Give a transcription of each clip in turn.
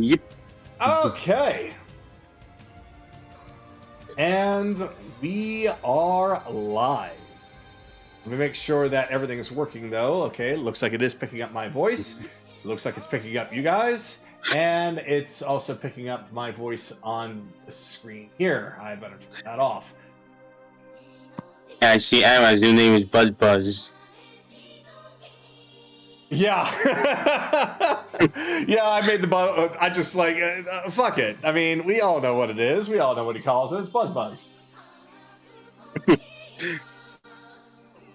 Yep. Okay. And we are live. Let me make sure that everything is working, though. Okay, looks like it is picking up my voice. Looks like it's picking up you guys. And it's also picking up my voice on the screen here. I better turn that off. Yeah, I see Emma's new name is Buzz Buzz. Yeah. Yeah, I made the buzz. I just like, fuck it. I mean, we all know what it is. We all know what he calls it. It's Buzz Buzz.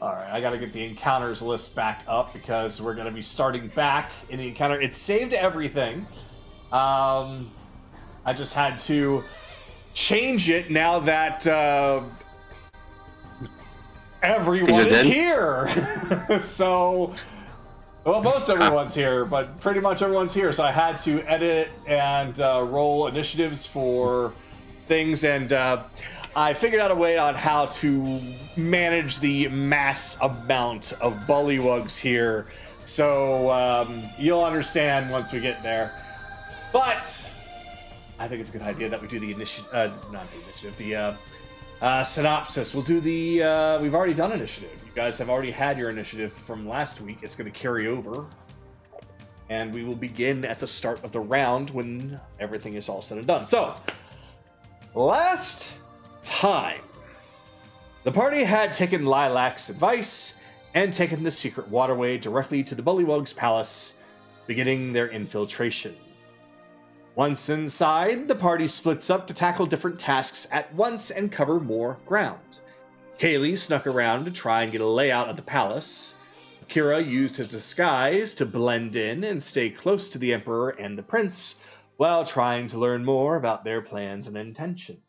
Alright, I gotta get the encounters list back up because we're gonna be starting back in the encounter. It saved everything. I just had to change it now that everyone is here. So, well, most everyone's here, but pretty much everyone's here. So I had to edit and roll initiatives for things, and I figured out a way on how to manage the mass amount of bullywugs here. So you'll understand once we get there. But I think it's a good idea that we do the synopsis. We'll do the, we've already done initiative. You guys have already had your initiative from last week. It's going to carry over. And we will begin at the start of the round when everything is all said and done. So, last time, the party had taken Lilac's advice and taken the secret waterway directly to the Bullywug's palace, beginning their infiltration. Once inside, the party splits up to tackle different tasks at once and cover more ground. Kaylee snuck around to try and get a layout of the palace. Akira used his disguise to blend in and stay close to the Emperor and the Prince, while trying to learn more about their plans and intention.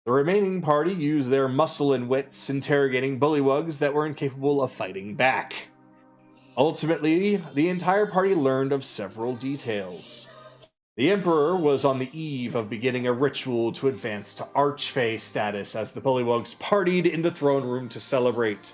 The remaining party used their muscle and wits interrogating bullywugs that were incapable of fighting back. Ultimately, the entire party learned of several details. The Emperor was on the eve of beginning a ritual to advance to Archfey status as the bullywugs partied in the throne room to celebrate.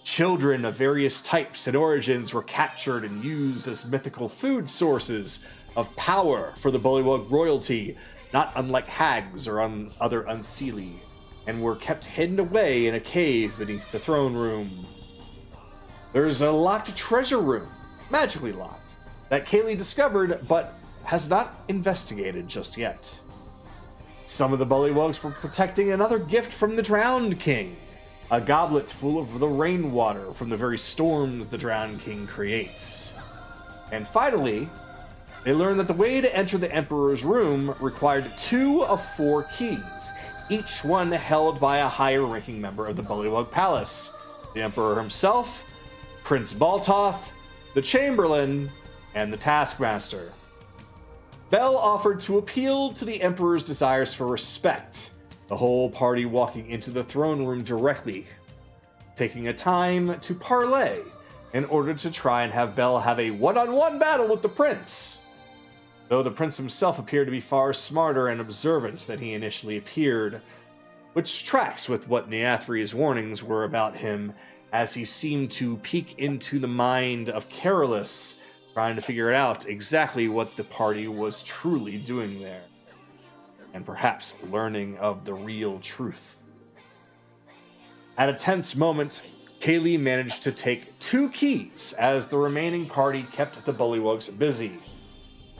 Children of various types and origins were captured and used as mythical food sources of power for the bullywug royalty, not unlike hags or other unseelie, and were kept hidden away in a cave beneath the throne room. There's a locked treasure room, magically locked, that Kaylee discovered but has not investigated just yet. Some of the bullywugs were protecting another gift from the Drowned King, a goblet full of the rainwater from the very storms the Drowned King creates. And finally, they learned that the way to enter the Emperor's room required 2 of 4 keys, each one held by a higher-ranking member of the Bullywug Palace: the Emperor himself, Prince Baltoth, the Chamberlain, and the Taskmaster. Bell offered to appeal to the Emperor's desires for respect, the whole party walking into the throne room directly, taking a time to parley in order to try and have Bell have a one-on-one battle with the Prince. Though the Prince himself appeared to be far smarter and observant than he initially appeared, which tracks with what Neathri's warnings were about him, as he seemed to peek into the mind of Carolus, trying to figure out exactly what the party was truly doing there, and perhaps learning of the real truth. At a tense moment, Kaylee managed to take 2 keys as the remaining party kept the bullywugs busy.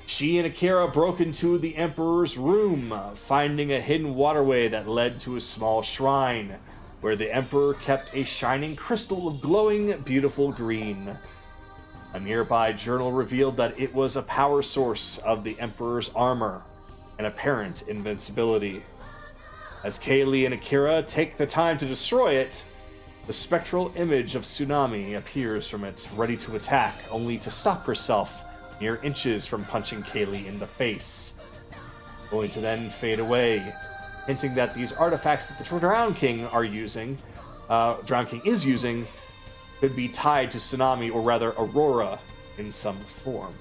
She and Akira broke into the Emperor's room, finding a hidden waterway that led to a small shrine, where the Emperor kept a shining crystal of glowing, beautiful green. A nearby journal revealed that it was a power source of the Emperor's armor and apparent invincibility. As Kaylee and Akira take the time to destroy it, the spectral image of Tsunami appears from it, ready to attack, only to stop herself mere inches from punching Kaylee in the face, only to then fade away, hinting that these artifacts that the Drowned King is using, could be tied to Tsunami, or rather Aurora, in some form.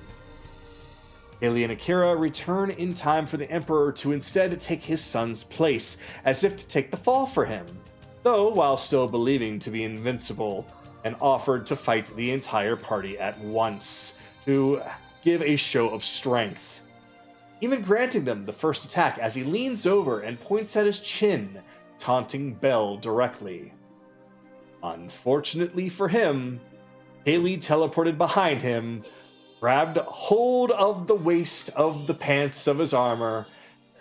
Kaylee and Akira return in time for the Emperor to instead take his son's place, as if to take the fall for him, though while still believing to be invincible, and offered to fight the entire party at once, to give a show of strength. even granting them the first attack as he leans over and points at his chin, taunting Bell directly. Unfortunately for him, Haley teleported behind him, grabbed hold of the waist of the pants of his armor,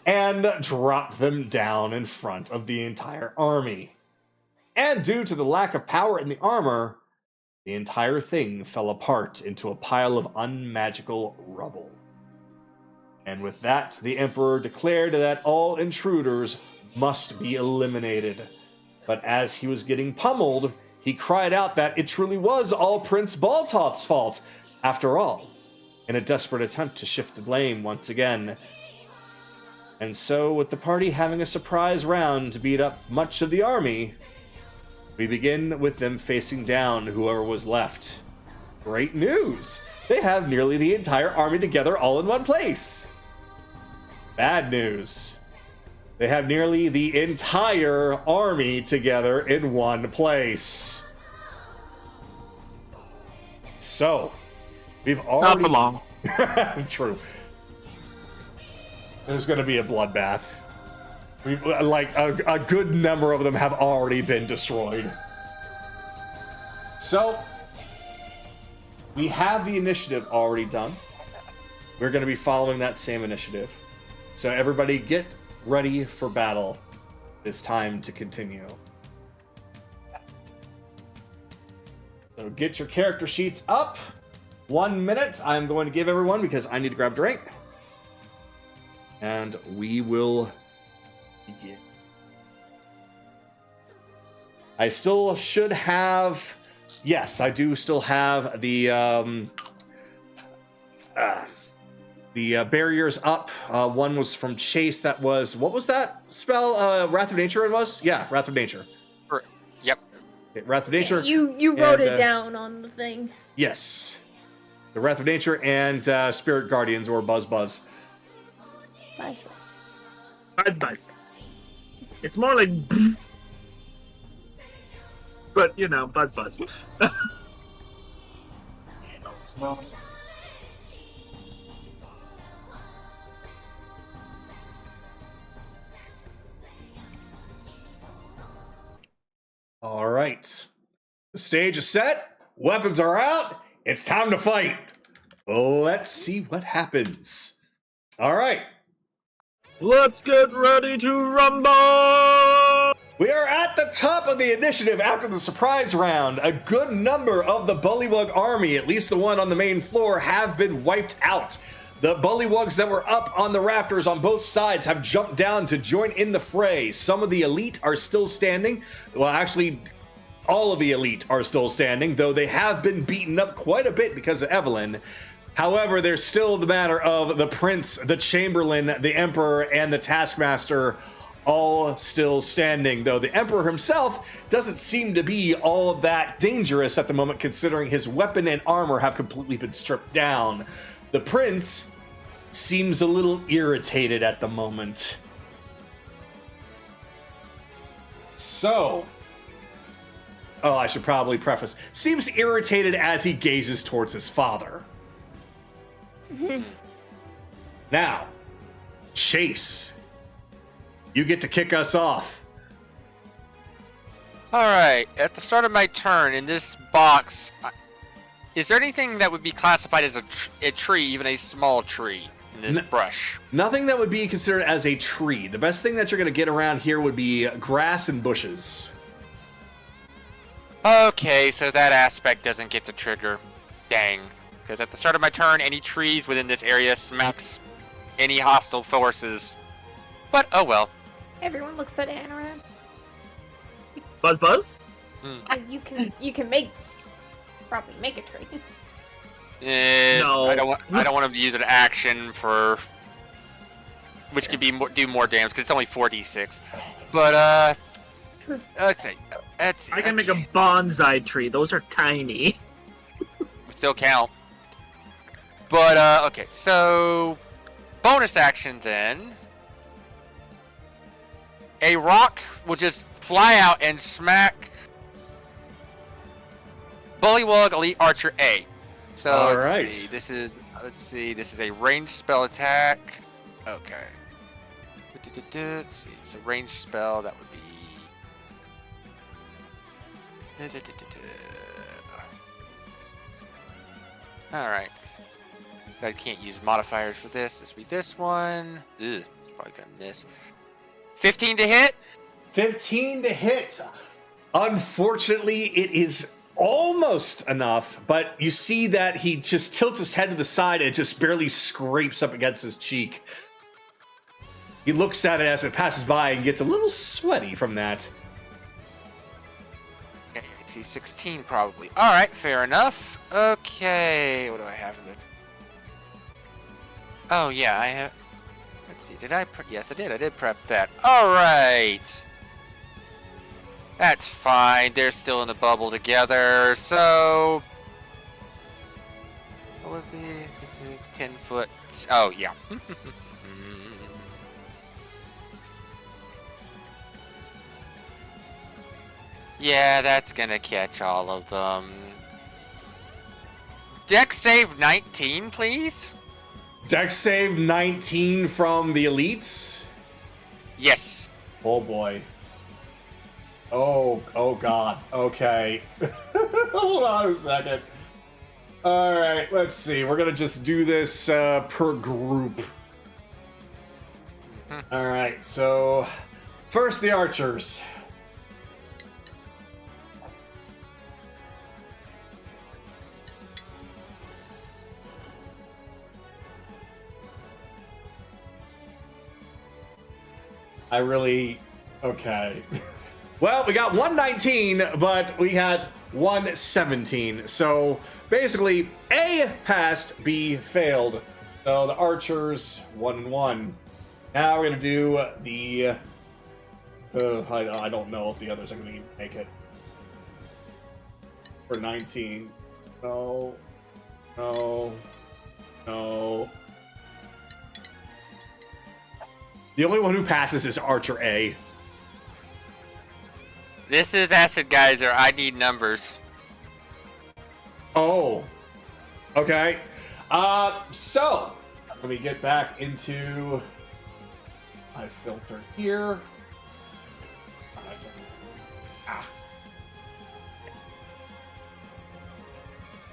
and dropped them down in front of the entire army. And due to the lack of power in the armor, the entire thing fell apart into a pile of unmagical rubble. And with that, the Emperor declared that all intruders must be eliminated. But as he was getting pummeled, he cried out that it truly was all Prince Baltoth's fault, after all, in a desperate attempt to shift the blame once again. And so, with the party having a surprise round to beat up much of the army, we begin with them facing down whoever was left. Great news! They have nearly the entire army together all in one place. Bad news. They have nearly the entire army together in one place. So, we've already... Not for long. True. There's going to be a bloodbath. Like, a good number of them have already been destroyed. So, we have the initiative already done. We're going to be following that same initiative. So everybody get ready for battle. It's time to continue. So get your character sheets up. 1 minute I'm going to give everyone because I need to grab a drink. And we will begin. I still should have... Yes, I do still have the barriers up. One was from Chase. That was... What was that spell? Wrath of Nature it was? Yeah, Wrath of Nature. Yep. Okay, Wrath of Nature. You wrote it down on the thing. Yes. The Wrath of Nature and Spirit Guardians or Buzz. Buzz. Buzz. It's more like... But, you know, Buzz. All right. The stage is set. Weapons are out. It's time to fight. Let's see what happens. All right. Let's get ready to rumble! We are at the top of the initiative after the surprise round. A good number of the Bullywug army, at least the one on the main floor, have been wiped out. The Bullywugs that were up on the rafters on both sides have jumped down to join in the fray. Some of the elite are still standing. Well, actually, all of the elite are still standing, though they have been beaten up quite a bit because of Evelyn. However, there's still the matter of the Prince, the Chamberlain, the Emperor, and the Taskmaster all still standing, though the Emperor himself doesn't seem to be all that dangerous at the moment, considering his weapon and armor have completely been stripped down. The Prince seems a little irritated at the moment. So... Oh, I should probably preface. Seems irritated as he gazes towards his father. Now, Chase, you get to kick us off. Alright, at the start of my turn, in this box, is there anything that would be classified as a tree, even a small tree, in this brush? Nothing that would be considered as a tree. The best thing that you're going to get around here would be grass and bushes. Okay, so that aspect doesn't get to trigger. Dang. Because at the start of my turn, any trees within this area smacks any hostile forces. But, oh well. Everyone looks at Anaran. Buzz? You can probably make a tree. No. I don't want him to use an action for... Which could be do more damage, because it's only 4d6. But, let's see. I can make a bonsai tree. Those are tiny. Still count. But, okay, so... Bonus action, then. A rock will just fly out and smack Bullywug Elite Archer A. So, let's see. This is a ranged spell attack. Okay. Let's see. It's a ranged spell. That would be. All right. So I can't use modifiers for this. This will be this one. Ugh, probably gonna miss. 15 to hit. 15 to hit. Unfortunately, it is almost enough, but you see that he just tilts his head to the side and just barely scrapes up against his cheek. He looks at it as it passes by and gets a little sweaty from that. Okay, AC 16 probably. All right, fair enough. Okay, what do I have in the? Oh yeah, I have. Let's see. Did I? Yes, I did. I did prep that. All right. That's fine. They're still in the bubble together. So, what was it? 10 foot. Oh yeah. Yeah, that's gonna catch all of them. Dex save 19, please. Dex save 19 from the elites. Yes. Oh boy. Oh god. Okay. Hold on a second. All right, let's see. We're gonna just do this per group. All right. So first, the archers. Okay. Well, we got 119, but we had 117. So basically, A passed, B failed. So the archers, 1 and 1. Now we're gonna do the. I don't know if the others are gonna make it. For 19. No. No. No. The only one who passes is Archer A. This is Acid Geyser. I need numbers. Oh. Okay. So let me get back into my filter here.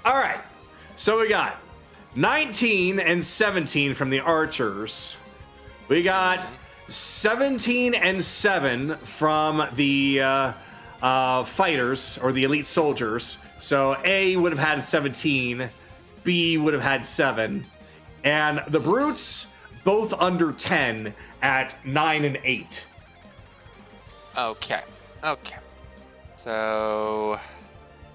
All right. So we got 19 and 17 from the archers. We got 17 and 7 from the fighters, or the elite soldiers. So A would have had 17, B would have had 7. And the brutes, both under 10 at 9 and 8. Okay. Okay. So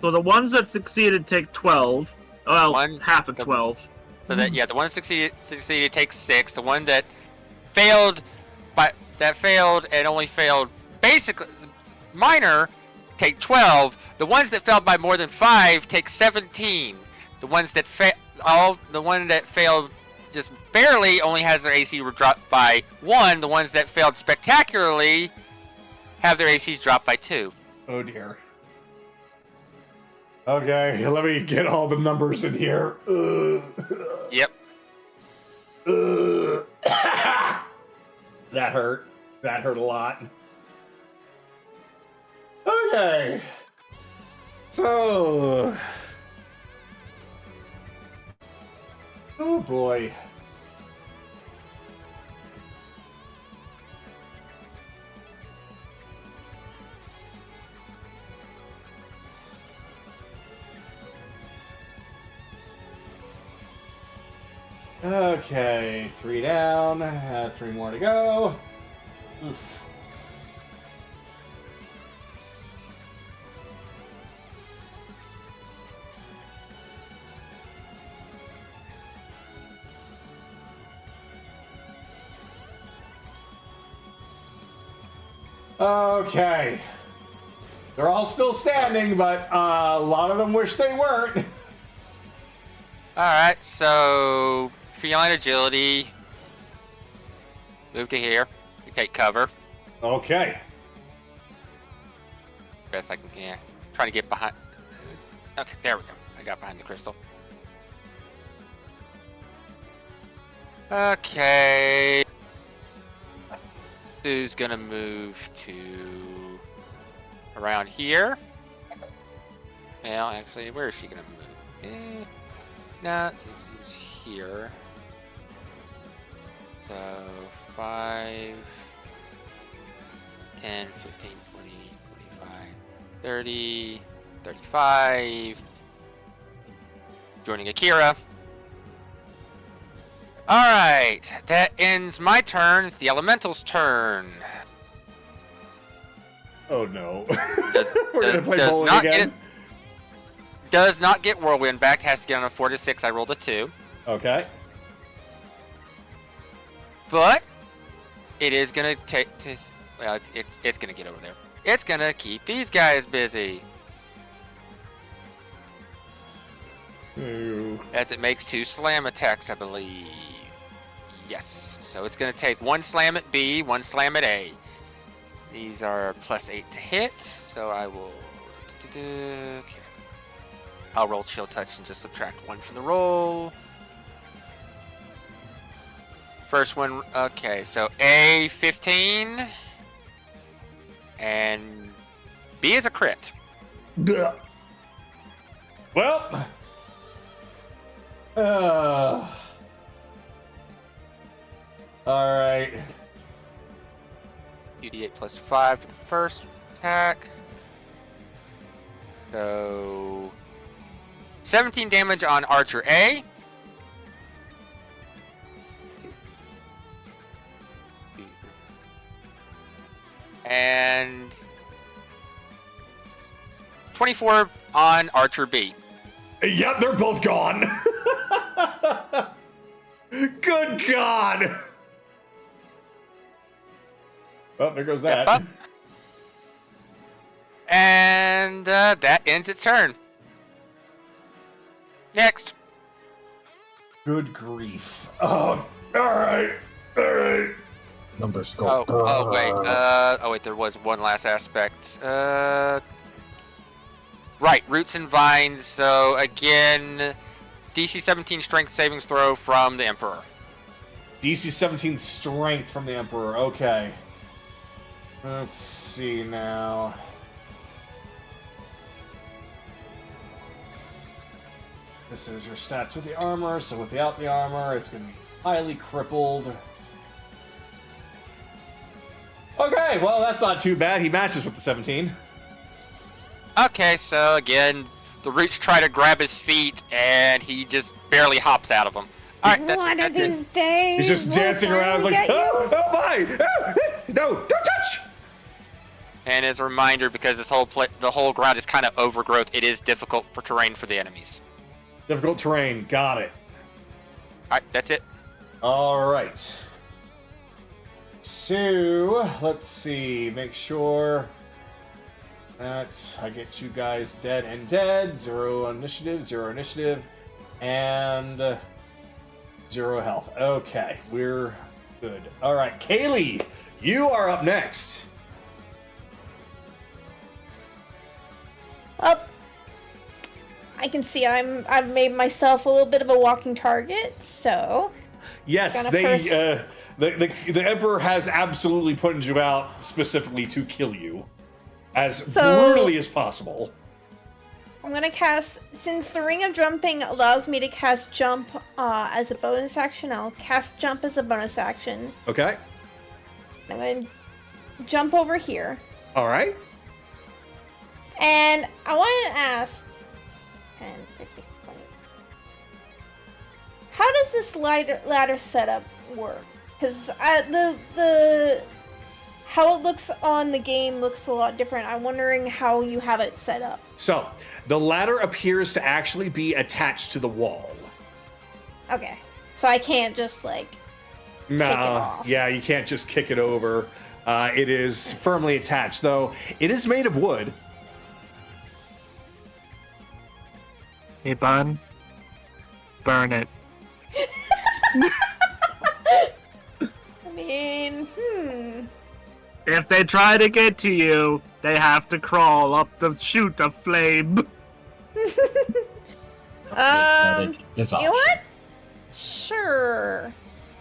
the ones that succeeded take 12. Well, half of 12. So that, yeah, the one that succeeded takes 6. The one that failed and only failed basically minor take 12. The ones that failed by more than 5 take 17. The ones that failed just barely only has their AC dropped by 1. The ones that failed spectacularly have their ACs dropped by 2. Oh dear. Okay, let me get all the numbers in here. Yep. That hurt. That hurt a lot. Okay. So. Oh boy. Okay, 3 down, 3 more to go. Oof. Okay. They're all still standing, but a lot of them wish they weren't. Alright, so feline agility. Move to here. You take cover. Okay. Best I can, yeah. Trying to get behind. Okay, there we go. I got behind the crystal. Okay. Sue's gonna move to around here. Well, actually, where is she gonna move? Nah, since it's here. So 5, 10, 15, 20, 25, 30, 35. Joining Akira. Alright, that ends my turn. It's the Elemental's turn. Oh no. We're gonna play bowling again? Does not get Whirlwind back. Has to get on a 4 to 6. I rolled a 2. Okay. But it is going to take... Well, it's going to get over there. It's going to keep these guys busy. Ooh. As it makes 2 slam attacks, I believe. Yes. So it's going to take 1 slam at B, 1 slam at A. These are +8 to hit, so I will... Okay. I'll roll Chill Touch and just subtract 1 from the roll. First one, okay, so A, 15. And B is a crit. Well... Alright. 2d8 +5 for the first attack. So 17 damage on Archer A. And 24 on Archer B. Yep, they're both gone. Good God. Well, there goes that. Yep. And that ends its turn. Next. Good grief. Oh, alright. Alright. Numbers go. Oh wait, there was one last aspect. Right, roots and vines. So again, DC 17 strength savings throw from the Emperor. DC 17 strength from the Emperor. Okay. Let's see now. This is your stats with the armor, so without the armor, it's going to be highly crippled. Okay, well, that's not too bad. He matches with the 17. Okay, so again, the roots try to grab his feet, and he just barely hops out of them. All right, that's One of it. these days. He's just we'll dancing around. He's finally like, get you. oh my! Oh, no, don't touch! And as a reminder, because this the whole ground is kind of overgrowth, it is difficult for terrain for the enemies. Difficult terrain. Got it. All right, that's it. All right. So, let's see. Make sure that I get you guys dead and dead. 0 initiative, and 0 health. Okay, we're good. All right, Kaylee, you are up next. Up. I can see I've made myself a little bit of a walking target, so Yes, the Emperor has absolutely put you out specifically to kill you as brutally as possible. I'm gonna cast, since the Ring of Jumping allows me to cast Jump as a bonus action, I'll cast Jump as a bonus action. Okay. I'm gonna jump over here. All right. And I wanted to ask, 10, 15, 20. How does this ladder setup work? Because the how it looks on the game looks a lot different. I'm wondering how you have it set up. So, the ladder appears to actually be attached to the wall. Okay. So I can't just, like, take it off. Yeah, you can't just kick it over. It is firmly attached, though it is made of wood. Hey, Bun. Burn it. I mean, If they try to get to you, they have to crawl up the chute of flame. You know what? Sure.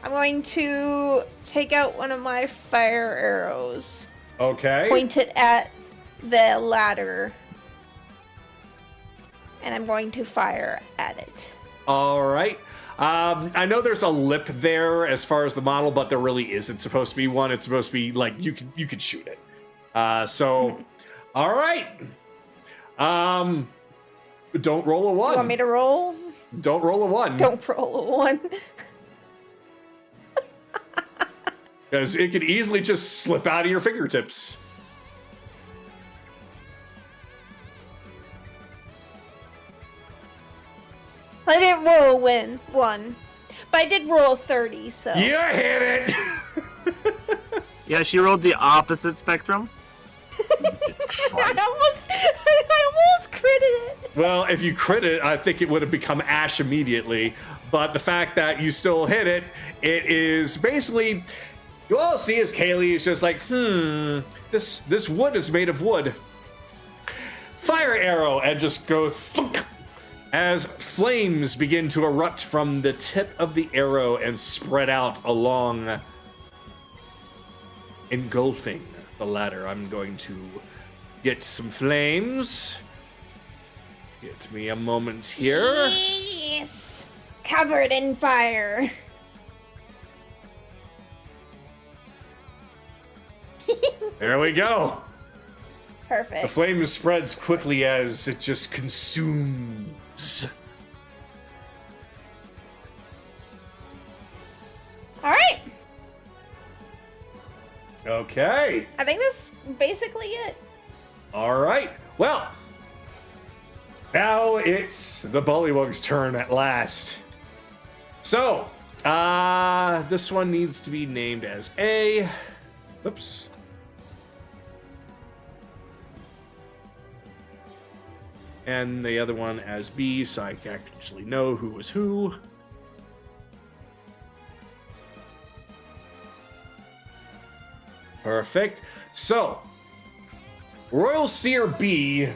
I'm going to take out one of my fire arrows. Okay. Point it at the ladder. And I'm going to fire at it. All right. I know there's a lip there as far as the model, but there really isn't supposed to be one. It's supposed to be like you could shoot it. All right. Don't roll a 1. You want me to roll? Don't roll a 1. Don't roll a 1. Because it could easily just slip out of your fingertips. I didn't roll a 1, but I did roll a 30, so. You hit it! Yeah, she rolled the opposite spectrum. I almost critted it. Well, if you crit it, I think it would have become ash immediately. But the fact that you still hit it, it is basically... You all see as Kaylee is just like, this wood is made of wood. Fire arrow, and just go thunk, as flames begin to erupt from the tip of the arrow and spread out along, engulfing the ladder. I'm going to get some flames. Get me a moment here. Yes. Covered in fire. There we go. Perfect. The flame spreads quickly as it just consumes. All right. Okay. I think that's basically it. All right. Well, now it's the Bullywug's turn at last. So, this one needs to be named as A. Oops. And the other one as B, so I can actually know who was who. Perfect. So, Royal Seer B,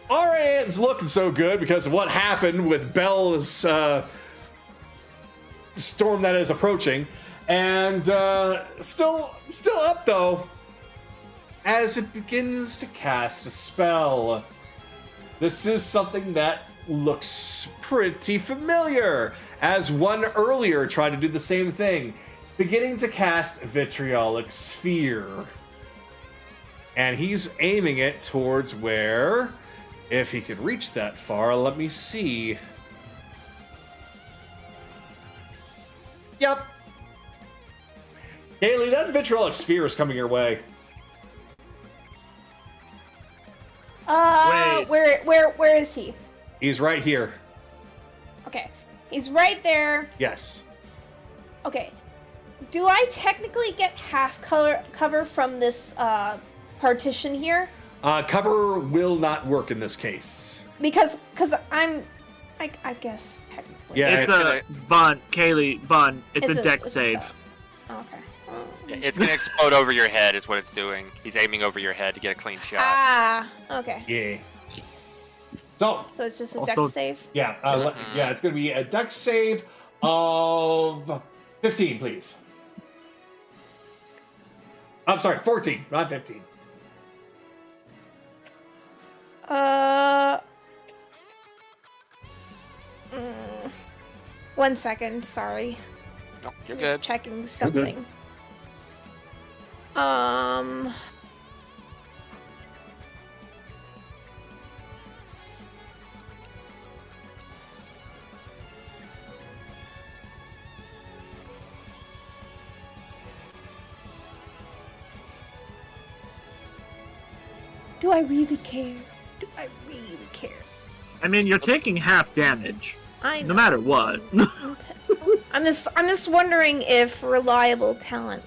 our aunt's looking so good because of what happened with Belle's storm that is approaching. And still up though, as it begins to cast a spell. This is something that looks pretty familiar, as one earlier tried to do the same thing, beginning to cast Vitriolic Sphere. And he's aiming it towards where, if he could reach that far, let me see. Yep. Kaylee, that Vitriolic Sphere is coming your way. Wait. Where is he? He's right here. Okay. He's right there. Yes. Okay. Do I technically get half cover from this partition here? Cover will not work in this case. Because I guess technically. Yeah, It's a Bun, Kaylee, Bun. It's a deck it's a save. spell. Okay. Yeah, it's gonna explode over your head, is what it's doing. He's aiming over your head to get a clean shot. Ah, okay. Yeah. So, So it's just a Also- deck save? yeah, yeah, it's going to be a dex save of 15, please. I'm sorry, 14, not 15. Mm, 1 second, sorry. No, you're I'm just good. checking good. something. Do I really care? Do I really care? I mean, you're taking half damage, I know. no matter what. I'm just wondering if reliable talent.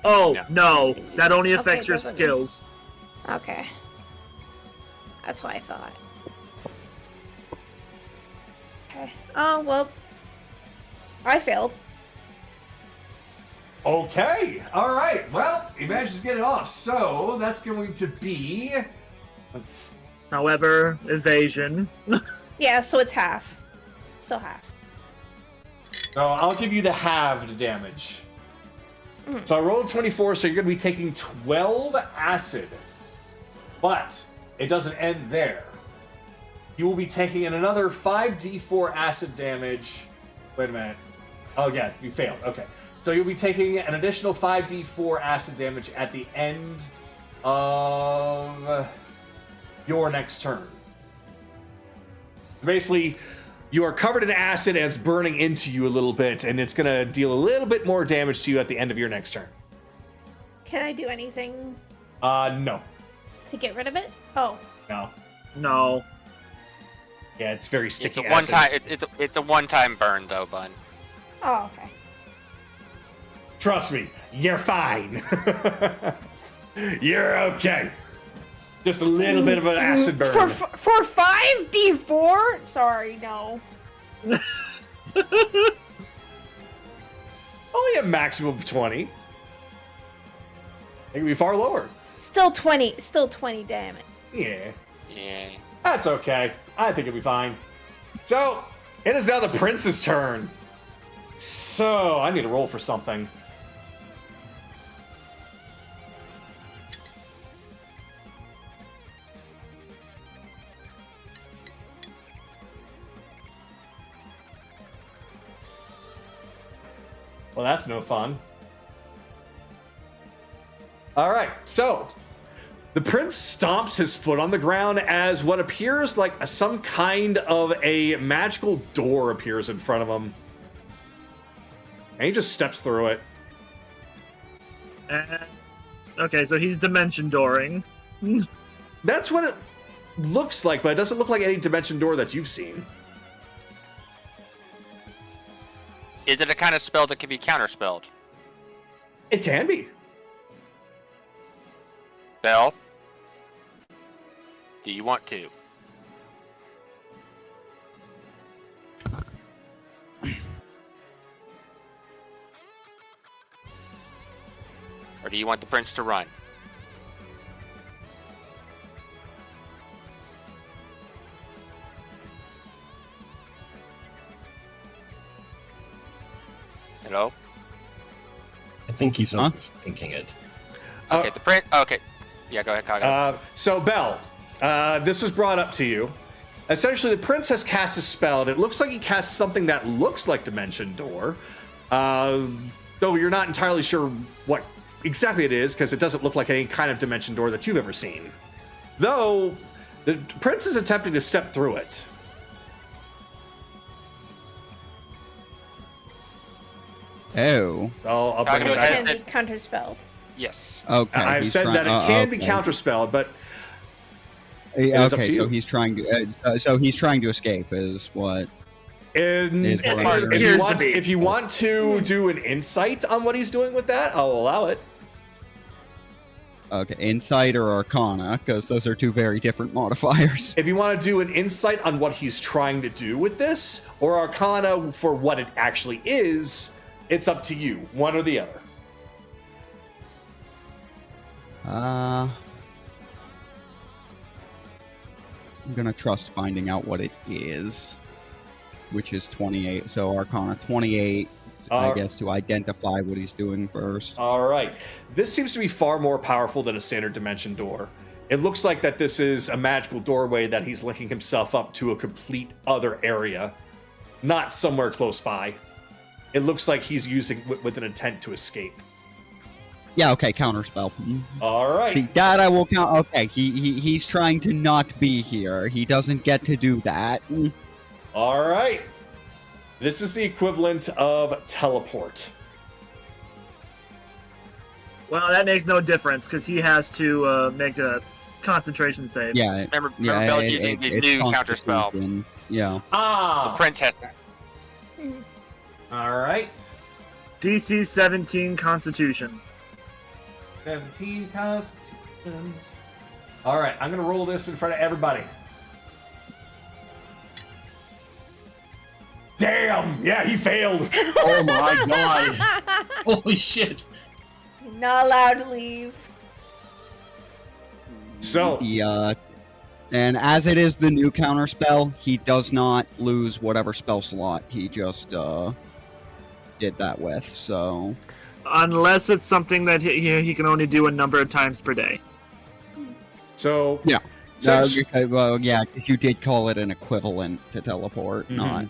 Oh, Yeah. no. That only Okay, affects your doesn't- skills. Okay. That's what I thought. Okay. Oh, well. I failed. Okay, all right. Well, he managed to get it off, so that's going to be... However, evasion. Yeah, so it's half. Still half. So I'll give you the halved damage. So I rolled 24, so you're going to be taking 12 acid. But it doesn't end there. You will be taking another 5d4 acid damage. Wait a minute. Oh, yeah, you failed. Okay. So you'll be taking an additional 5d4 acid damage at the end of your next turn. Basically, you are covered in acid and it's burning into you a little bit, and it's going to deal a little bit more damage to you at the end of your next turn. Can I do anything No. to get rid of it? Oh. No. No. Yeah, it's very sticky. It's a one-time. It's a one-time burn, though, Bun. Oh, okay. Trust me, you're fine. You're okay. Just a little bit of an acid burn. For 5d4? Sorry, no. Only a maximum of 20. It can be far lower. Still 20 damage. Yeah. Yeah. That's okay. I think it'll be fine. So, it is now the prince's turn. So, I need to roll for something. Well, that's no fun. All right, so the prince stomps his foot on the ground as what appears like some kind of a magical door appears in front of him. And he just steps through it. Okay, so he's dimension dooring. That's what it looks like, but it doesn't look like any dimension door that you've seen. Is it a kind of spell that can be counterspelled? It can be. Bell? Do you want to? Or do you want the prince to run? Hello? I think he's thinking it. Okay, the prince. Okay. Yeah, go ahead, Kagato. So, Belle, this was brought up to you. Essentially, the prince has cast a spell, and it looks like he cast something that looks like Dimension Door. Though you're not entirely sure what exactly it is, because it doesn't look like any kind of Dimension Door that you've ever seen. Though, the prince is attempting to step through it. Oh. I'll bring it Kagato back. has Can be counterspelled. Yes. Okay. I've he's said try- that it can be okay. counterspelled, but is up Okay, to so you. he's trying to escape, is what. if As you far as it appears to want, be. if you want to do an insight on what he's doing with that, I'll allow it. Okay, insight or arcana, because those are two very different modifiers. If you want to do an insight on what he's trying to do with this, or arcana for what it actually is, it's up to you, one or the other. I'm gonna trust finding out what it is, which is 28. So arcana 28, I guess, to identify what he's doing first. All right. This seems to be far more powerful than a standard dimension door. It looks like that this is a magical doorway that he's linking himself up to a complete other area, not somewhere close by. It looks like he's using with an intent to escape. Yeah, okay, counterspell. All right. That I will count. Okay, he's trying to not be here. He doesn't get to do that. All right. This is the equivalent of teleport. Well, that makes no difference because he has to make a concentration save. Yeah. Remember Bell's using the it's new counterspell. Constitution. Yeah. The prince has that. All right. DC 17 Constitution. 17 Constitution. All right, I'm going to roll this in front of everybody. Damn! Yeah, he failed. Oh my god! Holy shit! You're not allowed to leave. So, And as it is the new counterspell, he does not lose whatever spell slot. He just did that with, so... Unless it's something that he can only do a number of times per day. So Yeah. since- Well, yeah, you did call it an equivalent to teleport, not...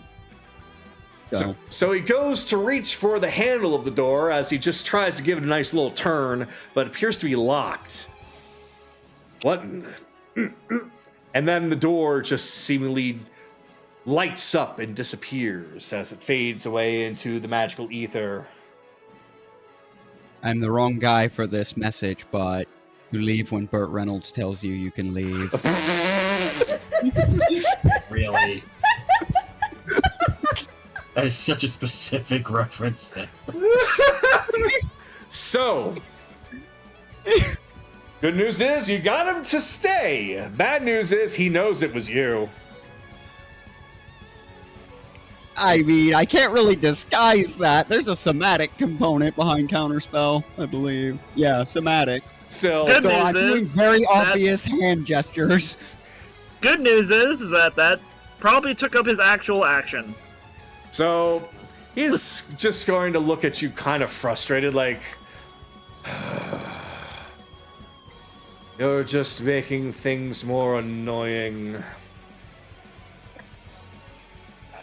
So he goes to reach for the handle of the door as he just tries to give it a nice little turn, but it appears to be locked. What? And then the door just seemingly lights up and disappears as it fades away into the magical ether. I'm the wrong guy for this message, but you leave when Burt Reynolds tells you you can leave. Really? That is such a specific reference there. So, good news is you got him to stay. Bad news is he knows it was you. I mean, I can't really disguise that. There's a somatic component behind Counterspell, I believe. Yeah, somatic. Still, Good So I'm news doing is very that- obvious hand gestures. Good news is that probably took up his actual action. so he's just going to look at you kind of frustrated, like, you're just making things more annoying.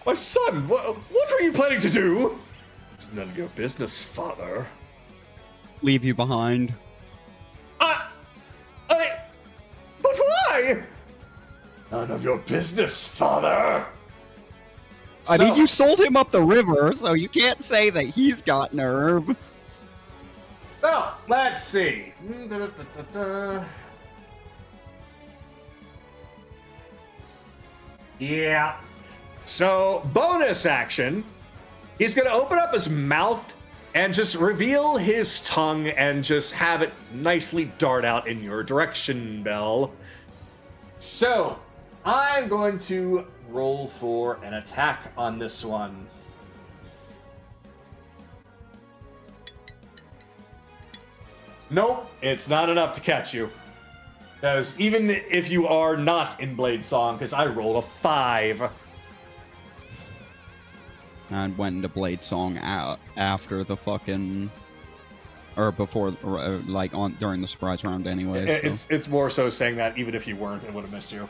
My son, what were you planning to do? It's none of your business, father. Leave you behind. But why? None of your business, father. I mean, you sold him up the river, so you can't say that he's got nerve. So, let's see. Yeah. So, bonus action. He's going to open up his mouth and just reveal his tongue and just have it nicely dart out in your direction, Belle. So, I'm going to roll for an attack on this one. Nope, it's not enough to catch you. Because even if you are not in Blade Song, because I rolled a 5. And went into Blade Song out after the fucking... Or before, like, during the surprise round anyway. So. It's more so saying that even if you weren't, it would have missed you.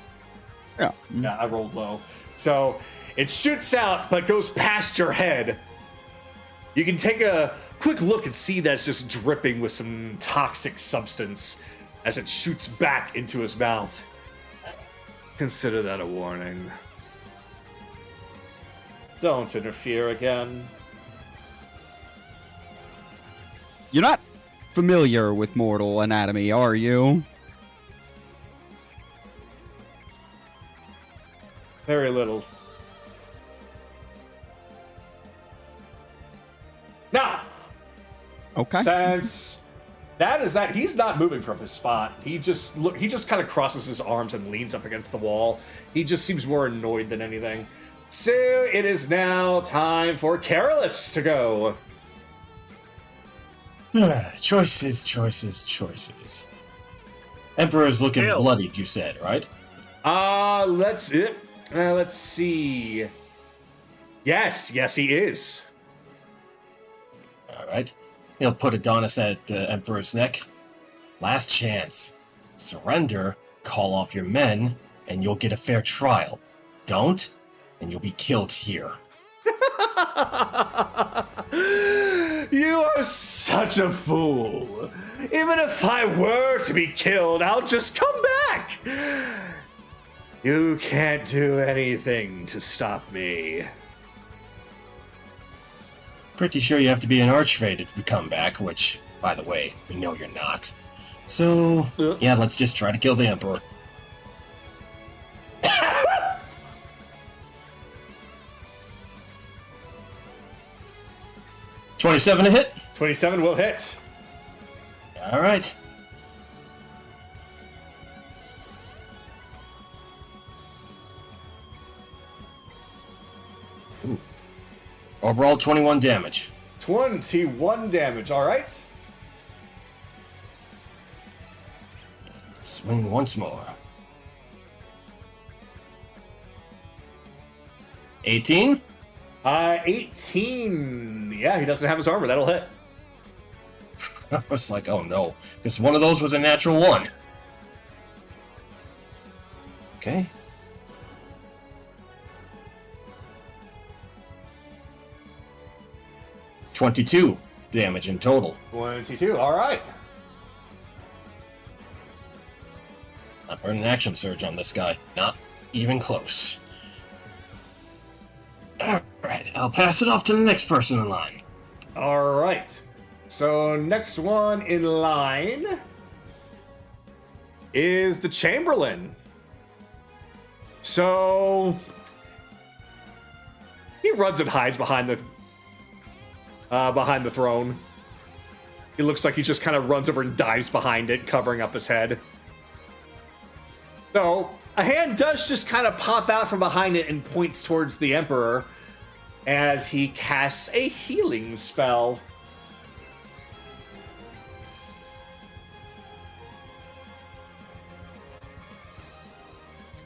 Yeah. Yeah, I rolled low. So, it shoots out, but goes past your head. You can take a quick look and see that it's just dripping with some toxic substance as it shoots back into his mouth. Consider that a warning. Don't interfere again. You're not familiar with mortal anatomy, are you? Very little. Now, Okay. since that is that, he's not moving from his spot. He just kind of crosses his arms and leans up against the wall. He just seems more annoyed than anything. So it is now time for Carolus to go. Choices, choices, choices. Emperor's looking Hail. bloodied, you said, right? Let's see. Yes, he is. Alright. He'll put Adonis at the Emperor's neck. Last chance. Surrender, call off your men, and you'll get a fair trial. Don't, and you'll be killed here. You are such a fool. Even if I were to be killed, I'll just come back. You can't do anything to stop me. Pretty sure you have to be an archfey to come back, which, by the way, we know you're not. So, yeah, let's just try to kill the Emperor. $27 to hit? 27 will hit. Alright. Ooh. Overall, 21 damage. 21 damage, alright? Swing once more. 18? 18. Yeah, he doesn't have his armor. That'll hit. I was like, oh no, because one of those was a natural 1. Okay. $22 damage in total. 22. All right. Not burning action surge on this guy. Not even close. Alright, I'll pass it off to the next person in line. All right. So next one in line is the Chamberlain. So he runs and hides behind the throne. He looks like he just kind of runs over and dives behind it, covering up his head. So a hand does just kind of pop out from behind it and points towards the Emperor as he casts a healing spell.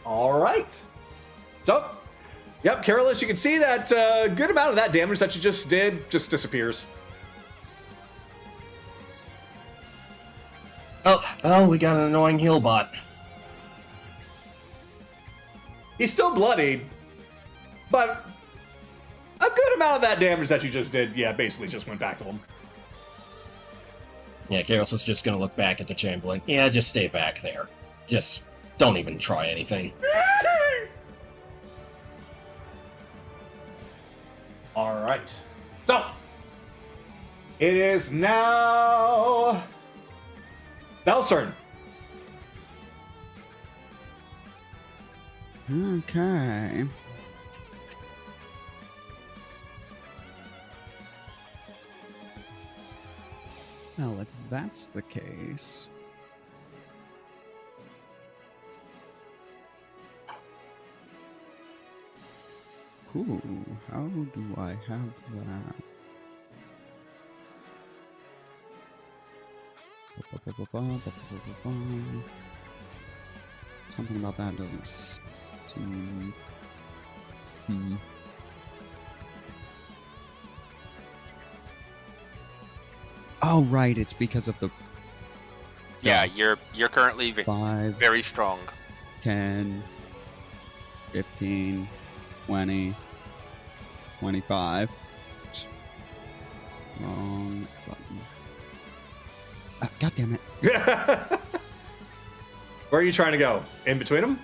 All right. So, yep, Carolus, you can see that good amount of that damage that you just did just disappears. Oh, we got an annoying heal bot. He's still bloodied, but a good amount of that damage that you just did, yeah, basically just went back to him. Yeah, Karos is just gonna look back at the Chamberlain. Yeah, just stay back there. Just don't even try anything. All right. So, it is now Bel's turn. Okay. Well, if that's the case... Ooh, how do I have that? Something about that doesn't seem... Oh, right, it's because of the... Yeah, you're currently 5, very strong. 10, 15, 20, 25. Wrong button. God damn it. Where are you trying to go? In between them?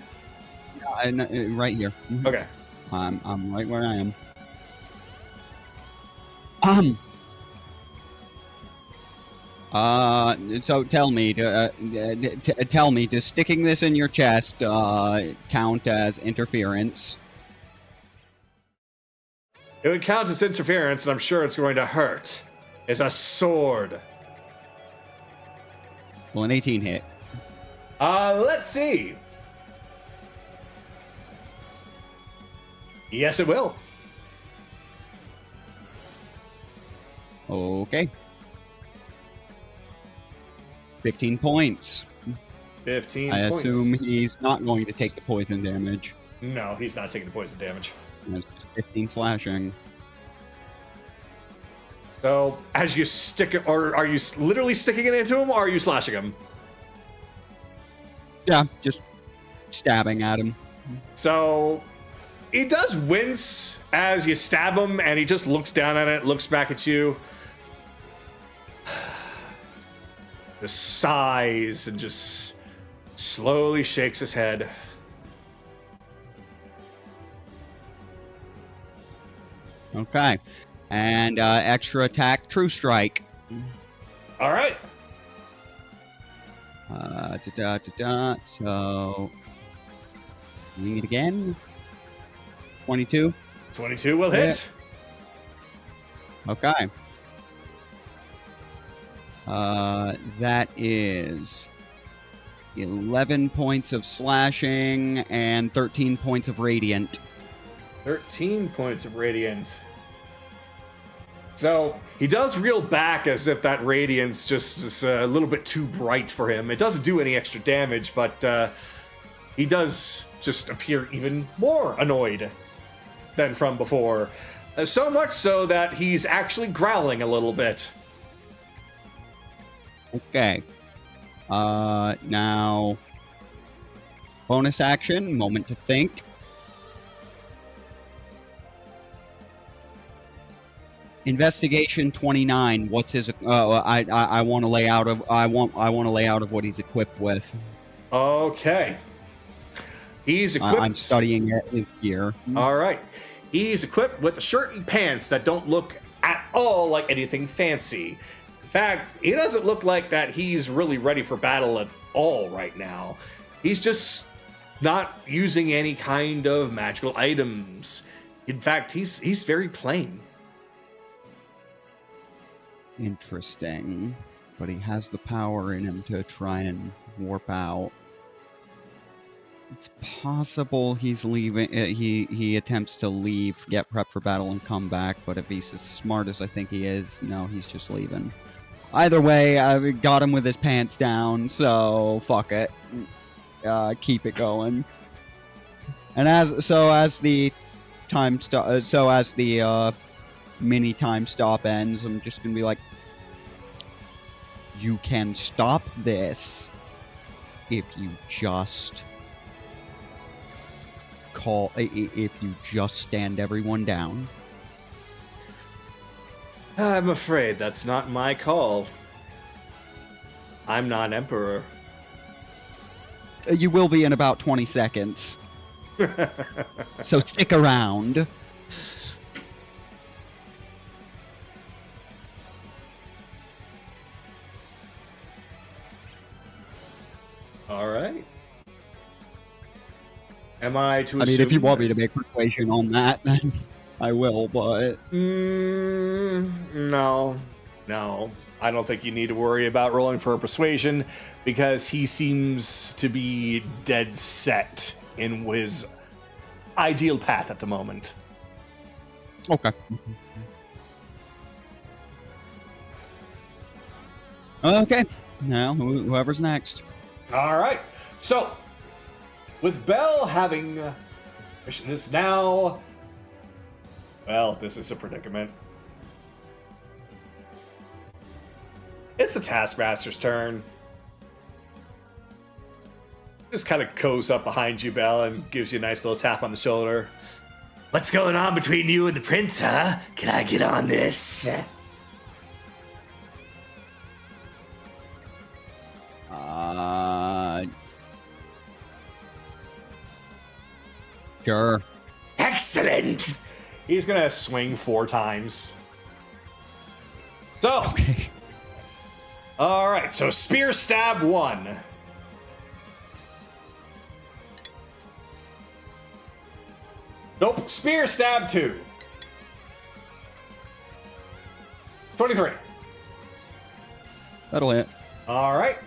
Right here. Mhm. Okay. I'm right where I am. So tell me, does sticking this in your chest count as interference? It would count as interference, and I'm sure it's going to hurt. It's a sword. Well, an 18 hit. Let's see. Yes, it will. Okay. 15 points. 15 I points. assume he's not going to take the poison damage. No, he's not taking the poison damage. That's just 15 slashing. So, as you stick it, or are you literally sticking it into him, or are you slashing him? Yeah, just stabbing at him. So, he does wince as you stab him, and he just looks down at it, looks back at you. Just sighs and just slowly shakes his head. Okay. And extra attack, True Strike. All right. So, doing it again. 22. 22 will hit. Okay. That is 11 points of slashing and 13 points of radiant. 13 points of radiant. So he does reel back as if that radiance just is a little bit too bright for him. It doesn't do any extra damage, but he does just appear even more annoyed than from before. So much so that he's actually growling a little bit. Okay. Now, bonus action, moment to think. Investigation 29. What's his? I want to lay out of. I want to lay out of what he's equipped with. Okay. He's equipped. I'm studying his gear. All right. He's equipped with a shirt and pants that don't look at all like anything fancy. In fact, he doesn't look like that he's really ready for battle at all right now. He's just not using any kind of magical items. In fact, he's very plain. Interesting. But he has the power in him to try and warp out. It's possible he's leaving. He attempts to leave, get prepped for battle, and come back. But if he's as smart as I think he is, no, he's just leaving. Either way, I got him with his pants down, so fuck it. Keep it going. And as the mini time stop ends, I'm just gonna be like, you can stop this if you just stand everyone down. I'm afraid that's not my call. I'm not Emperor. You will be in about 20 seconds. So stick around. All right. Am I to I mean, if you want me to make persuasion on that, then I will, but... No. I don't think you need to worry about rolling for a persuasion, because he seems to be dead set in his ideal path at the moment. Okay. Okay. Now, whoever's next. All right. So, with Bell having mission is now... Well, this is a predicament. It's the Taskmaster's turn. Just kind of goes up behind you, Bell, and gives you a nice little tap on the shoulder. What's going on between you and the prince, huh? Can I get on this? Sure. Excellent! He's gonna swing 4 times. So, Okay. alright, so spear stab 1. Nope, spear stab 2. 23. That'll hit. Alright.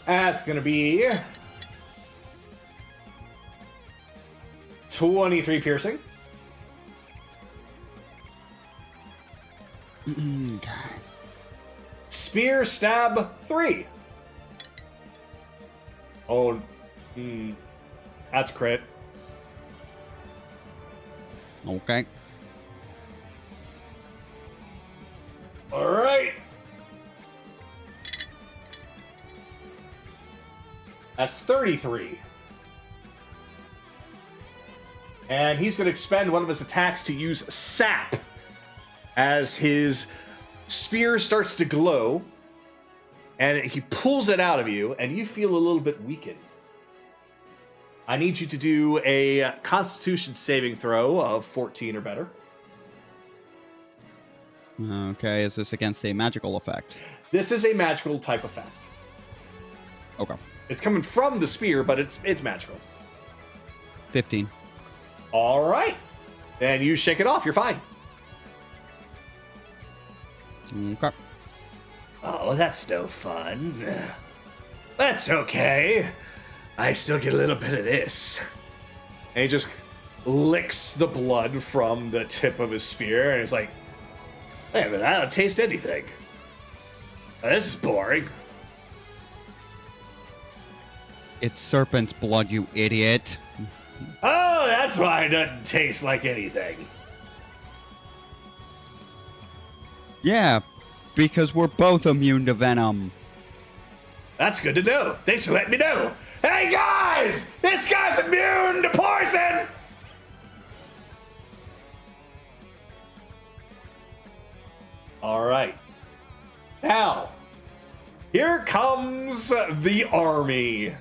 That's gonna be 23 piercing. Okay. Spear stab 3. Oh, that's a crit. Okay. Alright. That's 33. And he's going to expend one of his attacks to use Sap as his spear starts to glow, and he pulls it out of you, and you feel a little bit weakened. I need you to do a Constitution saving throw of 14 or better. Okay, is this against a magical effect? This is a magical type effect. Okay. It's coming from the spear, but it's magical. 15. All right. Then you shake it off. You're fine. Okay. Oh, that's no fun. That's okay. I still get a little bit of this. And he just licks the blood from the tip of his spear, and he's like, hey, but I don't taste anything. This is boring. It's serpent's blood, you idiot. Oh, that's why it doesn't taste like anything. Yeah, because we're both immune to venom. That's good to know. Thanks for letting me know. Hey guys! This guy's immune to poison! Alright. Now, here comes the army.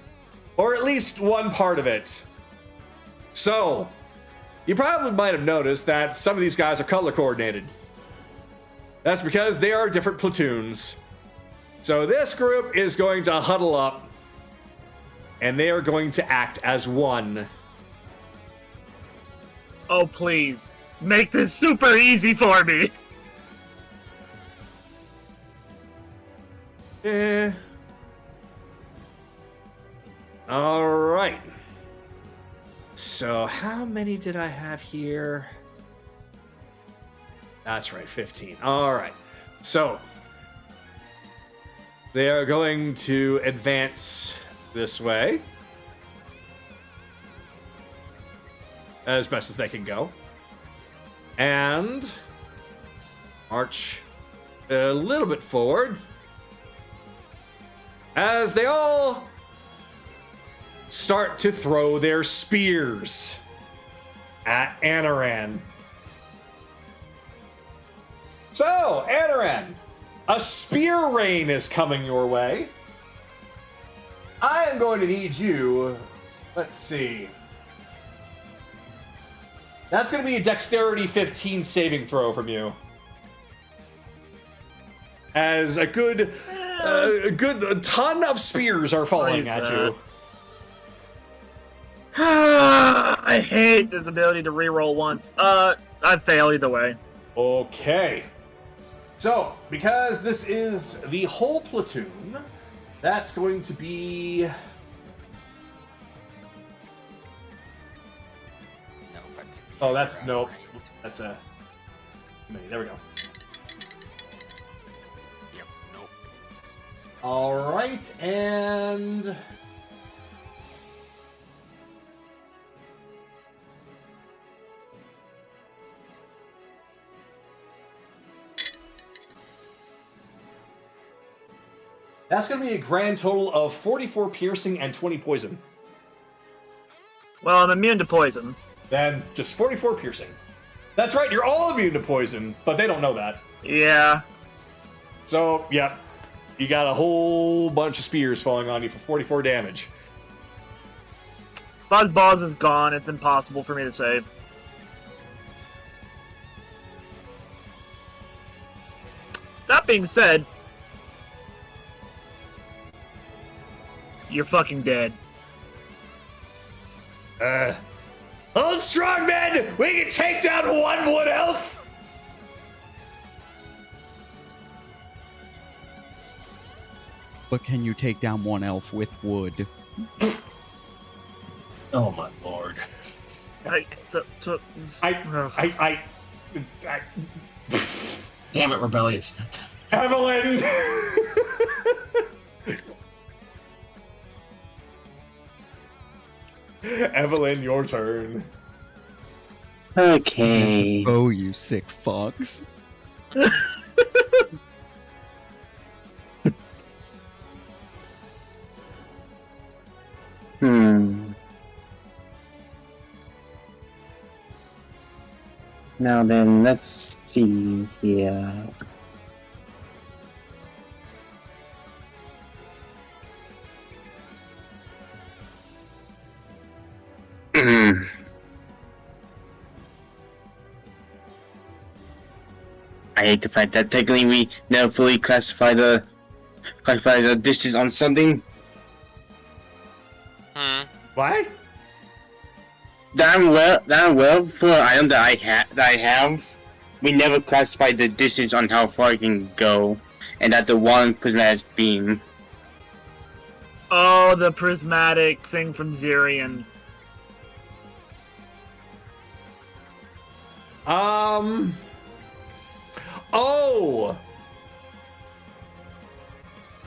Or at least one part of it. So, you probably might have noticed that some of these guys are color coordinated. That's because they are different platoons. So this group is going to huddle up, and they are going to act as one. Oh, please. Make this super easy for me. Alright. So how many did I have here? That's right, 15. Alright. So they are going to advance this way as best as they can go. And march a little bit forward as they all start to throw their spears at Anaran. So, Anaran, a spear rain is coming your way. I am going to need you, let's see. That's going to be a dexterity 15 saving throw from you. As a good ton of spears are falling at you. I hate this ability to reroll once. I fail either way. Okay. So, because this is the whole platoon, that's going to be... No, but Oh, that's... Nope. That's a... There we go. Yep, nope. Alright, and... That's going to be a grand total of 44 piercing and 20 poison. Well, I'm immune to poison. Then just 44 piercing. That's right, you're all immune to poison, but they don't know that. Yeah. So, yeah, you got a whole bunch of spears falling on you for 44 damage. Buzzballs is gone. It's impossible for me to save. That being said, you're fucking dead. Hold strong, men! We can take down one wood elf! But can you take down one elf with wood? Oh my lord. Damn it, Rebellious. Evelyn! Evelyn, your turn. Okay. Oh, you sick fucks. Now then, let's see here. I hate the fact that technically we never fully classify the dishes on something. What? Damn well for an item that I have, we never classify the dishes on how far it can go, and that the one prismatic beam. Oh, the prismatic thing from Zirian. Oh!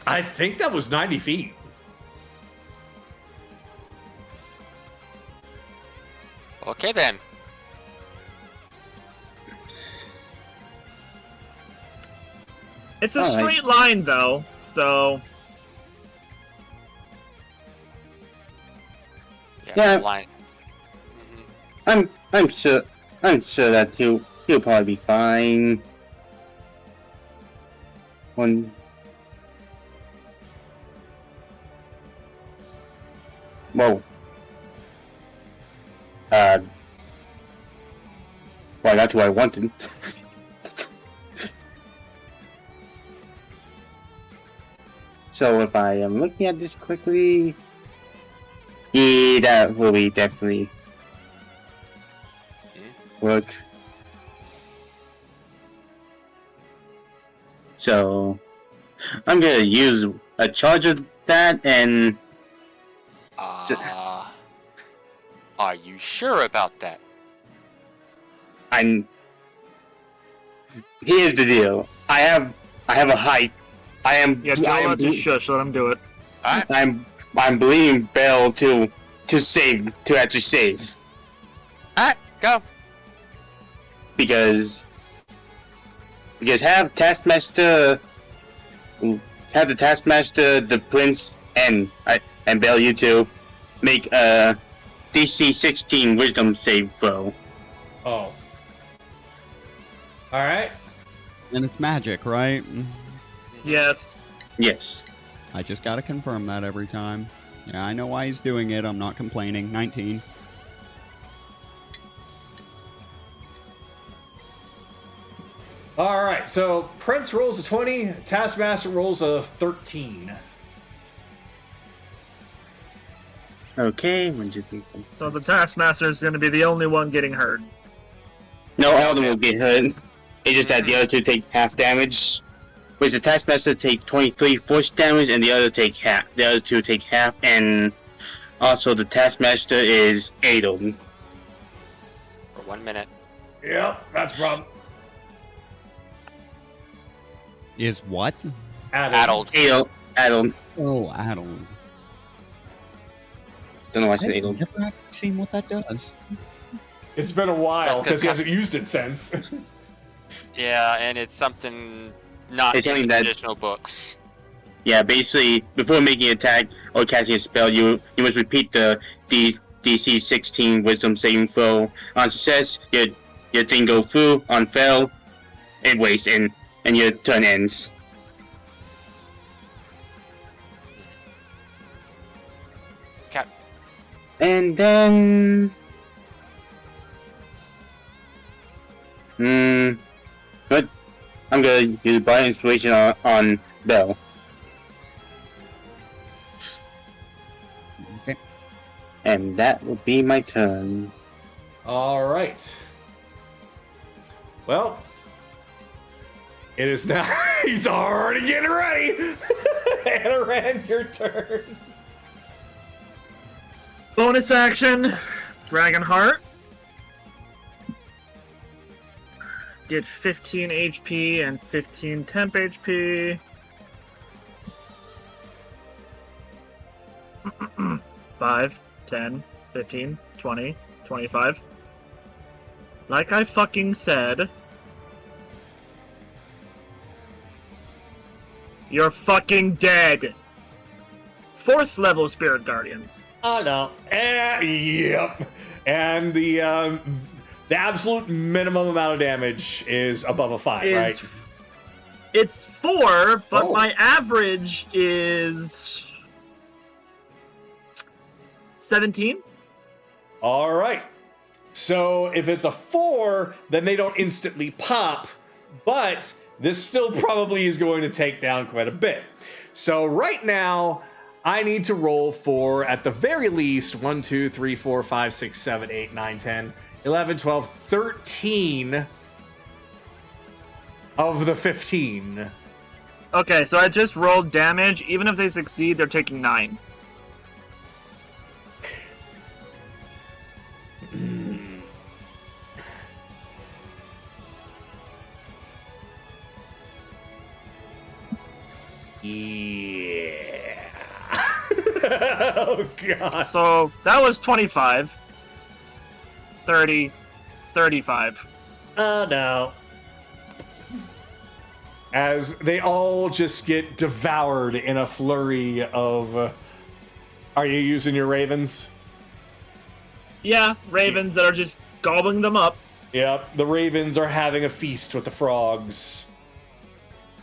I think that was 90 feet. Okay then. It's a Alright. straight line, though, so... Yeah. Line. Mhm. I'm sure that he'll probably be fine. One. Whoa. Well, that's what I wanted. So if I am looking at this quickly, yeah, that will be definitely work. So I'm gonna use a charge of that, and Are you sure about that? here's the deal. I have a height. Yeah, tell him to shush, let him do it. Alright. I'm believing Bell to actually save, Alright, go. because have the Taskmaster, the Prince, and Bell, you two make a DC 16 Wisdom save throw. Oh. Alright. And it's magic, right? Yes. Yes. I just gotta confirm that every time. Yeah, I know why he's doing it. I'm not complaining. 19. Alright, so Prince rolls a 20, Taskmaster rolls a 13. Okay, 1, 2, 3, 4. So the Taskmaster is going to be the only one getting hurt. No, all of them will get hurt. It's just that the other two take half damage. Which the Taskmaster take 23 force damage, and the other two take half, and also the Taskmaster is aidled. For 1 minute. Yep, that's a problem. Is what? Addled. Aidled. Oh, addled. Don't know why I said I've aidled. never actually seen what that does. It's been a while, That's 'cause because he hasn't used it since. Yeah, and it's something not It's in something the that- traditional books. Yeah, basically, before making an attack or casting a spell, you must repeat the DC 16 Wisdom saving throw. On success, your thing go through. On fail, it wastes, and your turn ends. Okay. And then... But I'm gonna use Bardic Inspiration on Bell. Okay. And that will be my turn. Alright. Well, it is now. He's already getting ready! Anaran, your turn. Bonus action, Dragonheart. Get 15 HP and 15 temp HP. 5, 10, 15, 20, 25. Like I fucking said. You're fucking dead. 4th level Spirit Guardians. Oh no. Yep. And the absolute minimum amount of damage is above a 5, right? It's 4, but Oh. my average is 17. All right. So if it's a 4, then they don't instantly pop, but this still probably is going to take down quite a bit. So right now, I need to roll for, at the very least, 1, 2, 3, 4, 5, 6, 7, 8, 9, 10, 11, 12, 13 of the 15. Okay, so I just rolled damage. Even if they succeed, they're taking 9. Yeah. Oh, God. So that was 25, 30, 35. Oh, no. as they all just get devoured in a flurry of... are you using your ravens? Yeah, ravens that are just gobbling them up. Yep, the ravens are having a feast with the frogs.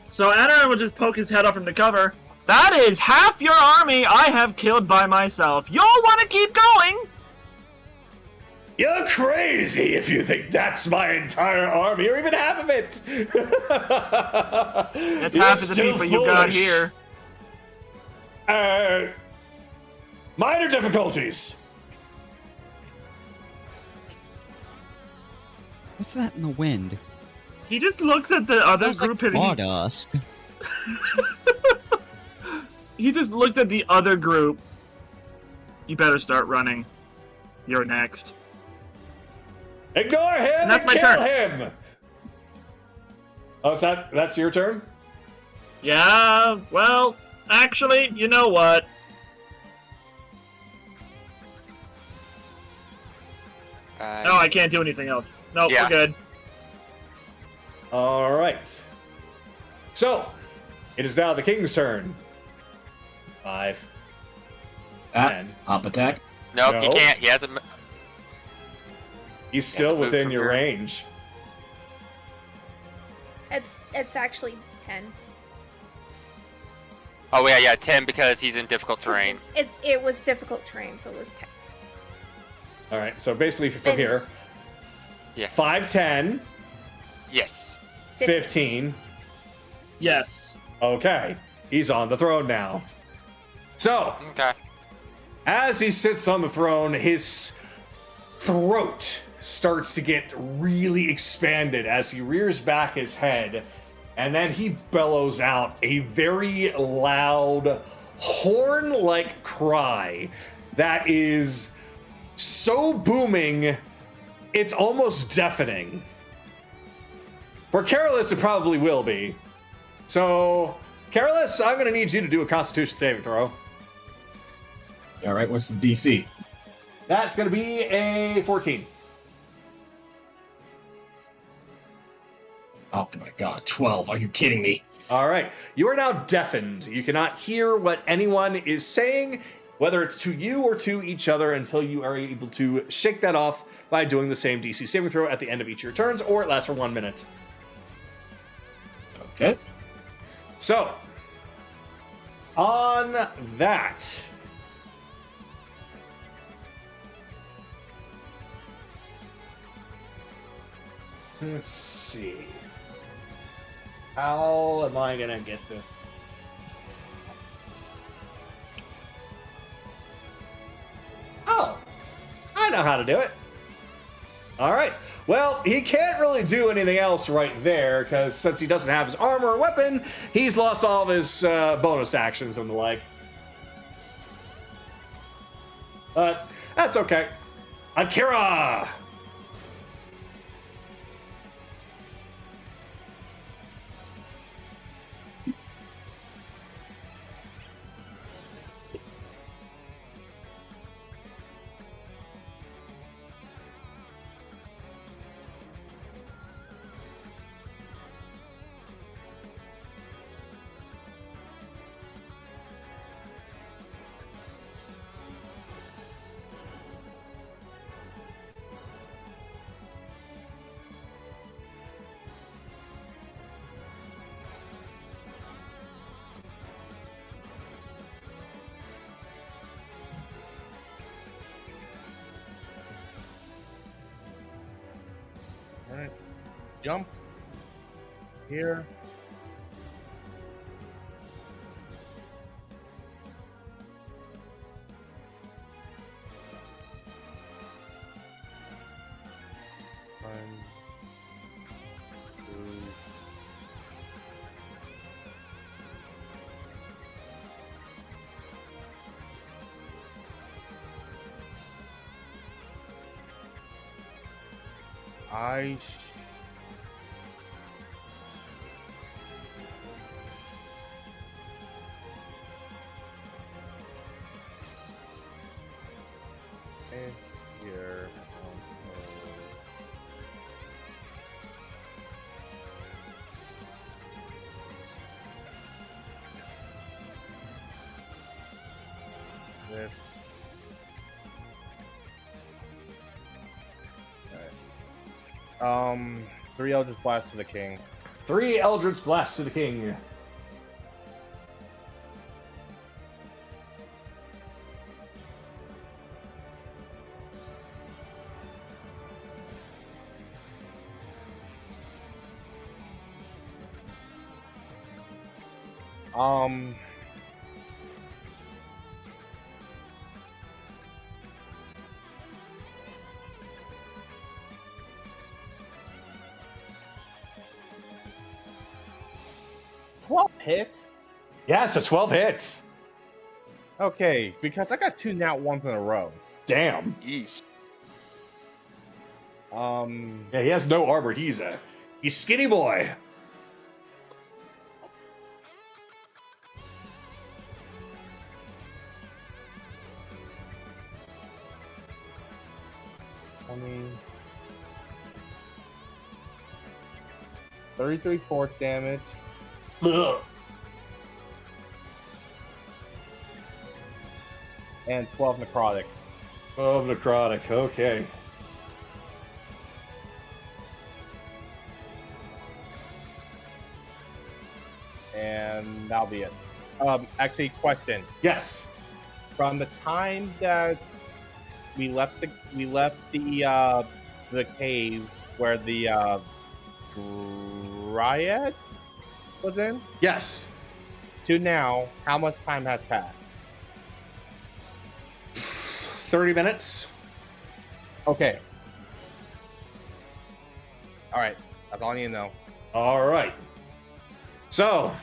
So Anaran will just poke his head off from the cover. That is half your army I have killed by myself. You'll want to keep going. You're crazy if you think that's my entire army, or even half of it. That's half of the people you got here. Minor difficulties. What's that in the wind? He just looks at the other Sounds group like and sawdust. he just looks at the other group. You better start running. You're next. Ignore him and that's my kill turn. him. Oh, that's your turn? Yeah, well, actually, you know what? No, I can't do anything else. Nope, Yeah. we're good. All right. So, it is now the king's turn. 5. 10. Hop attack. Nope, he No. can't. He hasn't. He's still move within from your here. range. It's actually 10. Oh yeah, 10 because he's in difficult terrain. It was difficult terrain, so it was 10. All right, so basically from And- here, Yeah. 5, 10, Yes. 15. Yes. Okay, he's on the throne now. So, Okay. as he sits on the throne, his throat starts to get really expanded as he rears back his head, and then he bellows out a very loud, horn-like cry that is so booming, it's almost deafening. For Carolus, it probably will be. So, Carolus, I'm going to need you to do a Constitution saving throw. All right, what's the DC? That's going to be a 14. Oh my god, 12. Are you kidding me? All right. You are now deafened. You cannot hear what anyone is saying, whether it's to you or to each other, until you are able to shake that off by doing the same DC saving throw at the end of each of your turns, or it lasts for 1 minute. Okay. So, on that, let's see. How am I gonna get this? Oh, I know how to do it. All right. Well, he can't really do anything else right there, because since he doesn't have his armor or weapon, he's lost all of his bonus actions and the like. But that's okay. Akira! Alright. Jump. Here. One, two. I and here. this. Alright. 3 Eldritch Blast to the king. 3 Eldritch Blasts to the king. Um. 12 hits? Yeah, so 12 hits. Okay, because I got 2 nat ones in a row. Damn. Yeesh. Yeah, he has no armor. He's skinny boy. I mean, 33 force damage. Ugh. And 12 necrotic. Oh, necrotic. Okay. And that'll be it. Actually, question. Yes. From the time that we left the cave where the Dryad was in Yes. to now, how much time has passed? 30 minutes. Okay. All right. That's all I need to know. All right. So,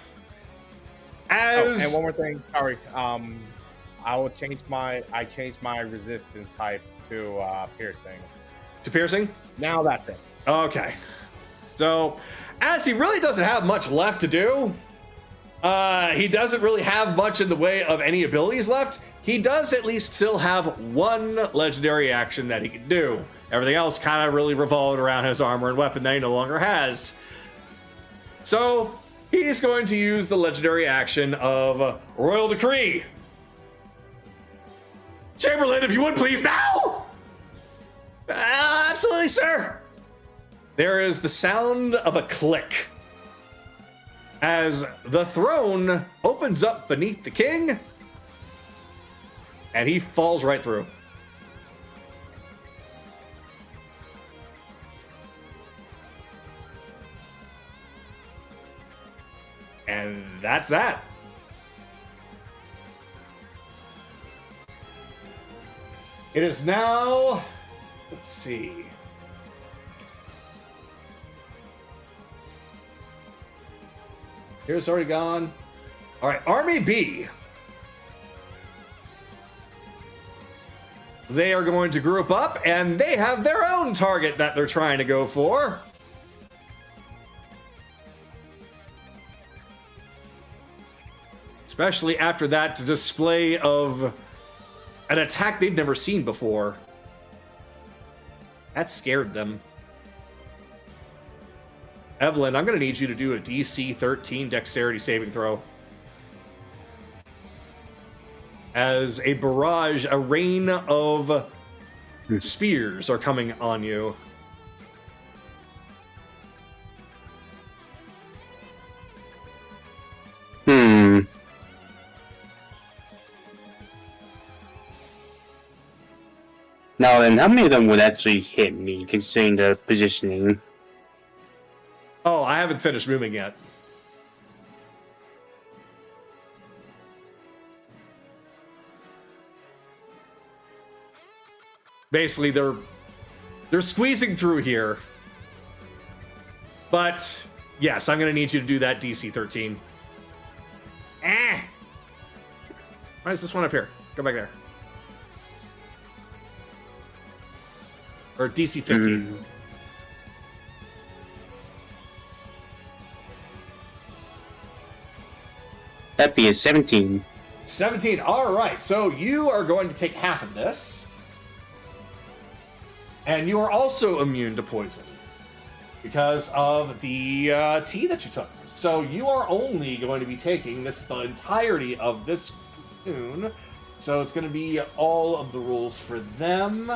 Oh, as and one more thing. Sorry. I will change my resistance type to piercing. to piercing. Now that's it. Okay. So, as he really doesn't have much left to do, he doesn't really have much in the way of any abilities left. He does at least still have one legendary action that he can do. Everything else kind of really revolved around his armor and weapon that he no longer has. So, he's going to use the legendary action of Royal Decree. Chamberlain, if you would please now! Absolutely, sir. There is the sound of a click as the throne opens up beneath the king, and he falls right through. And that's that. It is now, let's see. Here's already gone. All right, Army B. They are going to group up, and they have their own target that they're trying to go for. Especially after that display of an attack they've never seen before. That scared them. Evelyn, I'm going to need you to do a DC 13 dexterity saving throw. As a barrage, a rain of spears are coming on you. Now then, how many of them would actually hit me, considering the positioning? Oh, I haven't finished moving yet. Basically, they're squeezing through here. But, yes, I'm going to need you to do that DC 13. Why is this one up here? Go back there. Or DC 15. That'd be a 17. 17. All right. So you are going to take half of this. And you are also immune to poison because of the tea that you took. So you are only going to be taking this the entirety of this cocoon. So it's going to be all of the rules for them.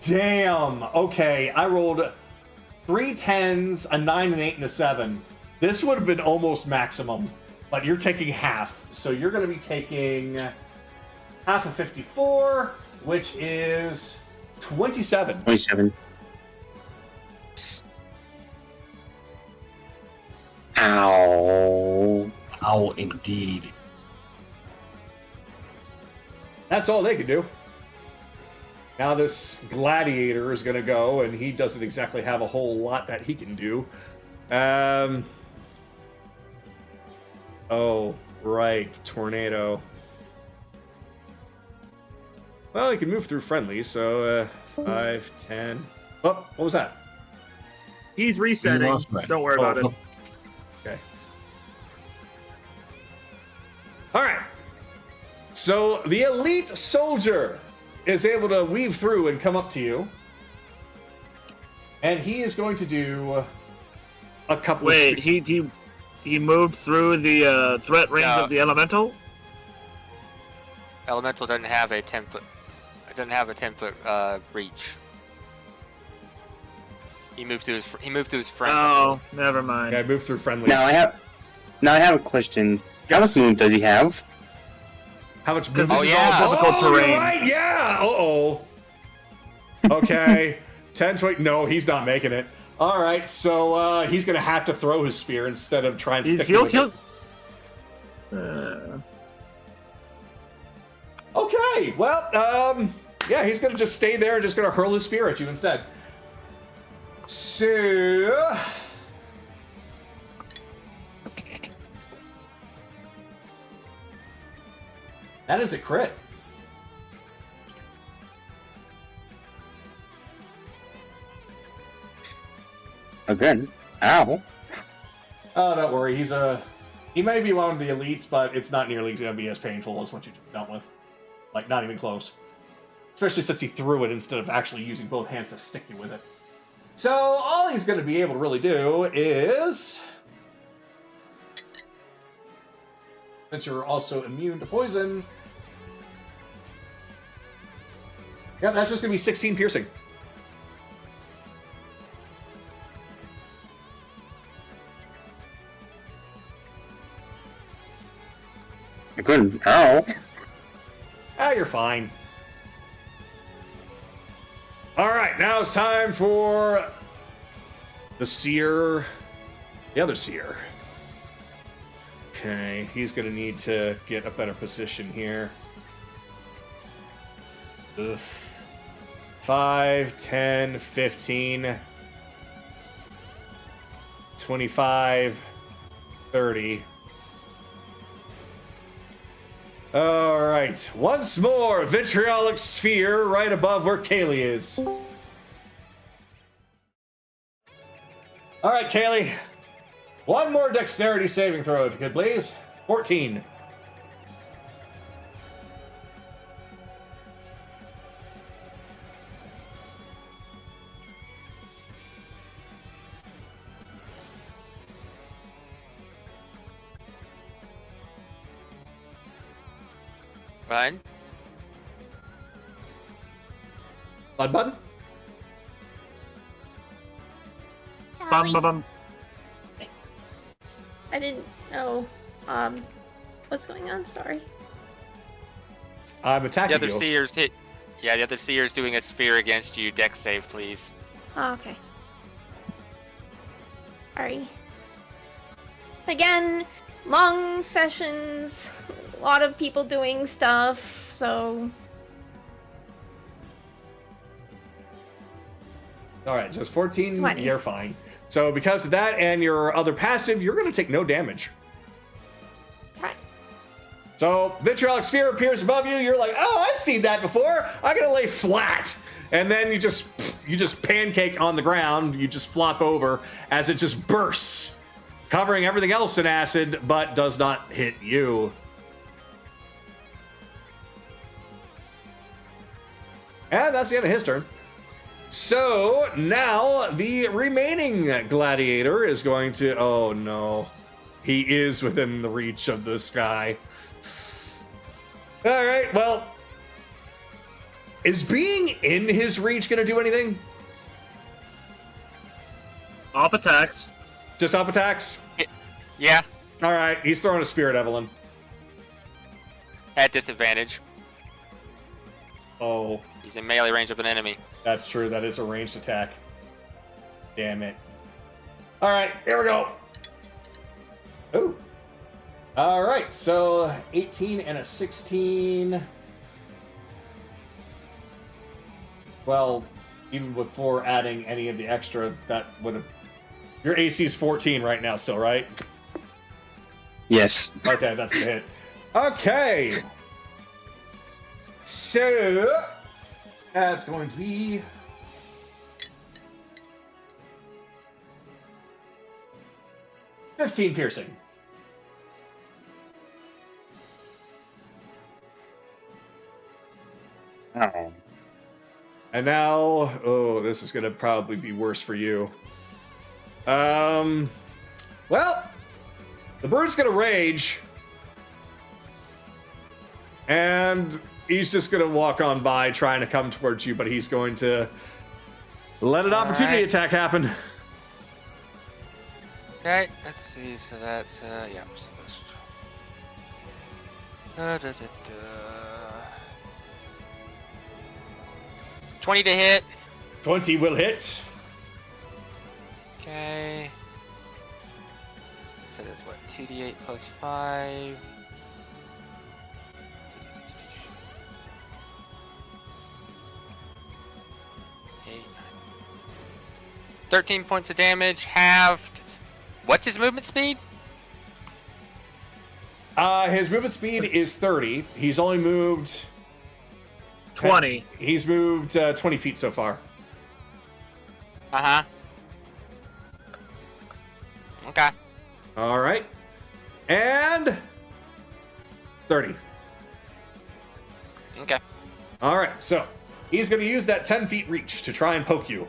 Damn. Okay, I rolled 3 10s, a 9, an 8, and a 7. This would have been almost maximum, but you're taking half. So you're going to be taking half of 54, which is 27. 27. Ow. Ow, indeed. That's all they can do. Now this gladiator is going to go, and he doesn't exactly have a whole lot that he can do. Oh, right. Tornado. Well, he can move through friendly, so 5, 10. Oh, what was that? He's You resetting. lost, right? Don't worry about it. Okay. All right. So the elite soldier is able to weave through and come up to you. And he is going to do a couple Wait, of... he moved through the threat range No. of the elemental? Elemental doesn't have a 10-foot. It doesn't have a 10-foot reach. He moved through his friend. Oh, never mind. Yeah, move through friendly. Now I have a question. How much movement does he have? How much Because movement? this is all difficult Oh, you're terrain. right, yeah! Uh-oh. Okay. 10, 20... No, he's not making it. All right, so he's going to have to throw his spear instead of try and stick with it. Okay, well, yeah, he's going to just stay there and just going to hurl his spear at you instead. So... That is a crit. Again. Ow. Oh, don't worry. He may be one of the elites, but it's not nearly going to be as painful as what you just dealt with. Like, not even close. Especially since he threw it instead of actually using both hands to stick you with it. So, all he's going to be able to really do is... Since you're also immune to poison... Yeah, that's just going to be 16 piercing. I couldn't. Ow. Ah, you're fine. Alright, now it's time for the seer. The other seer. Okay, he's gonna need to get a better position here. Ugh. 5, 10, 15, 25, 30. Alright, once more, vitriolic sphere right above where Kaylee is. Alright, Kaylee. One more dexterity saving throw, if you could, please. 14. Run. Blood button? Bum, bum, bum. I didn't know. What's going on? Sorry. I'm The attacking other you. seer's hit. Yeah, the other seer's doing a sphere against you. Dex save, please. Oh, okay. Sorry. Again, long sessions, a lot of people doing stuff, so... Alright, so it's 14, 20. You're fine. So because of that and your other passive, you're going to take no damage. Okay. So, vitriolic sphere appears above you. You're like, oh, I've seen that before. I'm gonna lay flat, and then you just pancake on the ground. You just flop over as it just bursts, covering everything else in acid, but does not hit you. And that's the end of his turn. So now the remaining gladiator is going to. Oh no, he is within the reach of this guy. All right, well, is being in his reach going to do anything? Op attacks. Just up attacks? Yeah, All right, he's throwing a spear at Evelyn. at disadvantage. Oh, He's in melee range of an enemy. that's true. That is a ranged attack. Damn it. All right, here we go. Oh. All right, so 18 and a 16. Well, even before adding any of the extra, that would have... Your AC's 14 right now still, right? Yes. Okay, that's a hit. Okay. So, that's going to be... $15 piercing. Oh. And now, oh, this is going to probably be worse for you. Well, the brute's going to rage. And he's just going to walk on by trying to come towards you, but he's going to let an opportunity attack happen. Okay, let's see. So that's yeah, we're supposed to. Da, da, da, da. 20 to hit. 20 will hit. Okay. So that's what, 2d8 plus 5. 8, 9. 13 points of damage, halved. What's his movement speed? His movement speed is 30. He's only moved... 20. He's moved 20 feet so far. Uh-huh. Okay. All right. And 30. Okay. All right, so he's going to use that 10 feet reach to try and poke you.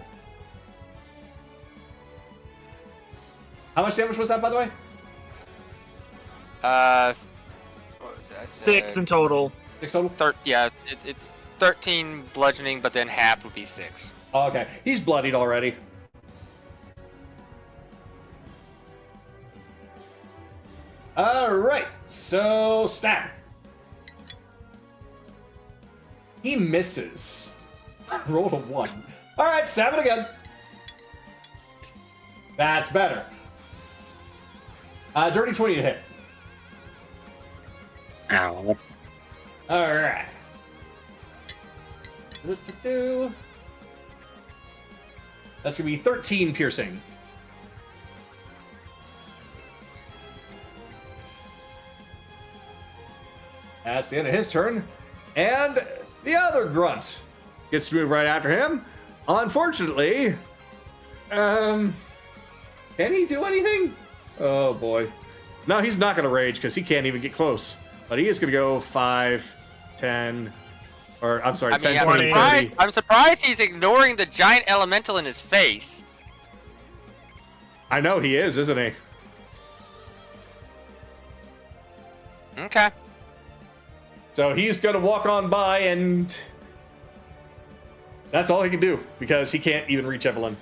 How much damage was that, by the way? What was that? 6 in total. 6 total? Yeah, it's 13 bludgeoning, but then half would be 6. Oh, okay. He's bloodied already. All right, so stab. He misses. Rolled a 1. All right, stab it again. That's better. Dirty 20 to hit. Ow. All right. That's gonna be 13 piercing. That's the end of his turn. And the other grunt gets to move right after him. Unfortunately, can he do anything? Oh boy. No, he's not gonna rage because he can't even get close. But he is gonna go 5, 10, or I'm sorry, 10, 20, 30. I'm surprised he's ignoring the giant elemental in his face. I know he is, isn't he? Okay. So he's going to walk on by, and that's all he can do, because he can't even reach Evelyn.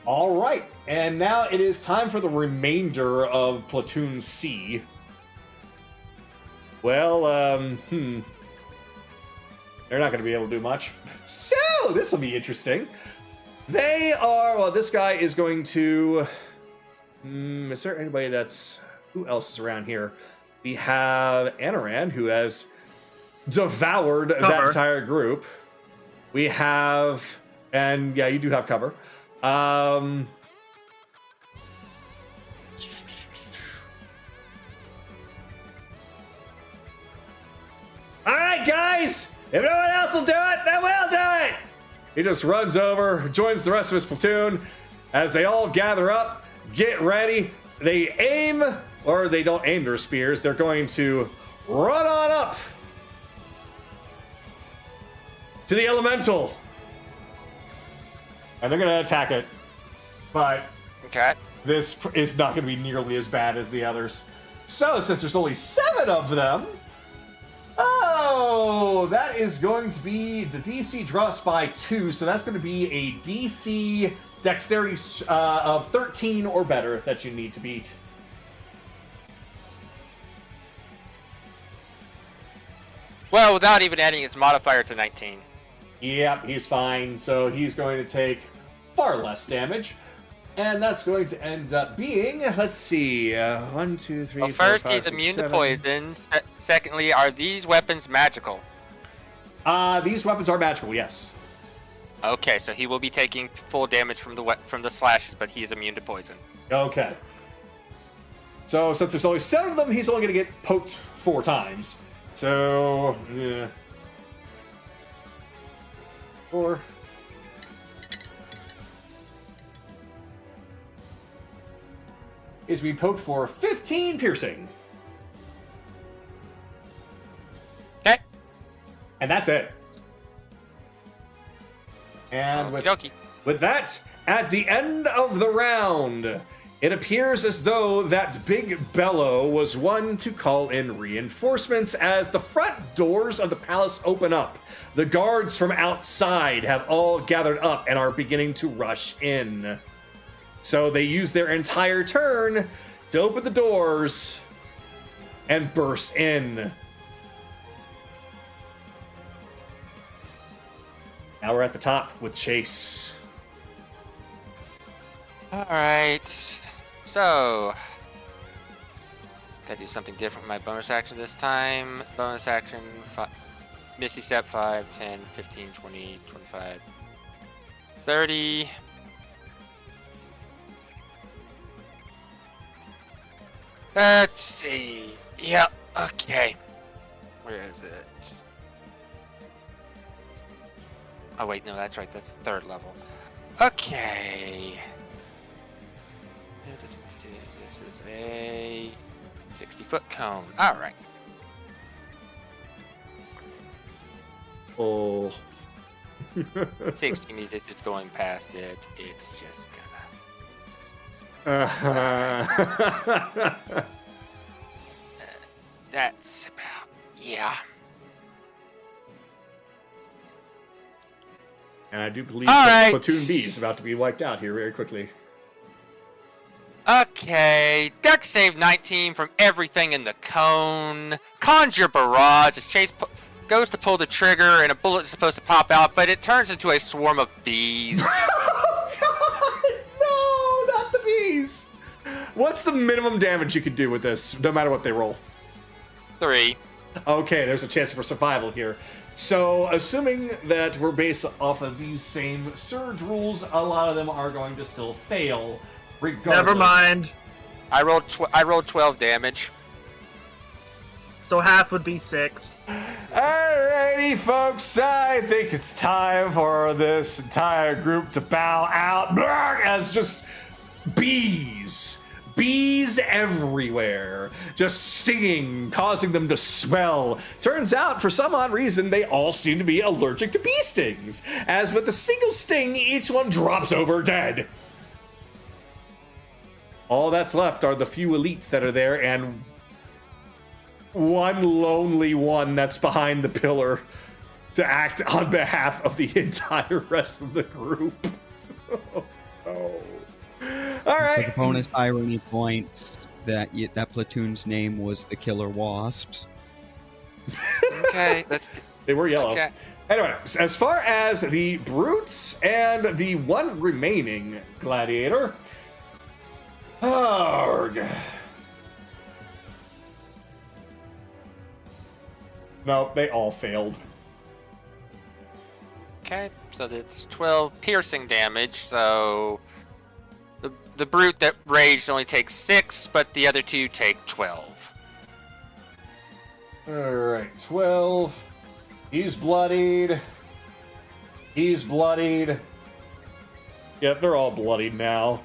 All right, and now it is time for the remainder of Platoon C. Well, they're not going to be able to do much. So, this will be interesting. They are, well, this guy is going to... is there anybody that's... Who else is around here? We have Anaran, who has devoured that entire group. We have... And, yeah, you do have cover. All right, guys! If no one else will do it, then we'll do it! He just runs over, joins the rest of his platoon. As they all gather up, get ready. They aim, or they don't aim their spears. They're going to run on up to the elemental. And they're going to attack it. But Okay. this is not going to be nearly as bad as the others. So, since there's only 7 of them... Oh, that is going to be... The DC drops by 2, so that's going to be a DC dexterity of 13 or better that you need to beat. Well, without even adding its modifier to 19. Yep, he's fine. So he's going to take far less damage. And that's going to end up being, let's see, 1, 2, 3, Well, 4, first, 5, he's 6, immune 7. to poison. Secondly, are these weapons magical? These weapons are magical, yes. Okay, so he will be taking full damage from the slashes, but he is immune to poison. Okay. So since there's only 7 of them, he's only going to get poked 4 times. So, yeah. 4. Is being poked for 15 piercing. Okay. And that's it. And Okie with that, at the end of the round, it appears as though that Big Bellow was one to call in reinforcements as the front doors of the palace open up. The guards from outside have all gathered up and are beginning to rush in. So they use their entire turn to open the doors and burst in. Now we're at the top with Chase. Alright. So, gotta do something different with my bonus action this time. Bonus action, Misty Step 5, 10, 15, 20, 25, 30. Let's see. Yep, okay. Where is it? Oh wait, no, that's right, that's 3rd level. Okay. This is a 60-foot cone. Alright. Oh. 60 meters, it's going past it. It's just gonna... That's about... Yeah. And I do believe All that right. Platoon B is about to be wiped out here very quickly. Okay, Dex save 19 from everything in the cone. Conjure Barrage. As Chase goes to pull the trigger and a bullet is supposed to pop out, but it turns into a swarm of bees. Oh, God! No, not the bees! What's the minimum damage you can do with this, no matter what they roll? 3. Okay, there's a chance for survival here. So, assuming that we're based off of these same surge rules, a lot of them are going to still fail, regardless. Never mind. I rolled 12 damage. So half would be 6. Alrighty, folks, I think it's time for this entire group to bow out as just bees. Bees everywhere, just stinging, causing them to swell. Turns out, for some odd reason, they all seem to be allergic to bee stings. As with a single sting, each one drops over dead. All that's left are the few elites that are there and one lonely one that's behind the pillar to act on behalf of the entire rest of the group. Oh. All For right. the bonus irony points, that platoon's name was the Killer Wasps. Okay, let's... They were yellow. Okay. Anyway, as far as the brutes and the one remaining gladiator, arg. No, they all failed. Okay, so that's 12 piercing damage, so... The brute that raged only takes 6, but the other 2 take 12. Alright, 12. He's bloodied. He's bloodied. Yep, they're all bloodied now.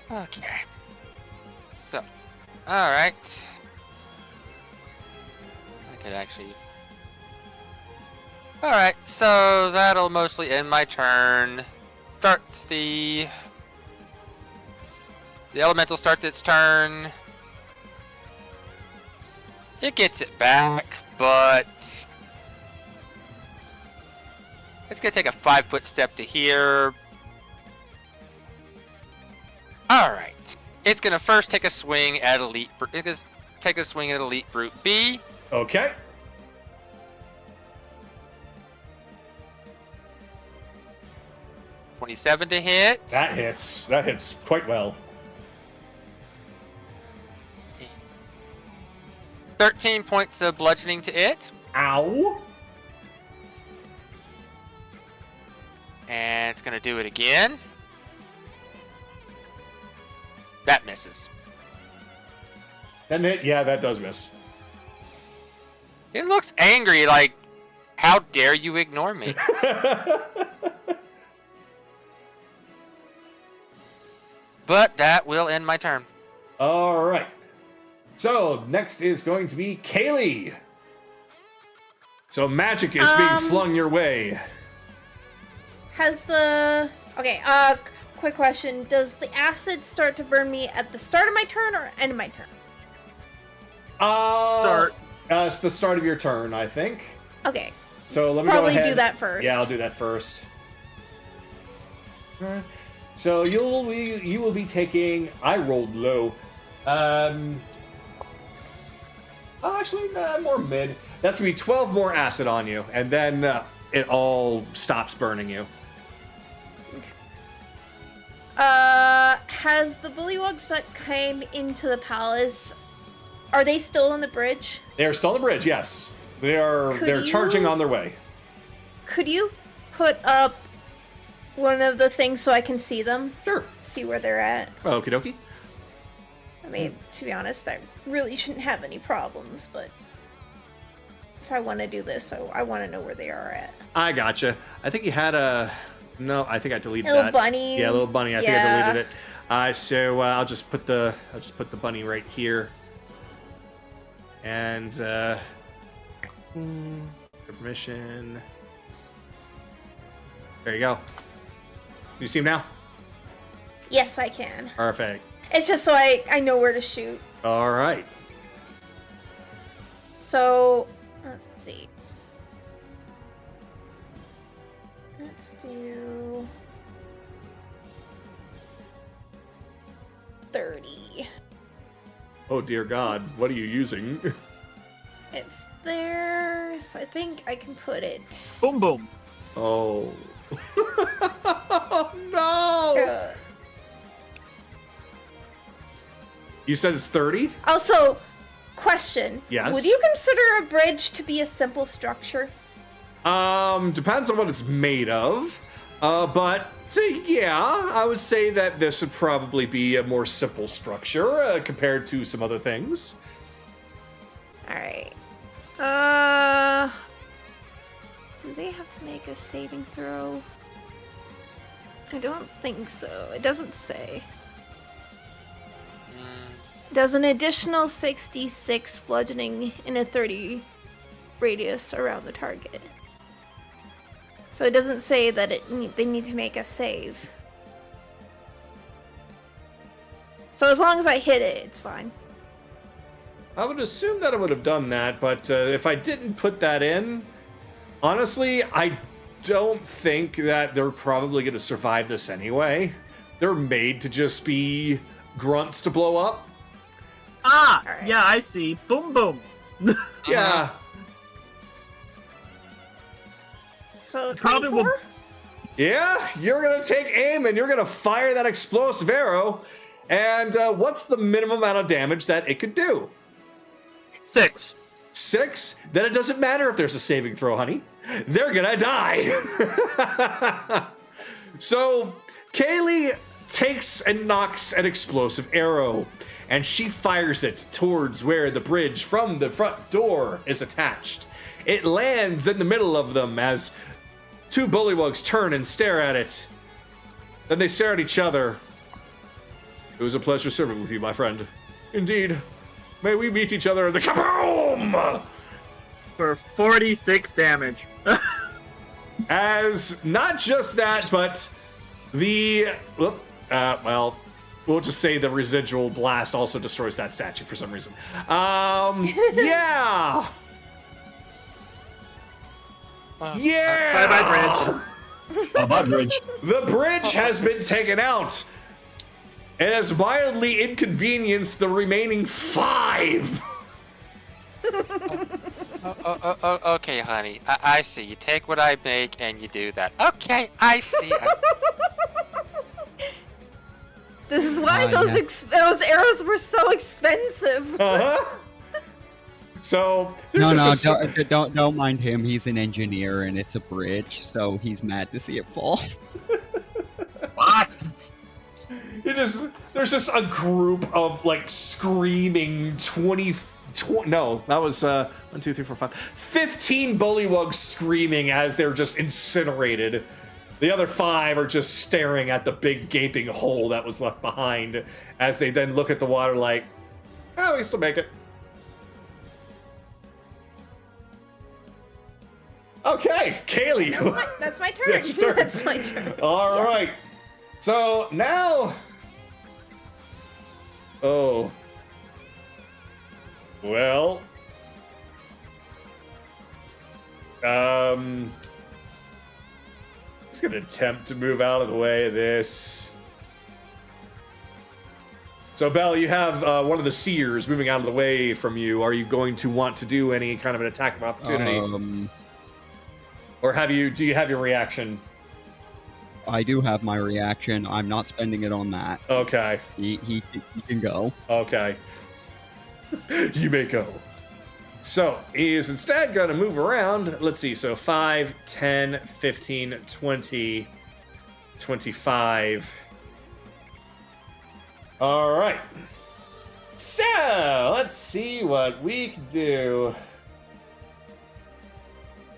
Okay. So, alright. could actually... Alright, so that'll mostly end my turn. Starts the elemental starts its turn. It gets it back, but it's gonna take a 5-foot step to here. Alright. It's gonna first take a swing at Elite Brute B. Okay. $27 to hit. That hits. That hits quite well. 13 points of bludgeoning to it. Ow. And it's gonna do it again. That misses. That hit? Yeah, that does miss. It looks angry, like, how dare you ignore me? But that will end my turn. All right. So next is going to be Kaylee. So magic is being flung your way. Has the... Okay, quick question. Does the acid start to burn me at the start of my turn or end of my turn? Start. It's the start of your turn, I think. Okay. So let me Probably go ahead. do that first. Yeah, I'll do that first. Alright. So you will be taking... I rolled low. Actually, more mid. That's going to be 12 more acid on you, and then it all stops burning you. Has the bullywugs that came into the palace, are they still on the bridge? They are still on the bridge, yes. They're charging on their way. Could you put up one of the things so I can see them? Sure. See where they're at? Okie dokie. I mean, to be honest, I really shouldn't have any problems, but if I want to do this, I want to know where they are at. I gotcha. I think you had a... No, I think I deleted Little that. bunny. Yeah, little bunny. I think I deleted it. So I'll just put the bunny right here. And permission. There you go. You see him now? Yes, I can. Perfect. It's just so I know where to shoot. All right. So, let's see. Let's do 30. Oh dear God, what are you using? It's there, so I think I can put it. Boom, boom. Oh. No! You said it's 30? Also, question. Yes? Would you consider a bridge to be a simple structure? Depends on what it's made of. But yeah, I would say that this would probably be a more simple structure compared to some other things. Alright. Do they have to make a saving throw? I don't think so. It doesn't say. Does an additional 66 bludgeoning in a 30 radius around the target. So it doesn't say that they need to make a save. So as long as I hit it, it's fine. I would assume that I would have done that, but if I didn't put that in, honestly, I don't think that they're probably going to survive this anyway. They're made to just be grunts to blow up. Ah, Alright. yeah, I see. Boom, boom. Yeah. So Probably 24? will- Yeah, you're going to take aim and you're going to fire that explosive arrow. And what's the minimum amount of damage that it could do? 6. 6? Then it doesn't matter if there's a saving throw, honey. They're gonna die. So, Kaylee takes and knocks an explosive arrow, and she fires it towards where the bridge from the front door is attached. It lands in the middle of them as two bullywugs turn and stare at it. Then they stare at each other. It was a pleasure serving with you, my friend. Indeed. May we meet each other in the kaboom! For 46 damage. As not just that, but the well, we'll just say the residual blast also destroys that statue for some reason. Yeah. Yeah. Bye-bye, bridge. Bye-bye, bridge. The bridge has been taken out. It has mildly inconvenienced the remaining 5. Okay, honey. I see. You take what I make and you do that. Okay, I see. This is why those arrows were so expensive. Uh-huh. So Don't mind him. He's an engineer and it's a bridge, so he's mad to see it fall. What? there's just a group of like screaming 15 bullywugs screaming as they're just incinerated. The other 5 are just staring at the big gaping hole that was left behind as they then look at the water like, oh, we can still make it. Okay, Kaylee. That's my turn. That's your turn. That's my turn. All right. So now... Oh. Well... He's gonna attempt to move out of the way of this. So, Belle, you have one of the seers moving out of the way from you. Are you going to want to do any kind of an attack of opportunity? Or do you have your reaction? I do have my reaction. I'm not spending it on that. Okay. He can go. Okay. You may go. So, he is instead going to move around. Let's see. So, 5, 10, 15, 20, 25. All right. So, let's see what we can do.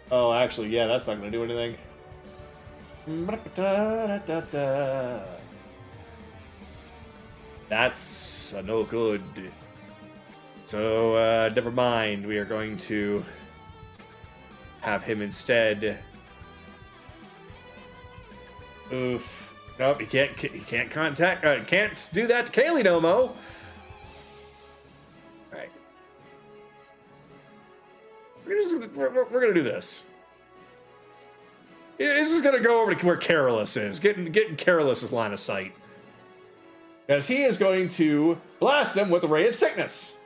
Oh, actually, yeah, that's not going to do anything. That's no good. So, never mind. We are going to have him instead. Oof. Nope, he can't contact, can't do that to Kaylee no mo. Alright. We're gonna do this. He's just gonna go over to where Carolus is, getting Carolus's line of sight. As he is going to blast him with a ray of sickness.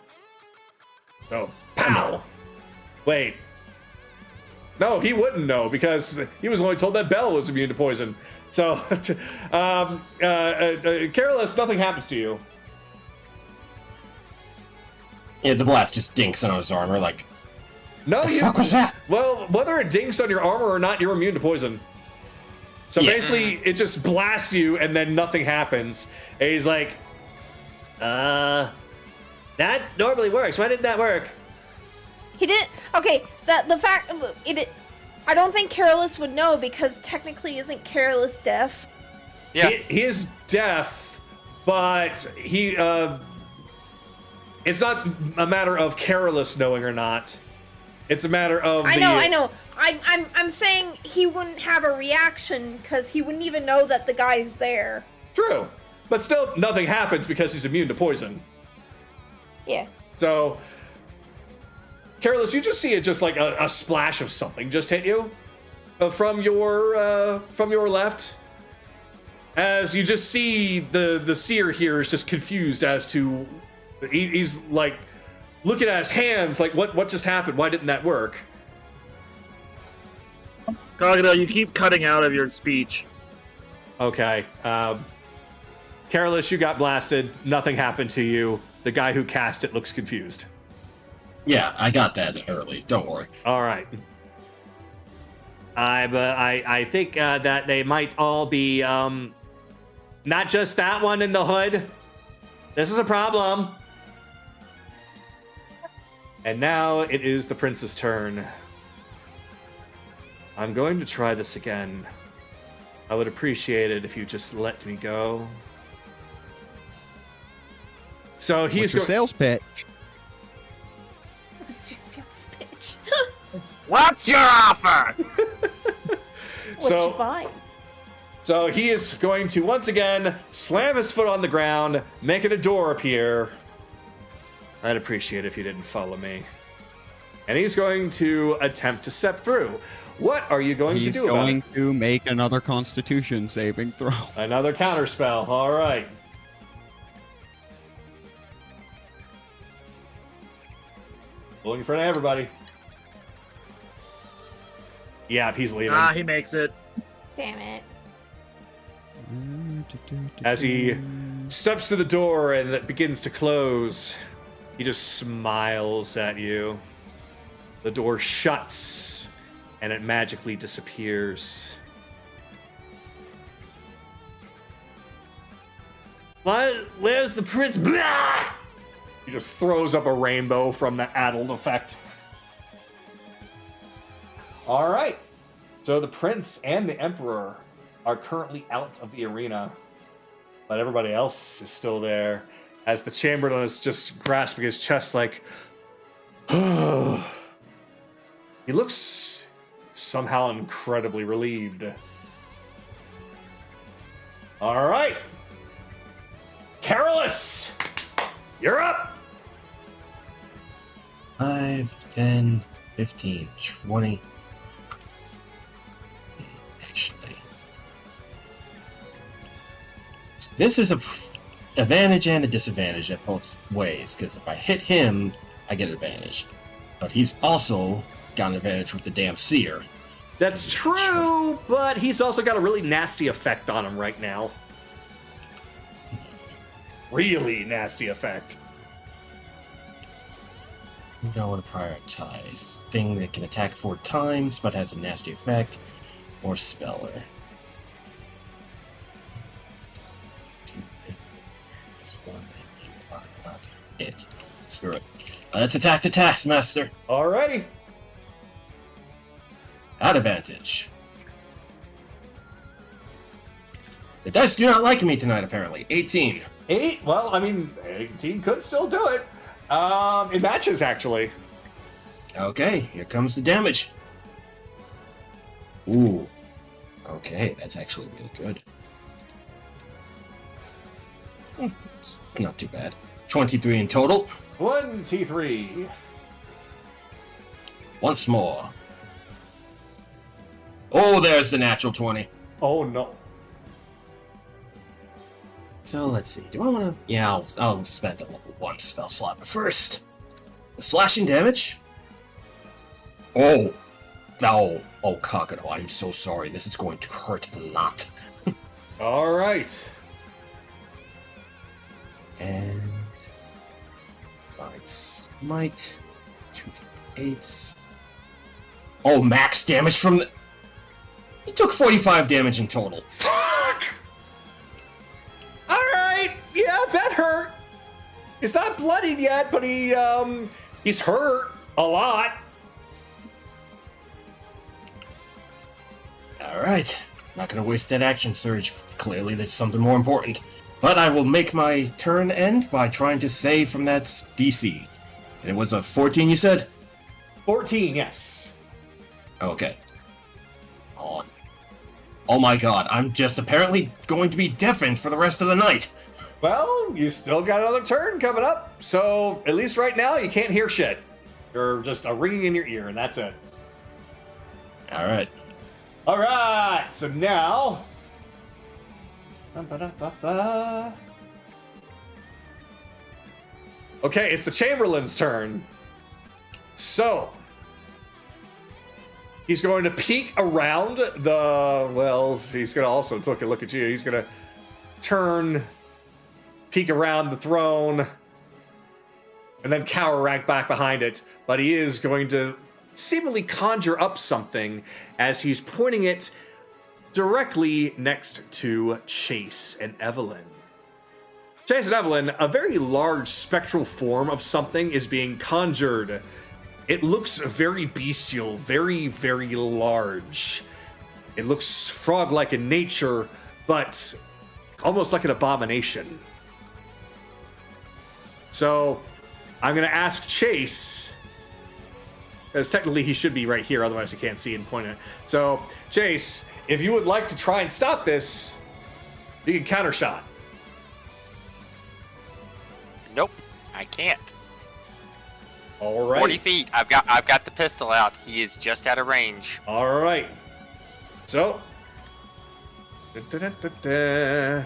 So, pow! Wait. No, he wouldn't know because he was only told that Belle was immune to poison. So, Carolus, nothing happens to you. Yeah, the blast just dinks on his armor like, No, the fuck was that? Well, whether it dinks on your armor or not, you're immune to poison. So basically, it just blasts you and then nothing happens. And he's like, that normally works. Why didn't that work? He didn't. Okay, the fact I don't think Carolus would know because technically isn't Carolus deaf? Yeah. He is deaf, but he it's not a matter of Carolus knowing or not. It's a matter of I know. I'm saying he wouldn't have a reaction because he wouldn't even know that the guy's there. True. But still, nothing happens because he's immune to poison. Yeah. So, Carolus, you just see it just like a splash of something just hit you from your left. As you just see the seer here is just confused as to he's like looking at his hands like what just happened? Why didn't that work? Kagato, you keep cutting out of your speech. Okay. Carolus, you got blasted. Nothing happened to you. The guy who cast it looks confused. Yeah, I got that early. Don't worry. All right. I think that they might all be not just that one in the hood. This is a problem. And now it is the prince's turn. I'm going to try this again. I would appreciate it if you just let me go. So he's What's your sales pitch? What's your sales pitch? What's your offer? What So- you buying? So he is going to once again slam his foot on the ground, making a door appear. I'd appreciate it if you didn't follow me. And he's going to attempt to step through. What are you going to He's do about going it? to make another Constitution saving throw. Another counterspell. All right. Pulling in front of everybody. Yeah, he's leaving. Ah, he makes it. Damn it. As he steps to the door and it begins to close, he just smiles at you. The door shuts and it magically disappears. Where's the prince? Blah! He just throws up a rainbow from the addled effect. All right. So the prince and the emperor are currently out of the arena, but everybody else is still there. As the Chamberlain is just grasping his chest, like, he looks somehow incredibly relieved. All right, Carolus, you're up. 5, 10, 15, 20. Actually, this is a advantage and a disadvantage at both ways, because if I hit him, I get advantage. But he's also got an advantage with the damn seer. That's true, but he's also got a really nasty effect on him right now. Really nasty effect. I don't want to prioritize. Thing that can attack 4 times, but has a nasty effect. Or Speller. This one, you are not it. Screw it. Let's attack the Taskmaster. Alrighty. At advantage. The dice do not like me tonight, apparently. 18. 8? Well, I mean, 18 could still do it. It matches, actually. Okay, here comes the damage. Ooh. Okay, that's actually really good. It's not too bad. 23 in total. 23. Once more. Oh, there's the natural 20. Oh, no. So let's see. Do I want to? Yeah, I'll spend a level 1 spell slot. But first, the slashing damage. Oh, Kagato, I'm so sorry. This is going to hurt a lot. All right. And smite. 2d8s. Oh, max damage from the. He took 45 damage in total. Fuck! All right. Yeah, that hurt. He's not bloodied yet, but he's hurt a lot. Alright, not gonna waste that action surge. Clearly there's something more important. But I will make my turn end by trying to save from that DC. And it was a 14, you said? 14, yes. Okay. On. Oh my god, I'm just apparently going to be deafened for the rest of the night. Well, you still got another turn coming up, so at least right now you can't hear shit. You're just a ringing in your ear, and that's it. Alright. All right, so now. Okay, it's the Chamberlain's turn. So he's going to peek around the. Well, he's going to also take a look at you. He's going to peek around the throne, and then cower right back behind it. But he is going to seemingly conjure up something as he's pointing it directly next to Chase and Evelyn. Chase and Evelyn, a very large spectral form of something is being conjured. It looks very bestial, very, very large. It looks frog-like in nature, but almost like an abomination. So, I'm going to ask Chase Because technically he should be right here, otherwise you can't see and point it. So, Chase, if you would like to try and stop this, you can counter shot. Nope, I can't. All right. 40 feet. I've got the pistol out. He is just out of range. All right. So. Da-da-da-da-da.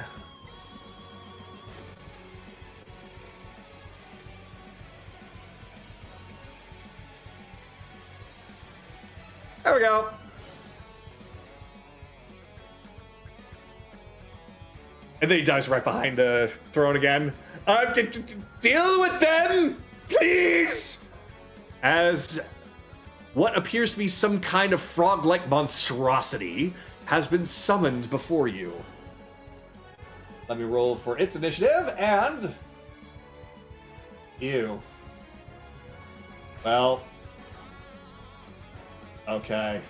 There we go. And then he dives right behind the throne again. Deal with them, please! As what appears to be some kind of frog-like monstrosity has been summoned before you. Let me roll for its initiative, and... Ew. Well... Okay.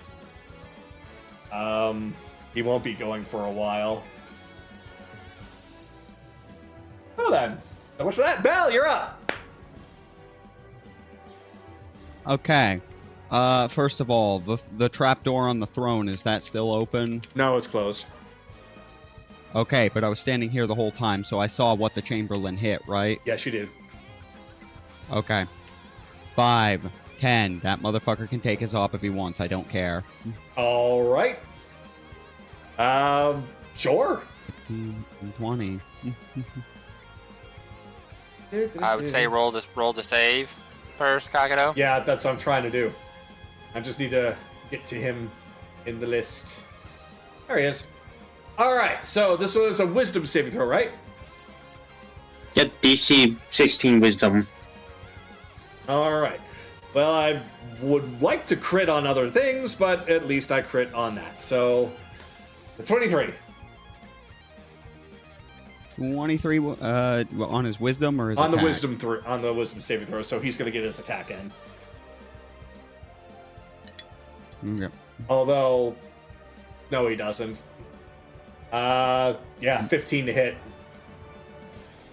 He won't be going for a while. Well then, so much for that. Belle, you're up! Okay. First of all, the trapdoor on the throne, is that still open? No, it's closed. Okay, but I was standing here the whole time, so I saw what the Chamberlain hit, right? Yes, you did. Okay. 5, 10. That motherfucker can take his off if he wants. I don't care. All right. Sure. 15 and 20. I would say roll the save first, Kagato. Yeah, that's what I'm trying to do. I just need to get to him in the list. There he is. All right, so this was a wisdom saving throw, right? Yep, DC 16 wisdom. All right. Well, I would like to crit on other things, but at least I crit on that. So, the 23. 23 on his wisdom or his on attack? On the wisdom saving throw, so he's going to get his attack in. Okay. Although, no, he doesn't. Yeah, 15 to hit.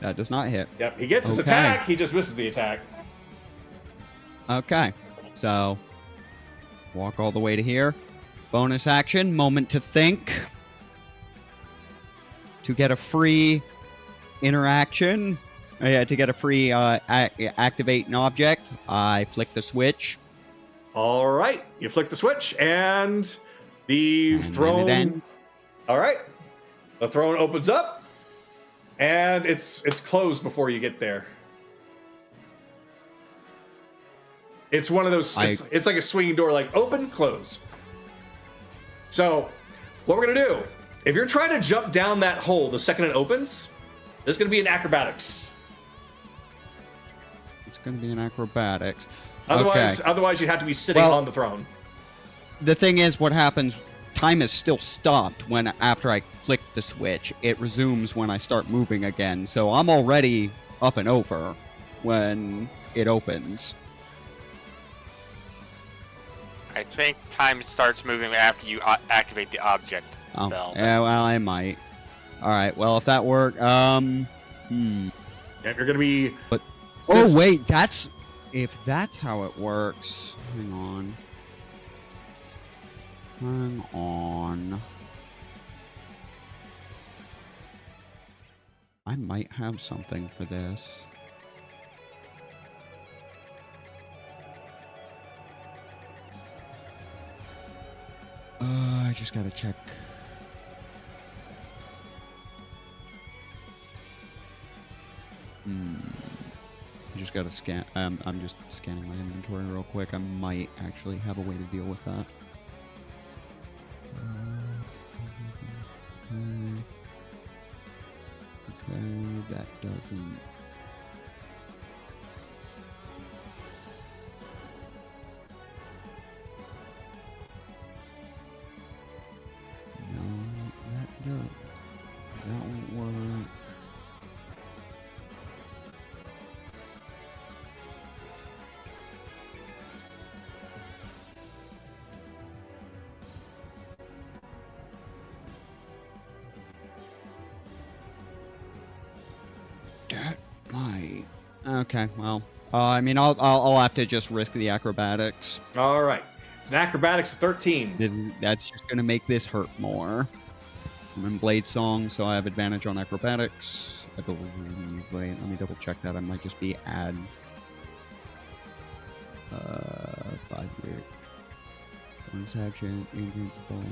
That does not hit. Yep, he gets his Okay. attack, he just misses the attack. Okay. So, walk all the way to here. Bonus action, moment to think. To get a free interaction, to get a free activate an object, I flick the switch. All right, you flick the switch, and the And throne. then it ends. All right, the throne opens up, and it's closed before you get there. It's one of those. It's like a swinging door, like open, close. So, what we're gonna do? If you're trying to jump down that hole the second it opens, there's gonna be an acrobatics. It's going to be an acrobatics. Otherwise you'd have to be sitting on the throne. The thing is, what happens, time is still stopped after I flick the switch. It resumes when I start moving again, so I'm already up and over when it opens. I think time starts moving after you activate the object Oh, bell. yeah, well, I might. Alright, well, if that worked, Yep, you're gonna be... But, This- wait, if that's how it works, hang on. I might have something for this. I just gotta check. I just gotta scan. I'm just scanning my inventory real quick. I might actually have a way to deal with that. Okay, that doesn't. No, that won't work. That might. Okay, well, I mean, I'll have to just risk the acrobatics. All right. It's an acrobatics of 13. That's just gonna make this hurt more. I'm in Blade Song, so I have advantage on acrobatics. I believe. Wait, let me double check that. I might just be add. 5 years. Bonus action, invincible.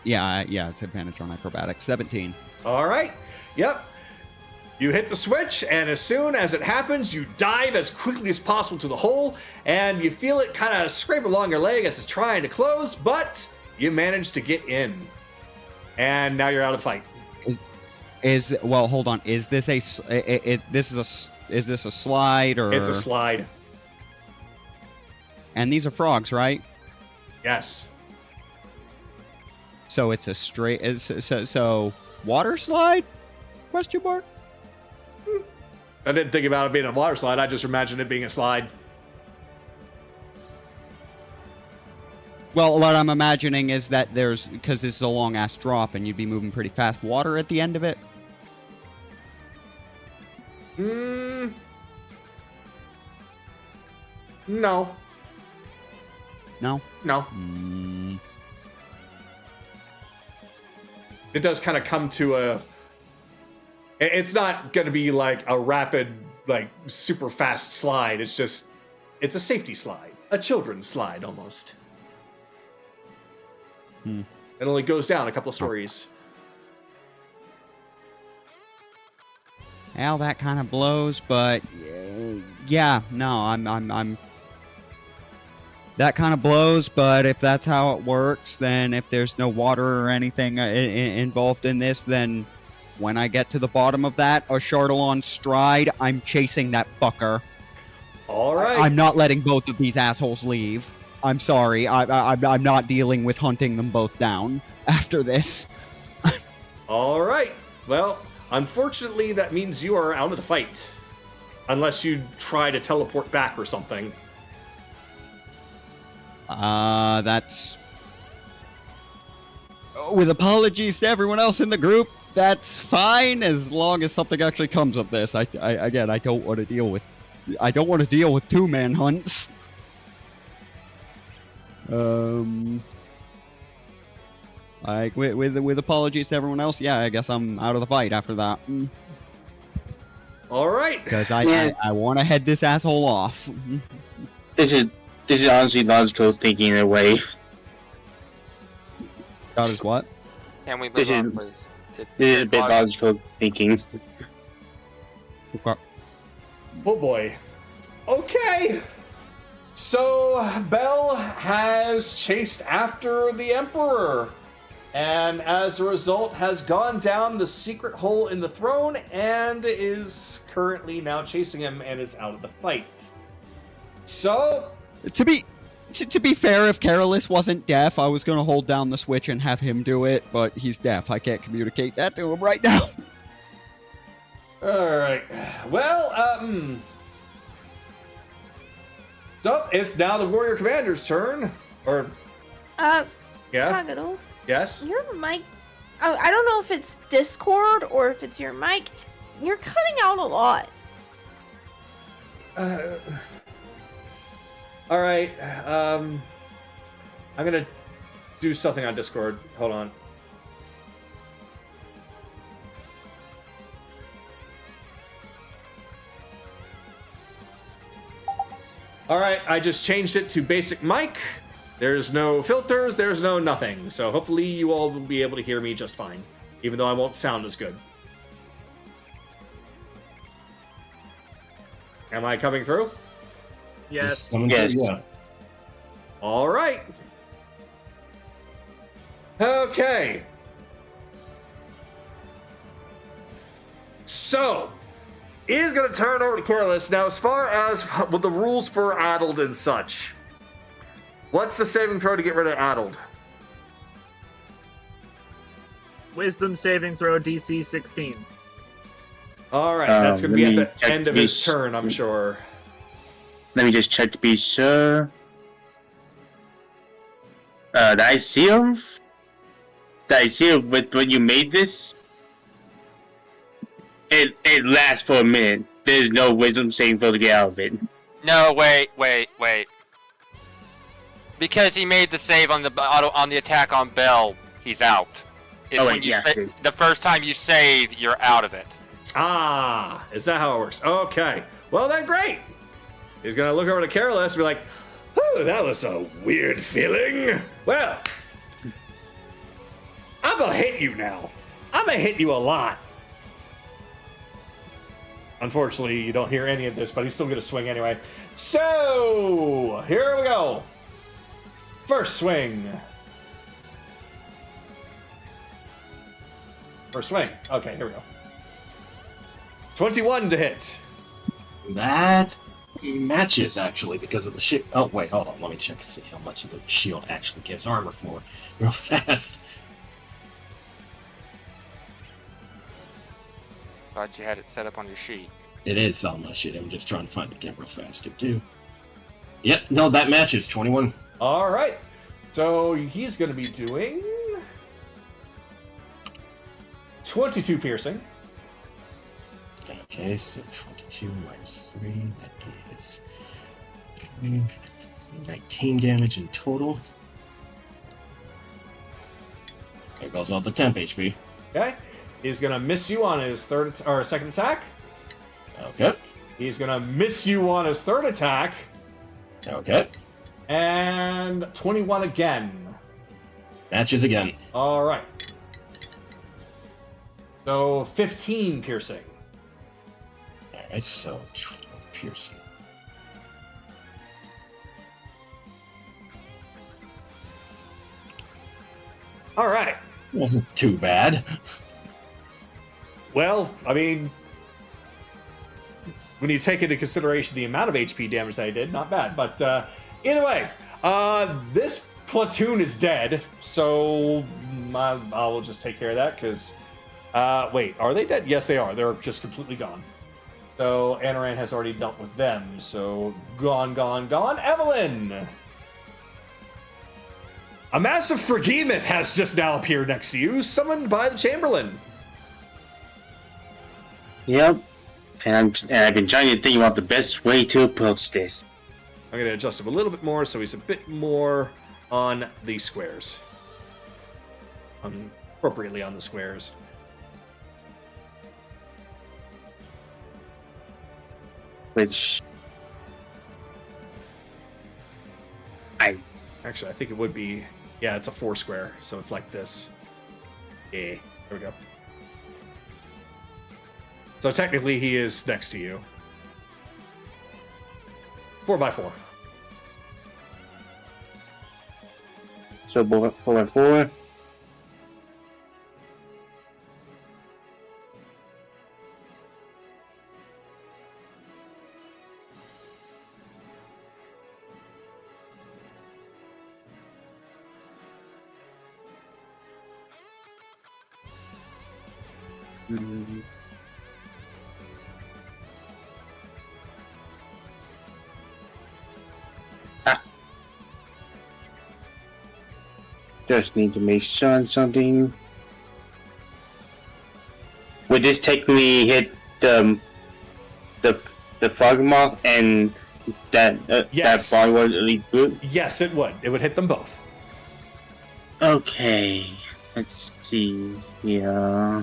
Yeah, it's advantage on acrobatics. 17. All right. Yep. You hit the switch, and as soon as it happens, you dive as quickly as possible to the hole, and you feel it kind of scrape along your leg as it's trying to close, but you manage to get in. And now you're out of the fight. Well, hold on. Is this a slide or? It's a slide. And these are frogs, right? Yes. So it's a straight. So water slide? Question mark. I didn't think about it being a water slide. I just imagined it being a slide. Well, what I'm imagining is that because this is a long ass drop, and you'd be moving pretty fast. Water at the end of it. No. No. No. It does kind of come to a. It's not going to be like a rapid, like super fast slide. It's a safety slide, a children's slide almost. It only goes down a couple of stories. Well, that kind of blows, but yeah, no, I'm. That kind of blows, but if that's how it works, then if there's no water or anything involved in this, then when I get to the bottom of that, a Shardle on stride, I'm chasing that fucker. All right. I'm not letting both of these assholes leave. I'm sorry. I'm not dealing with hunting them both down after this. All right. Well, unfortunately, that means you are out of the fight. Unless you try to teleport back or something. That's... With apologies to everyone else in the group, that's fine as long as something actually comes of this. I don't want to deal with... I don't want to deal with two-man hunts. Like, with apologies to everyone else, yeah, I guess I'm out of the fight after that. All right. Because I want to head this asshole off. This is honestly logical thinking in a way. That is what? And we This is- please. This is a bit logical thinking. Okay. Oh boy. Okay. So, Bell has chased after the Emperor. And as a result, has gone down the secret hole in the throne and is currently now chasing him and is out of the fight. So, To be fair, if Carolus wasn't deaf, I was gonna hold down the switch and have him do it, but he's deaf. I can't communicate that to him right now. alright. Well, so it's now the Warrior Commander's turn. Or, yeah? Kagato, Yes? your mic. Oh, I don't know if it's Discord or if it's your mic. You're cutting out a lot. Alright, I'm gonna do something on Discord. Hold on. Alright, I just changed it to basic mic. There's no filters, there's no nothing. So hopefully you all will be able to hear me just fine, even though I won't sound as good. Am I coming through? Yes. Yes. Yeah. All right. Okay. So, he's going to turn over to Careless. Now, as far as with the rules for addled and such, what's the saving throw to get rid of addled? Wisdom saving throw DC 16. All right, that's going to be at let me the check end of his these. turn, I'm sure. Let me just check to be sure. Did I see with when you made this? It lasts for a minute. there's no wisdom saving throw to get out of it. No, wait. Because he made the save on the attack on Bell, he's out. It's when you the first time you save, you're out of it. Ah, is that how it works? Okay. Well, then great. He's going to look over to Careless and be like, "Oh, that was a weird feeling. Well, I'm going to hit you now. I'm going to hit you a lot." Unfortunately, you don't hear any of this, but he's still going to swing anyway. So, here we go. First swing. First swing. Okay, here we go. 21 to hit. That matches, actually, because of the shield. Oh, wait, hold on. Let me check to see how much of the shield actually gives armor for real fast. Thought you had it set up on your sheet. It is on my sheet. I'm just trying to find it again real fast, too. Yep, no, that matches. 21. All right. So he's going to be doing 22 piercing. Okay, so 22 minus 3, that is 19 damage in total. There goes all the temp HP. Okay. He's going to miss you on his second attack. Okay. He's going to miss you on his third attack. Okay. And 21 again. Matches again. All right. So 15 piercing. Alright, so 12 piercing. All right. Wasn't too bad. Well, I mean, when you take into consideration the amount of HP damage that I did, not bad. But either way, this platoon is dead, so I will just take care of that, because... wait, are they dead? Yes, they are. They're just completely gone. So Anoran has already dealt with them, so gone. Evelyn! A massive Forgemoth has just now appeared next to you, summoned by the Chamberlain. Yep. And I've been trying to think about the best way to approach this. I'm going to adjust him a little bit more so he's a bit more on the squares. Appropriately on the squares. Which... Actually, I think it would be... Yeah, it's a 4 square, so it's like this. Yeah, there we go. So technically, he is next to you. 4x4. So 4x4. Just need to make sure on something. Would this technically hit the Frogmoth and that Yes. that Frogmoth elite group? Yes, it would. It would hit them both. Okay, let's see. Yeah.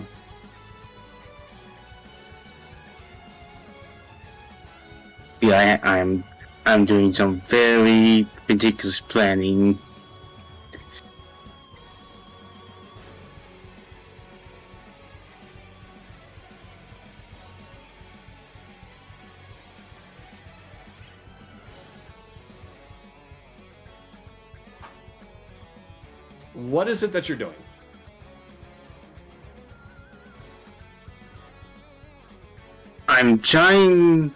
Yeah, I'm doing some very meticulous planning. What is it that you're doing? I'm trying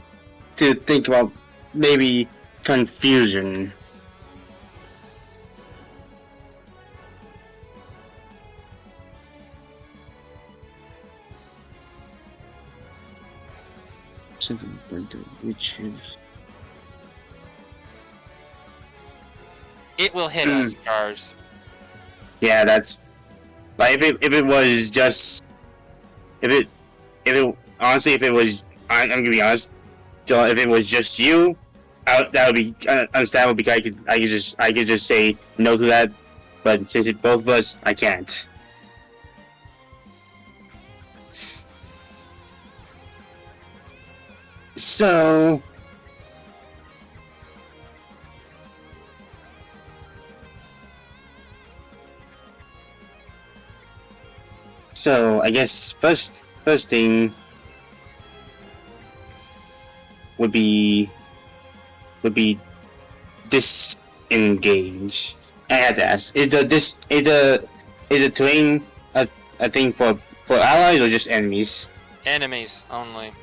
to think about maybe confusion. Something like the witches. It will hit us, Cars. Yeah, that's like if it was just if it honestly if it was I'm gonna be honest. So if it was just you, that would be understandable because I could just say no to that. But since it's both of us, I can't. So I guess first thing would be disengage. I had to ask: is the terrain a thing for allies or just enemies? Enemies only.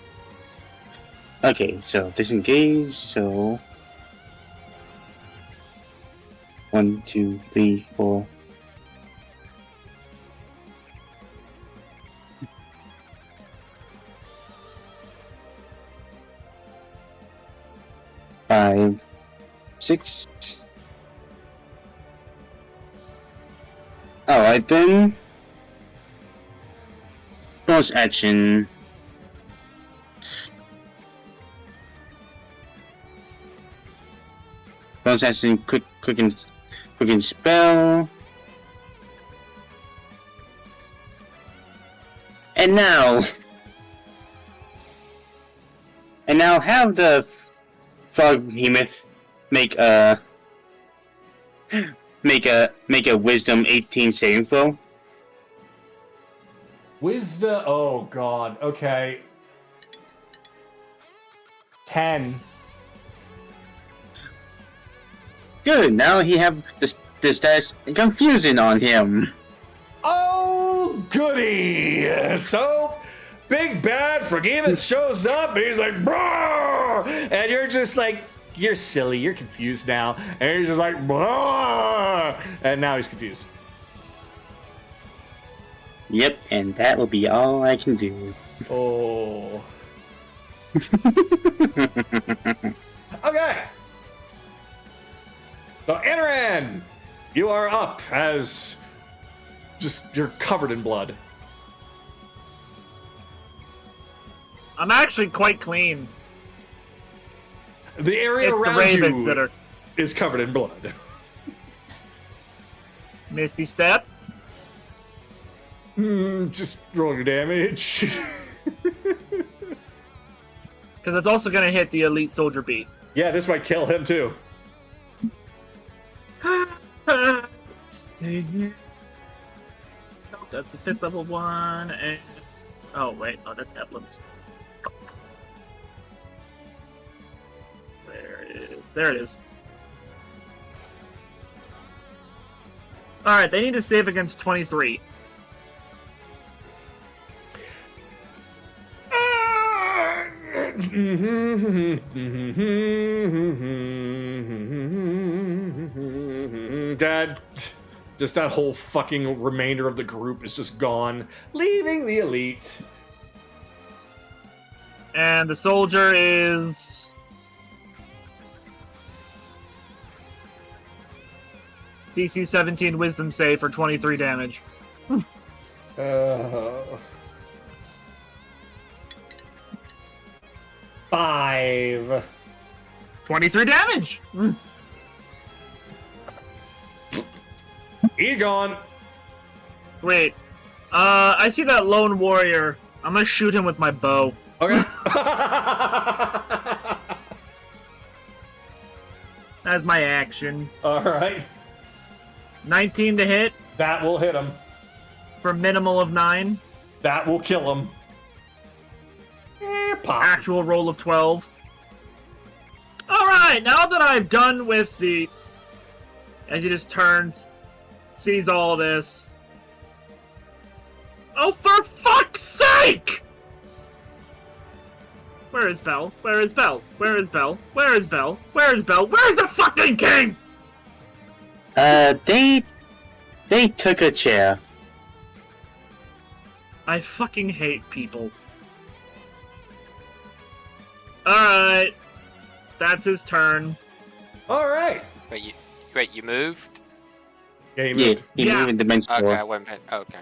Okay, so disengage. So 1, 2, 3, 4. Five, 6. Alright then. Bonus action. Bonus action. Quick and spell. And now have the Frog Behemoth make a Wisdom 18 saving throw. Wisdom. Oh God. Okay. 10. Good. Now he have the stats confusion on him. Oh goody! So, Big Bad Forgiveness shows up and he's like, bro! And you're just like, you're silly, you're confused now. And he's just like, bro! And now he's confused. Yep, and that will be all I can do. Oh. Okay. So, Anaran, you are up as you're covered in blood. I'm actually quite clean. The area It's the around ravens you that are is covered in blood. Misty Step. Just roll your damage. Because it's also going to hit the Elite Soldier B. Yeah, this might kill him too. Stay here. Nope, that's the 5th level one. And oh wait, oh that's Evelyn's. There it is. There it is. All right, they need to save against 23. Dad, just that whole fucking remainder of the group is just gone, leaving the elite. And the soldier is DC 17 Wisdom save for 23 damage. 5. 23 damage! Egon! Wait. I see that lone warrior. I'm gonna shoot him with my bow. Okay. That's my action. Alright. 19 to hit That will hit him. for minimal of 9. That will kill him. Pop. Actual roll of 12. Alright, now that I've done with the... As he just turns, sees all this. Oh, for fuck's sake! Where is Belle? Where is Belle? Where is Belle? Where is Belle? Where is Belle? Where's the fucking king? They took a chair. I fucking hate people. Alright. That's his turn. Alright. Wait, you moved? Yeah, he Yeah, moved. he Yeah. moved in dimension Okay, door. I wasn't paying. Okay.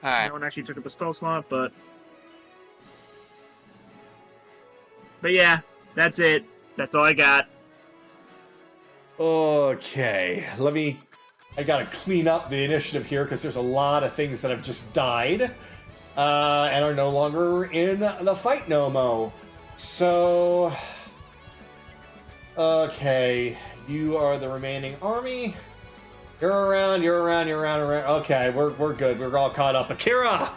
No Alright. one actually took up a spell slot, but... But yeah, that's it. That's all I got. Okay, I gotta clean up the initiative here because there's a lot of things that have just died and are no longer in the fight no mo. So, okay, you are the remaining army. You're around. Okay, we're good. We're all caught up. Akira!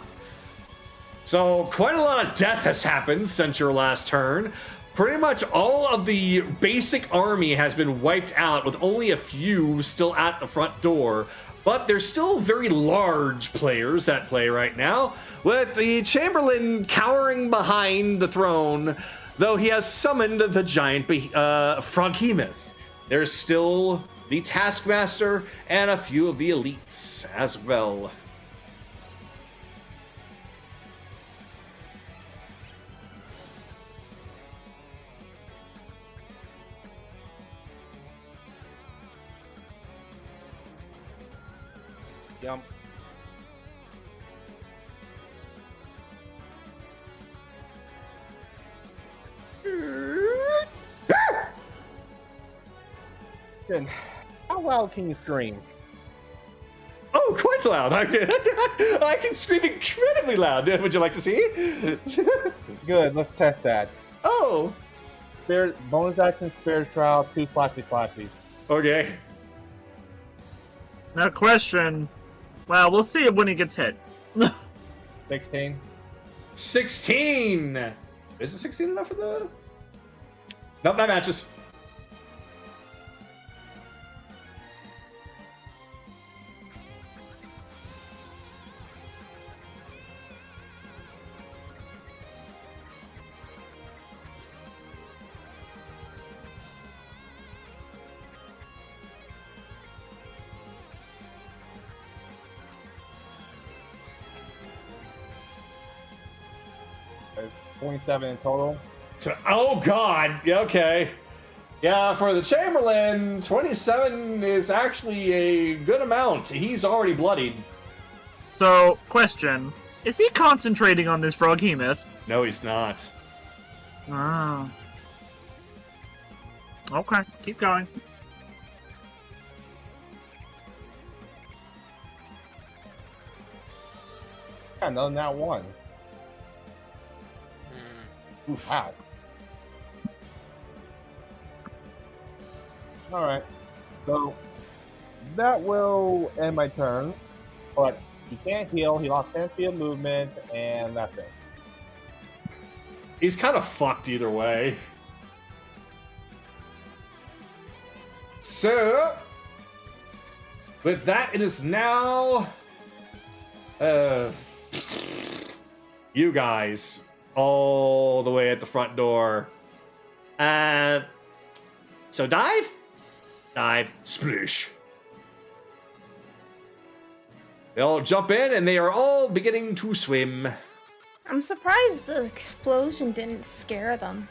So, quite a lot of death has happened since your last turn. Pretty much all of the basic army has been wiped out, with only a few still at the front door. But there's still very large players at play right now, with the Chamberlain cowering behind the throne, though he has summoned the giant Froghemoth. There's still the Taskmaster and a few of the elites as well. Yum. Then, how loud can you scream? Oh, quite loud. I can scream incredibly loud. Would you like to see? Good, let's test that. Oh. Bonus action, Spirit Trial, 2 flashy. Okay. Now, question. Well, we'll see when he gets hit. 16. 16! Is it 16 enough for the... Nope, that matches. There's 27 in total. Oh god, yeah, okay. Yeah, for the Chamberlain, 27 is actually a good amount. He's already bloodied. So, question. Is he concentrating on this Froghemoth? No, he's not. Ah. Okay, keep going. Yeah, another nat 1. Oof. Wow. Alright. So, that will end my turn. But he can't heal, he lost 10 field movement, and that's it. He's kind of fucked either way. So, with that, it is now... you guys. All the way at the front door. So dive? Dive. Sploosh. They all jump in and they are all beginning to swim. I'm surprised the explosion didn't scare them.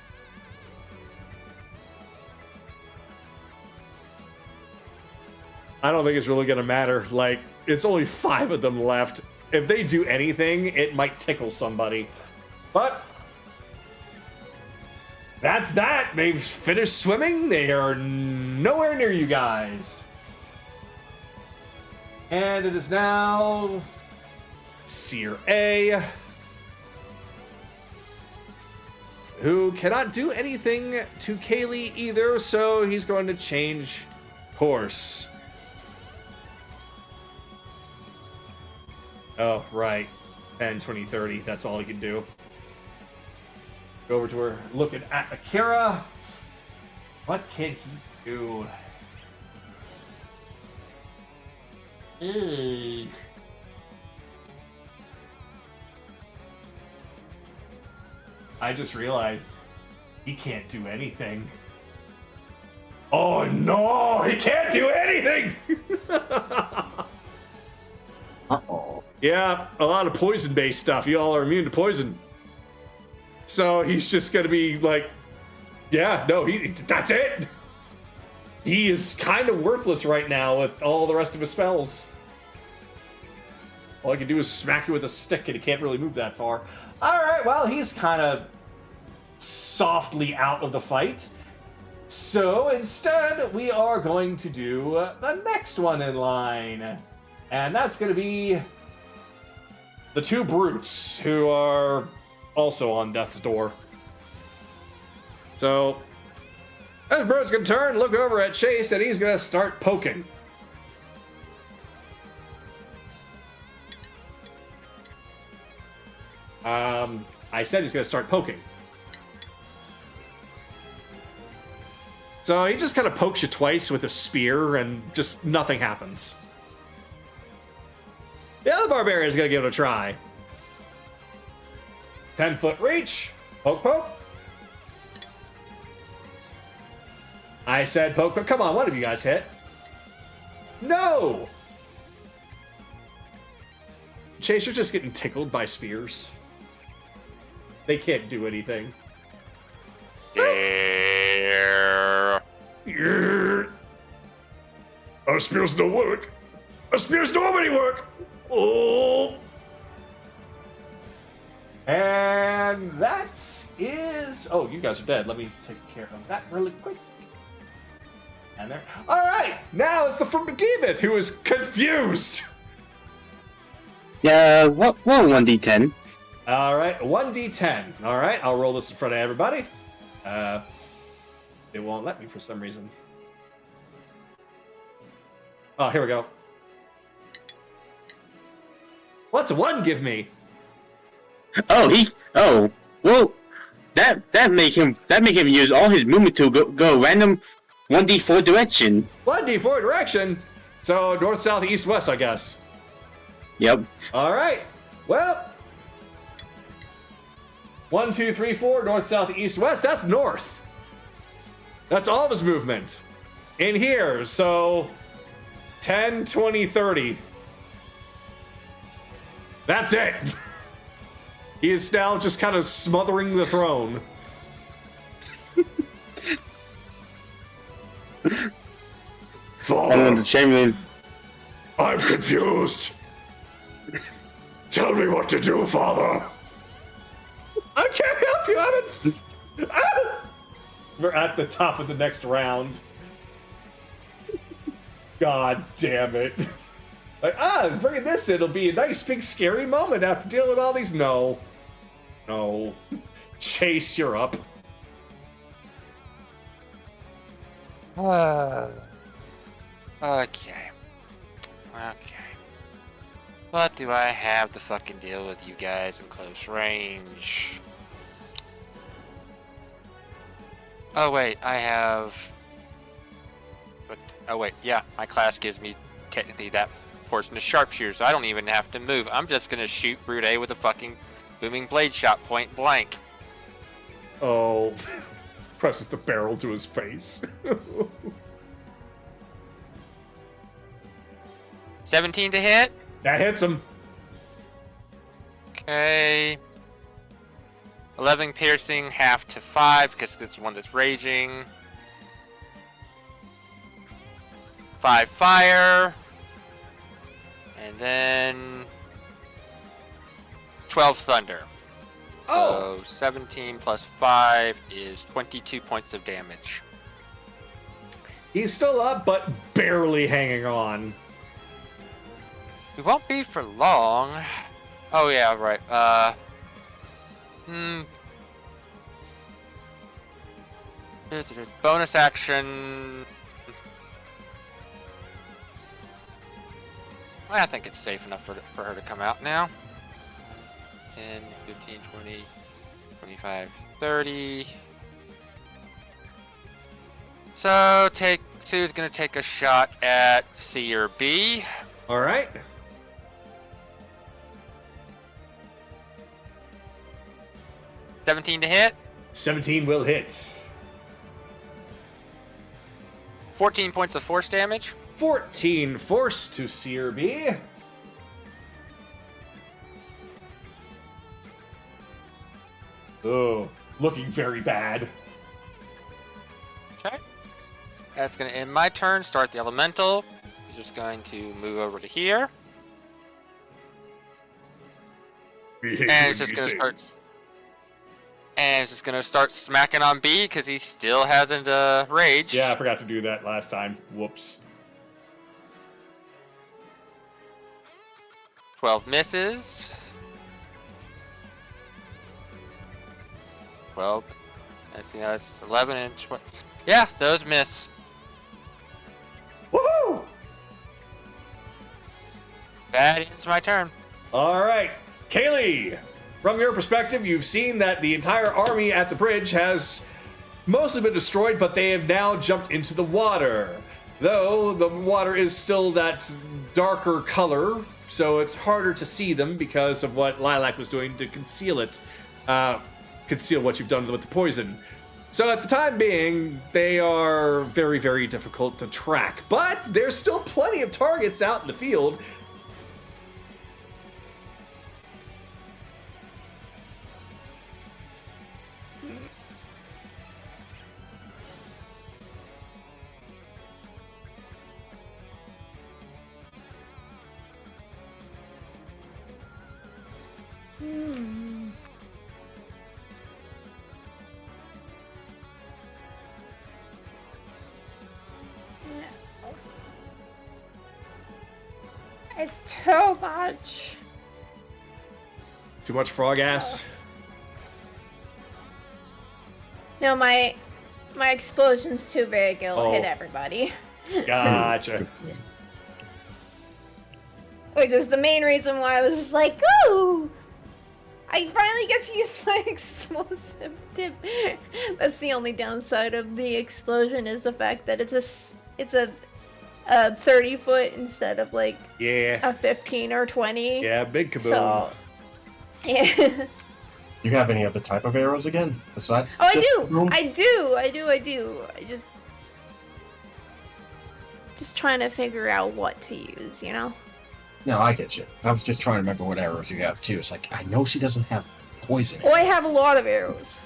I don't think it's really gonna matter. Like, it's only 5 of them left. If they do anything, it might tickle somebody. But that's that. They've finished swimming. They are nowhere near you guys. And it is now Seer A, who cannot do anything to Kaylee either, so he's going to change course. Oh, right. 10, 20, 30. That's all he can do. Go over to her, looking at Akira. What can he do? I just realized he can't do anything. Oh no, he can't do anything! Uh-oh. Yeah, a lot of poison-based stuff. You all are immune to poison. So he's just gonna be like, yeah, no, that's it. He is kind of worthless right now with all the rest of his spells. All I can do is smack you with a stick, and he can't really move that far. All right, well, he's kind of softly out of the fight. So instead, we are going to do the next one in line. And that's going to be the two brutes who are also on death's door. So, this brute's going to turn, look over at Chase, and he's going to start poking. I said he's going to start poking. So he just kind of pokes you twice with a spear, and just nothing happens. The other barbarian's going to give it a try. 10-foot reach. Poke, poke. I said poke, poke. Come on, one of you guys hit. No! Chase, you're just getting tickled by spears. They can't do anything. Yeah. Our spears don't work. Our spears normally work. Oh. And that is... Oh, you guys are dead. Let me take care of that really quick. And there... All right. Now it's the behemoth who is confused. Yeah, well, 1d10. All right, 1d10. All right, I'll roll this in front of everybody. It won't let me for some reason. Oh, here we go. What's 1 give me? Oh, well, that make him use all his movement to go random 1d4 direction. 1d4 direction? So north, south, east, west, I guess. Yep. All right. Well, 1, 2, 3, 4, north, south, east, west. That's north. That's all of his movement. In here, so 10, 20, 30. That's it. He is now just kind of smothering the throne. Father, the chamberlain. I'm confused. Tell me what to do, Father. I can't help you. We're at the top of the next round. God damn it. Like, bringing this in, it'll be a nice big scary moment after dealing with all these. No. Chase, you're up. Okay. What do I have to fucking deal with you guys in close range? Oh wait, I have... Oh wait, yeah, my class gives me technically that portion of sharpshooter, so I don't even have to move. I'm just gonna shoot Brute A with a fucking booming blade shot point blank. Oh. Presses the barrel to his face. 17 to hit? That hits him. Okay. 11 piercing, half to 5, because it's the one that's raging. 5 fire. And then 12 thunder. So 17 plus 5 is 22 points of damage. He's still up, but barely hanging on. It won't be for long. Oh yeah, right. Bonus action. I think it's safe enough for her to come out now. 10, 15, 20, 25, 30. So Sue's gonna take a shot at C or B. All right. $17 to hit. 17 will hit. 14 points of force damage. 14 force to C or B. Oh, looking very bad. Okay. That's going to end my turn. Start the elemental. He's just going to move over to here. And it's just going to start. And it's just gonna start smacking on B because he still hasn't rage. Yeah, I forgot to do that last time. Whoops. 12 misses. 12. Let's see, that's 11 and 20. Yeah, those miss. Woohoo! That ends my turn. All right, Kaylee. From your perspective, you've seen that the entire army at the bridge has mostly been destroyed, but they have now jumped into the water. Though the water is still that darker color, so it's harder to see them because of what Lilac was doing to conceal it. Conceal what you've done with the poison. So at the time being, they are very, very difficult to track. But there's still plenty of targets out in the field. It's too much. Too much frog ass? No, my explosion's too big. It'll hit everybody. Gotcha. Which is the main reason why I was just like, ooh! I finally get to use my explosive tip. That's the only downside of the explosion is the fact that it's a 30-foot instead of like a 15 or 20. Yeah, big kaboom. So, yeah. You have any other type of arrows again besides? Oh, I just do. boom? I do. I just trying to figure out what to use, you know? No, I get you. I was just trying to remember what arrows you have too. It's like I know she doesn't have poison. Oh, I have a lot of arrows.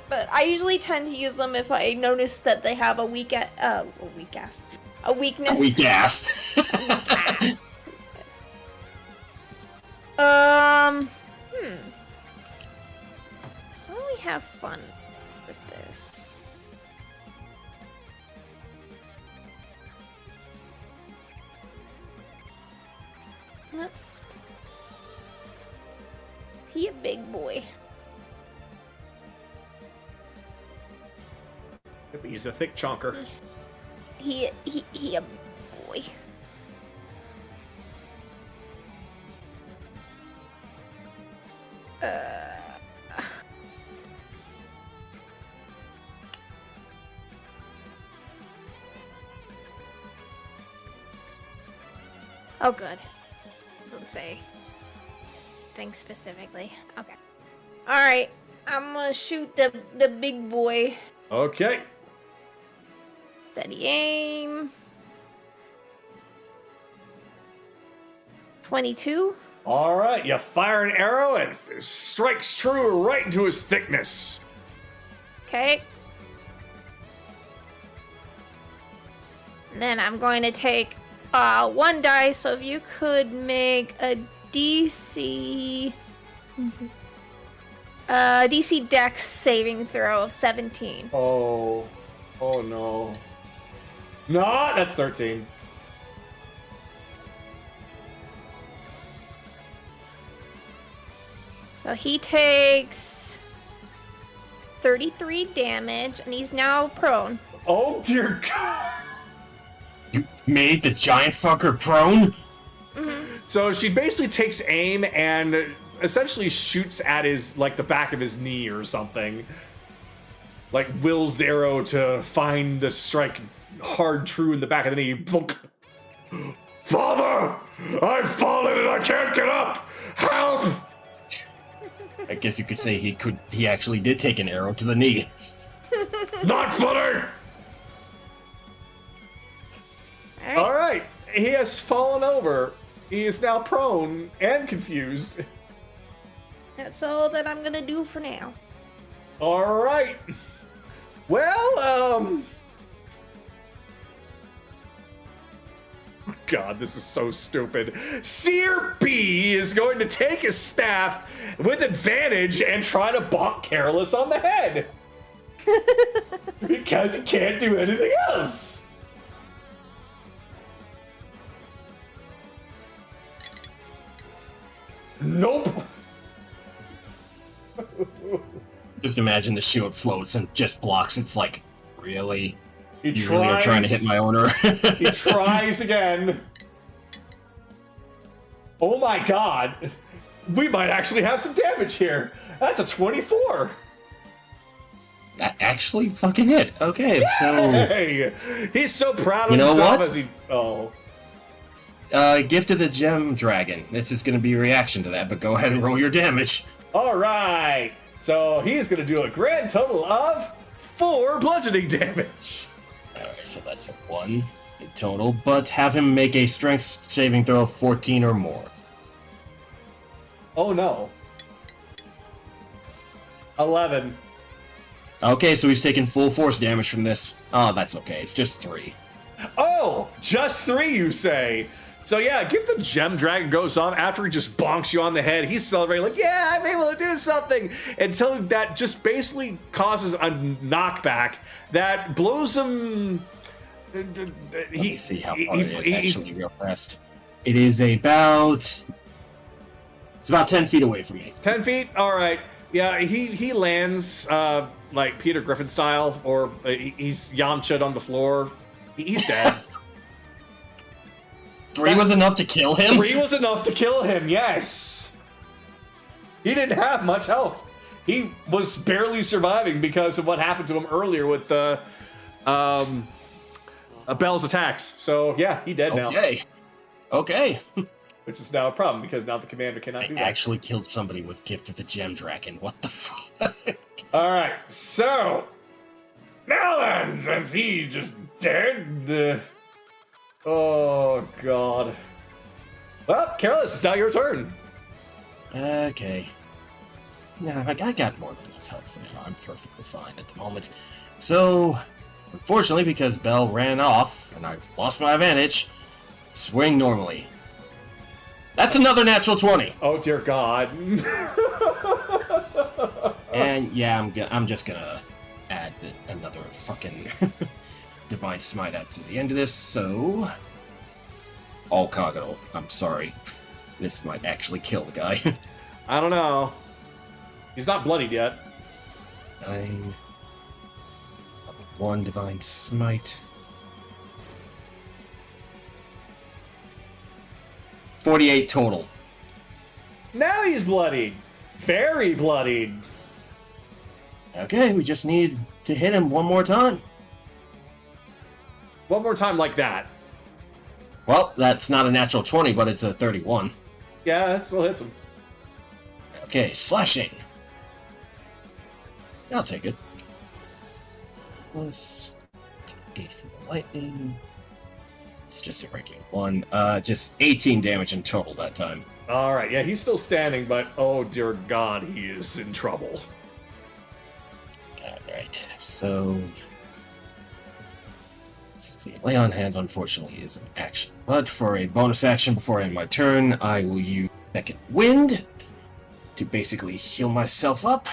But I usually tend to use them if I notice that they have a weakness. A weak ass. How do we have fun with this? Let's. Is he a big boy? Yep, he's a thick chonker. He a boy. Oh, good. Doesn't say things specifically. Okay. All right. I'm gonna shoot the big boy. Okay. Steady aim. 22. All right, you fire an arrow and it strikes true right into his thickness. Okay. And then I'm going to take one die, so if you could make a DC Dex saving throw of 17. Oh no. No, that's 13. So he takes 33 damage, and he's now prone. Oh dear God. You made the giant fucker prone? Mm-hmm. So she basically takes aim and essentially shoots at his, like, the back of his knee or something. Like, wills the arrow to find the strike hard true in the back of the knee. Plunk. Father! I've fallen and I can't get up! Help! I guess you could say he actually did take an arrow to the knee. Not funny! All right, he has fallen over. He is now prone and confused. That's all that I'm gonna do for now. All right. Well, God, this is so stupid. Seer B is going to take his staff with advantage and try to bonk Careless on the head. Because he can't do anything else. Nope. Just imagine the shield floats and just blocks. It's like, really? He You really are trying to hit my owner? He tries again. Oh my god. We might actually have some damage here. That's a 24. That actually fucking hit. Okay, so... Hey, he's so proud of You know himself what? as he... Oh. Gift of the Gem Dragon. This is going to be a reaction to that, but go ahead and roll your damage. Alright. So he's going to do a grand total of 4 bludgeoning damage. Alright, so that's a 1 in total, but have him make a strength saving throw of 14 or more. Oh no. 11. Okay, so he's taking full force damage from this. Oh, that's okay. It's just 3. Oh, just 3, you say? So yeah, Gift of Gem Dragon goes on after he just bonks you on the head. He's celebrating like, yeah, I'm able to do something. Until that just basically causes a knockback that blows him... Let me see how far it is actually real fast. It is about... It's about 10 feet away from me. 10 feet? All right. Yeah, he lands like Peter Griffin style, or he's Yamcha'd on the floor. He's dead. 3 was enough to kill him? 3 was enough to kill him, yes. He didn't have much health. He was barely surviving because of what happened to him earlier with Bell's attacks. So yeah, he dead now. Okay. Which is now a problem because now the commander cannot do I that. actually killed somebody with Gift of the Gem Dragon. What the fuck? Alright, so now then, since he's just dead. Oh god. Well, Careless, it's now your turn. Okay. Nah, I got more than enough health for now. I'm perfectly fine at the moment. So, unfortunately, because Bell ran off and I've lost my advantage, swing normally. That's another natural 20. Oh dear god. And yeah, I'm just gonna add another fucking Divine Smite at to the end of this, so... All Kagato, I'm sorry. This might actually kill the guy. I don't know. He's not bloodied yet. 9... 1 Divine Smite. 48 total. Now he's bloodied. Very bloodied. Okay, we just need to hit him one more time. One more time like that. Well, that's not a natural 20, but it's a 31. Yeah, that still hits him. Okay, slashing. I'll take it. Plus 8 for the lightning. It's just a regular 1. Just 18 damage in total that time. Alright, yeah, he's still standing, but oh dear god, he is in trouble. Alright, so... Let's see. Lay on Hands, unfortunately, is an action. But for a bonus action before I end my turn, I will use Second Wind to basically heal myself up.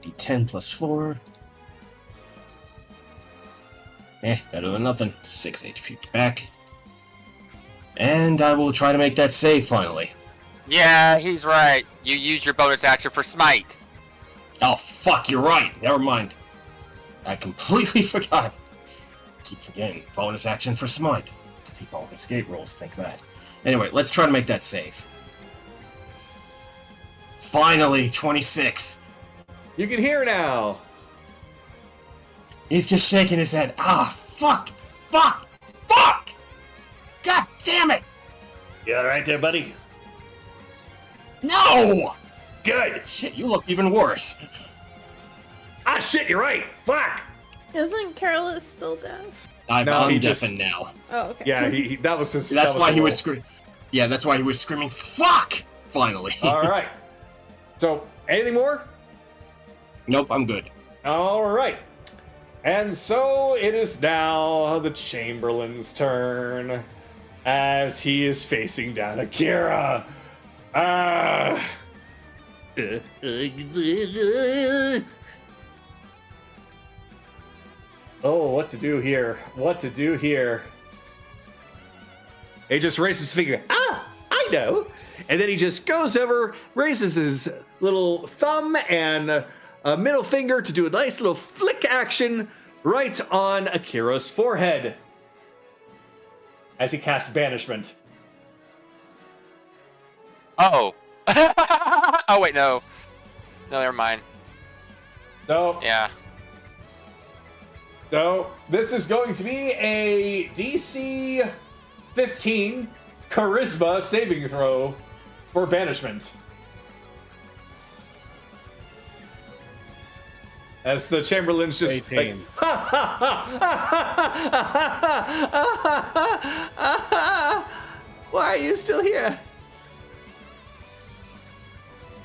D10 plus 4. Better than nothing. 6 HP back. And I will try to make that save finally. Yeah, he's right. You use your bonus action for smite. Oh, fuck, you're right. Never mind. I completely forgot. Keep forgetting. Bonus action for smite. To the bonus gate rolls, think that. Anyway, let's try to make that save. Finally, 26. You can hear now. He's just shaking his head. Ah, fuck! Fuck! Fuck! God damn it! You alright there, buddy? No! Good. Shit, you look even worse. Ah, shit, you're right. Fuck. Isn't Careless still deaf? No, he I'm just- deafened now. Oh, okay. Yeah, he that was his. That's that why the he was roll. screaming. Yeah, that's why he was screaming, fuck! Finally. Alright. So, anything more? Nope, I'm good. Alright. And so it is now the Chamberlain's turn. as he is facing down Akira. Oh, what to do here? What to do here? He just raises his finger. Ah, I know. And then he just goes over, raises his little thumb and a middle finger to do a nice little flick action right on Akira's forehead as he casts Banishment. Oh. Oh, wait, no. No, never mind. No. Yeah. So, this is going to be a DC 15 Charisma saving throw for Banishment. As the Chamberlain's just 18. like, why are you still here?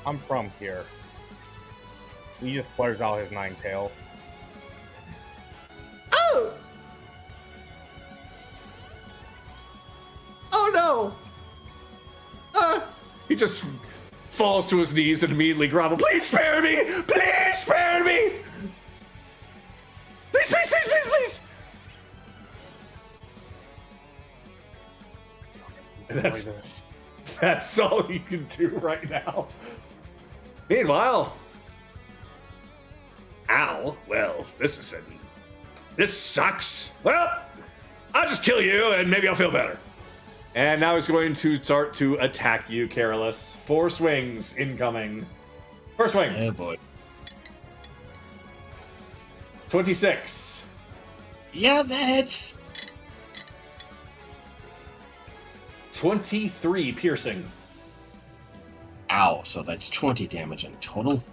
I'm from here. He just flares out his 9-tail. Oh! Oh no! He just falls to his knees and immediately grovels. Please spare me! Please spare me! Please, please, please, please, please! That's all you can do right now. Meanwhile, Al, well, this sucks. Well, I'll just kill you and maybe I'll feel better. And now he's going to start to attack you, Careless. 4 swings incoming. First swing. Oh boy. 26. Yeah, that hits. 23 piercing. Ow, so that's 20 damage in total.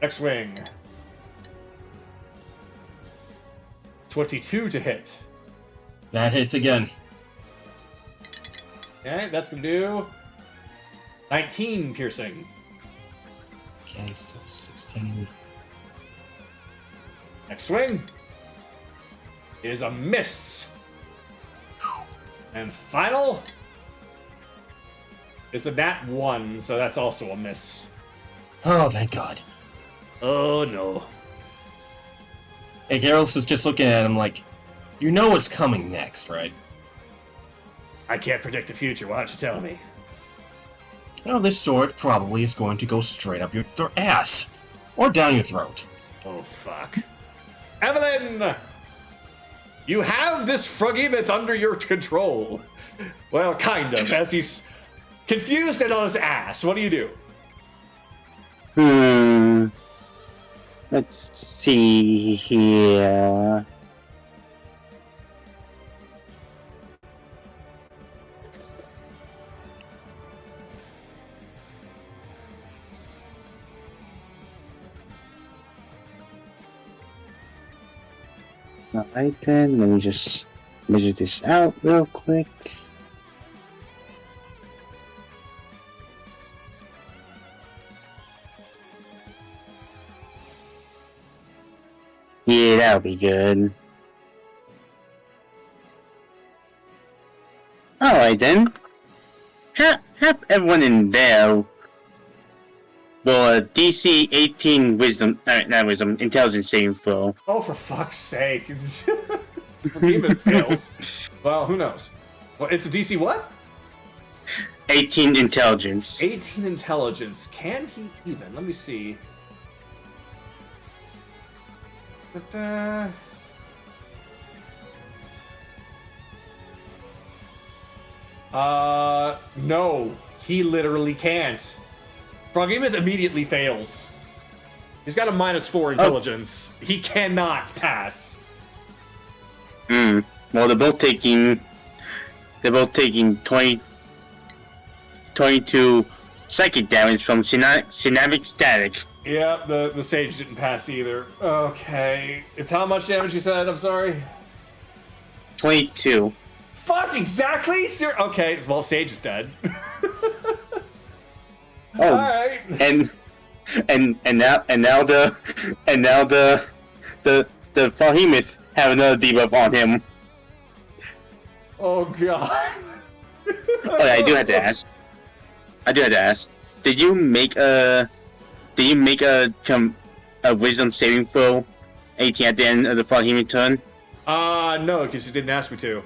Next swing. 22 to hit. That hits again. Okay, that's gonna do 19 piercing. Okay, so 16. Next swing is a miss. And final is a nat 1, so that's also a miss. Oh, thank God. Oh no. Hey, Garrus is just looking at him like, you know what's coming next, right? I can't predict the future, why don't you tell me? Well, this sword probably is going to go straight up your ass. Or down your throat. Oh fuck. Evelyn! You have this Froggymoth under your control. Well, kind of, as he's confused and on his ass. What do you do? Let's see here. Alright then, let me just measure this out real quick. Yeah, that'll be good. Alright then. Have everyone in there. Well, DC 18 wisdom, not wisdom, intelligence saving throw. Oh, for fuck's sake. Froggymoth fails. Well, who knows? Well, it's a DC what? 18 intelligence. 18 intelligence. Can he even? Let me see. But, no. He literally can't. Froggymoth immediately fails. He's got a -4 intelligence. Oh. He cannot pass. Well, they're both taking 22 psychic damage from synaptic static. Yeah, the sage didn't pass either. Okay. It's how much damage you said? I'm sorry. 22. Fuck, exactly? Okay, well, sage is dead. Oh, alright. And now the Fahimith have another debuff on him. Oh god. Oh, yeah, I do have to ask. Did you make a wisdom saving throw 18 at the end of the Fahimi turn? No, because you didn't ask me to.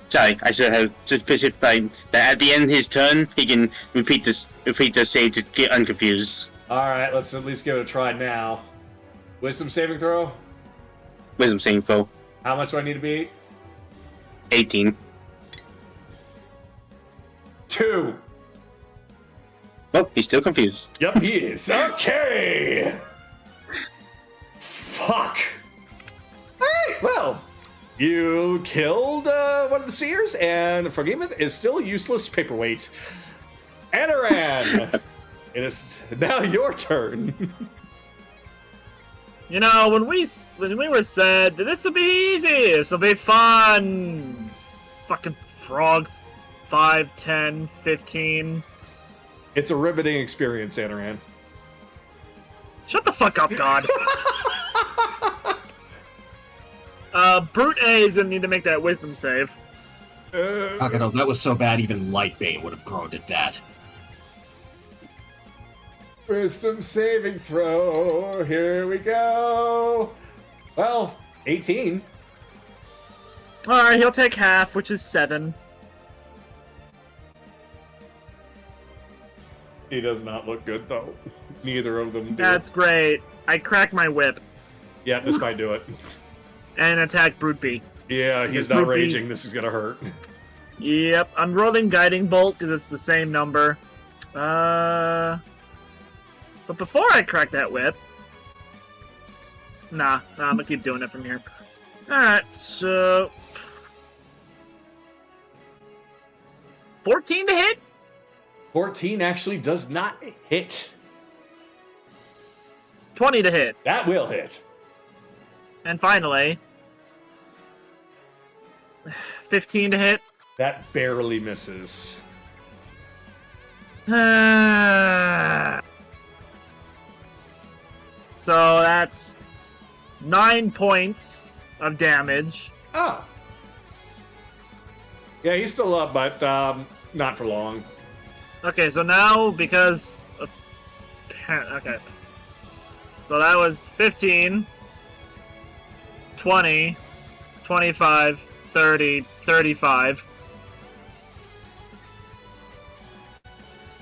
Sorry, I should have specified that at the end of his turn, he can repeat the save to get unconfused. Alright, let's at least give it a try now. Wisdom saving throw? Wisdom saving throw. How much do I need to beat? 18. 2. Oh, he's still confused. Yep, he is. Okay! Fuck! Alright, well, you killed one of the seers, and Forgiveness is still a useless paperweight. Anaran! It is now your turn. You know, when we were said this will be easy, this will be fun. Fucking frogs, 5, 10, 15. It's a riveting experience, Anaran. Shut the fuck up, God. Brute A is gonna need to make that wisdom save. Kagato, that was so bad even Lightbane would have groaned at that. Wisdom saving throw. Here we go. Well, 18. Alright, he'll take half, which is 7. He does not look good, though. Neither of them do. That's great. I crack my whip Yeah, this might do it. and attack Brute B. Yeah, he's not raging. This is gonna hurt. Yep, I'm rolling Guiding Bolt because it's the same number. But before I crack that whip... Nah, I'm gonna keep doing it from here. Alright, so... 14 to hit? 14 actually does not hit. 20 to hit. That will hit. And finally... 15 to hit. That barely misses. So that's 9 points of damage. Oh. Yeah, he's still up, but not for long. Okay, so now because of... Okay. So that was 15, 20, 25, 30, 35.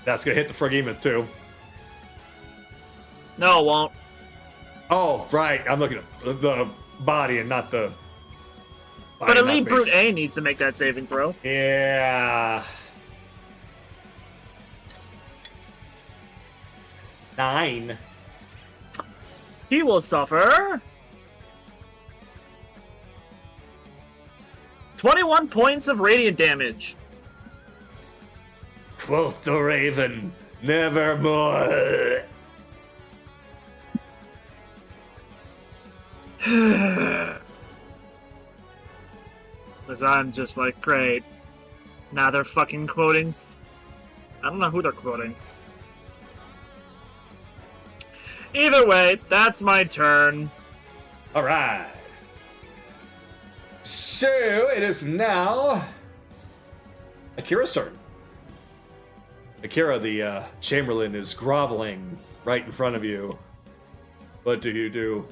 That's gonna hit the Froghemoth too. No, it won't. Oh, right. I'm looking at the body and not the... But body, Elite not Brute face. A needs to make that saving throw. Yeah. 9. He will suffer 21 points of radiant damage. Quoth the Raven, nevermore. Because I'm just like, great. Now they're fucking quoting. I don't know who they're quoting. Either way, that's my turn. Alright. So, it is now Akira's turn. Akira, the Chamberlain, is groveling right in front of you. What do you do?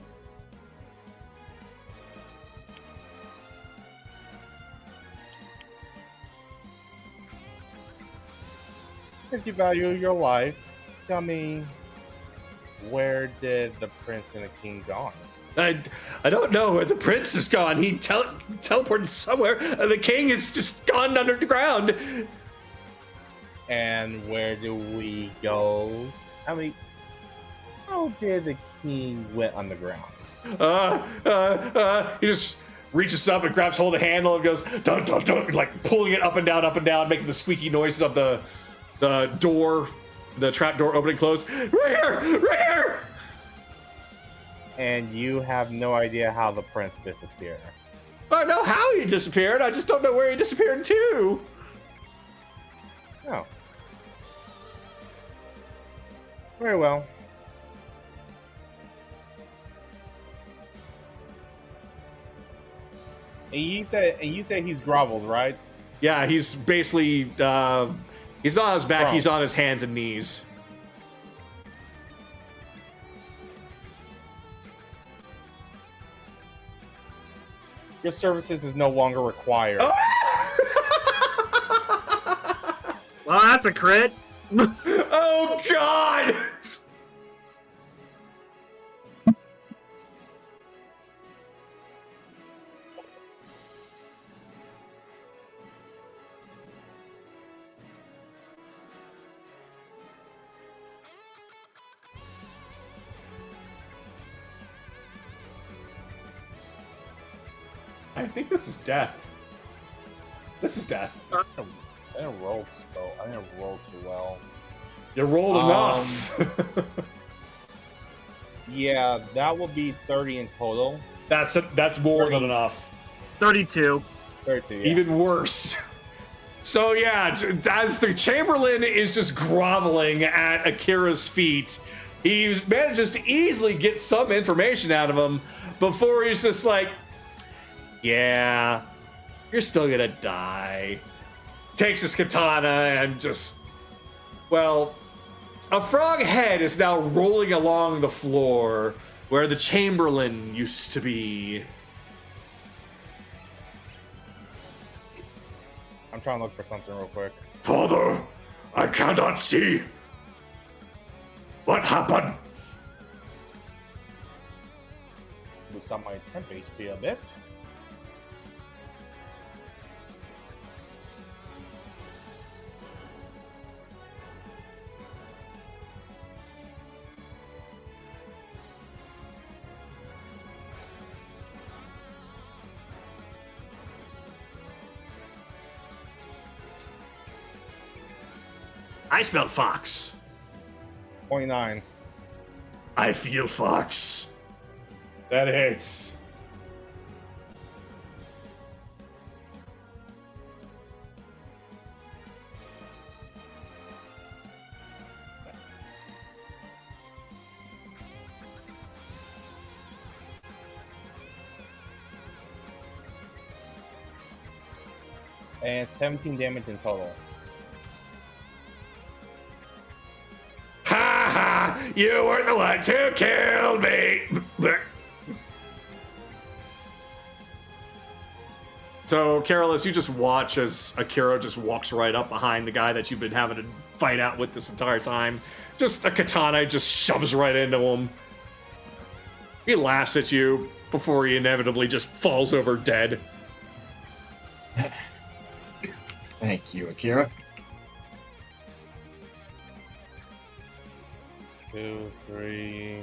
If you value your life, tell me, where did the prince and the king gone? I don't know where the prince is gone. He teleported somewhere. The king is just gone under the ground. And where do we go? I mean, how did the king went underground? He just reaches up and grabs hold of the handle and goes, dun, dun, dun, like pulling it up and down, making the squeaky noises of the door, the trap door opening and close. Right here! And you have no idea how the prince disappeared. I know how he disappeared. I just don't know where he disappeared to. Oh. Very well. And you said he's groveled, right? Yeah, he's basically he's not on his back. Prone. He's on his hands and knees. Your services is no longer required. Oh! Well, that's a crit. Oh God! I think this is death. This is death. I didn't roll too well. You rolled enough. Yeah, that will be 30 in total. That's more than enough. 32. 32, yeah. Even worse. So yeah, as the Chamberlain is just groveling at Akira's feet, he manages to easily get some information out of him before he's just like, yeah, you're still gonna die. Takes his katana and just, well, a frog head is now rolling along the floor where the Chamberlain used to be. I'm trying to look for something real quick. Father, I cannot see. What happened? Boost up my temp HP a bit. I smell fox. 29. I feel fox. That hits. And 17 damage in total. Ha ha! You weren't the one to kill me! So, Carolus, you just watch as Akira just walks right up behind the guy that you've been having to fight out with this entire time. Just a katana just shoves right into him. He laughs at you before he inevitably just falls over dead. Thank you, Akira. 2, 3,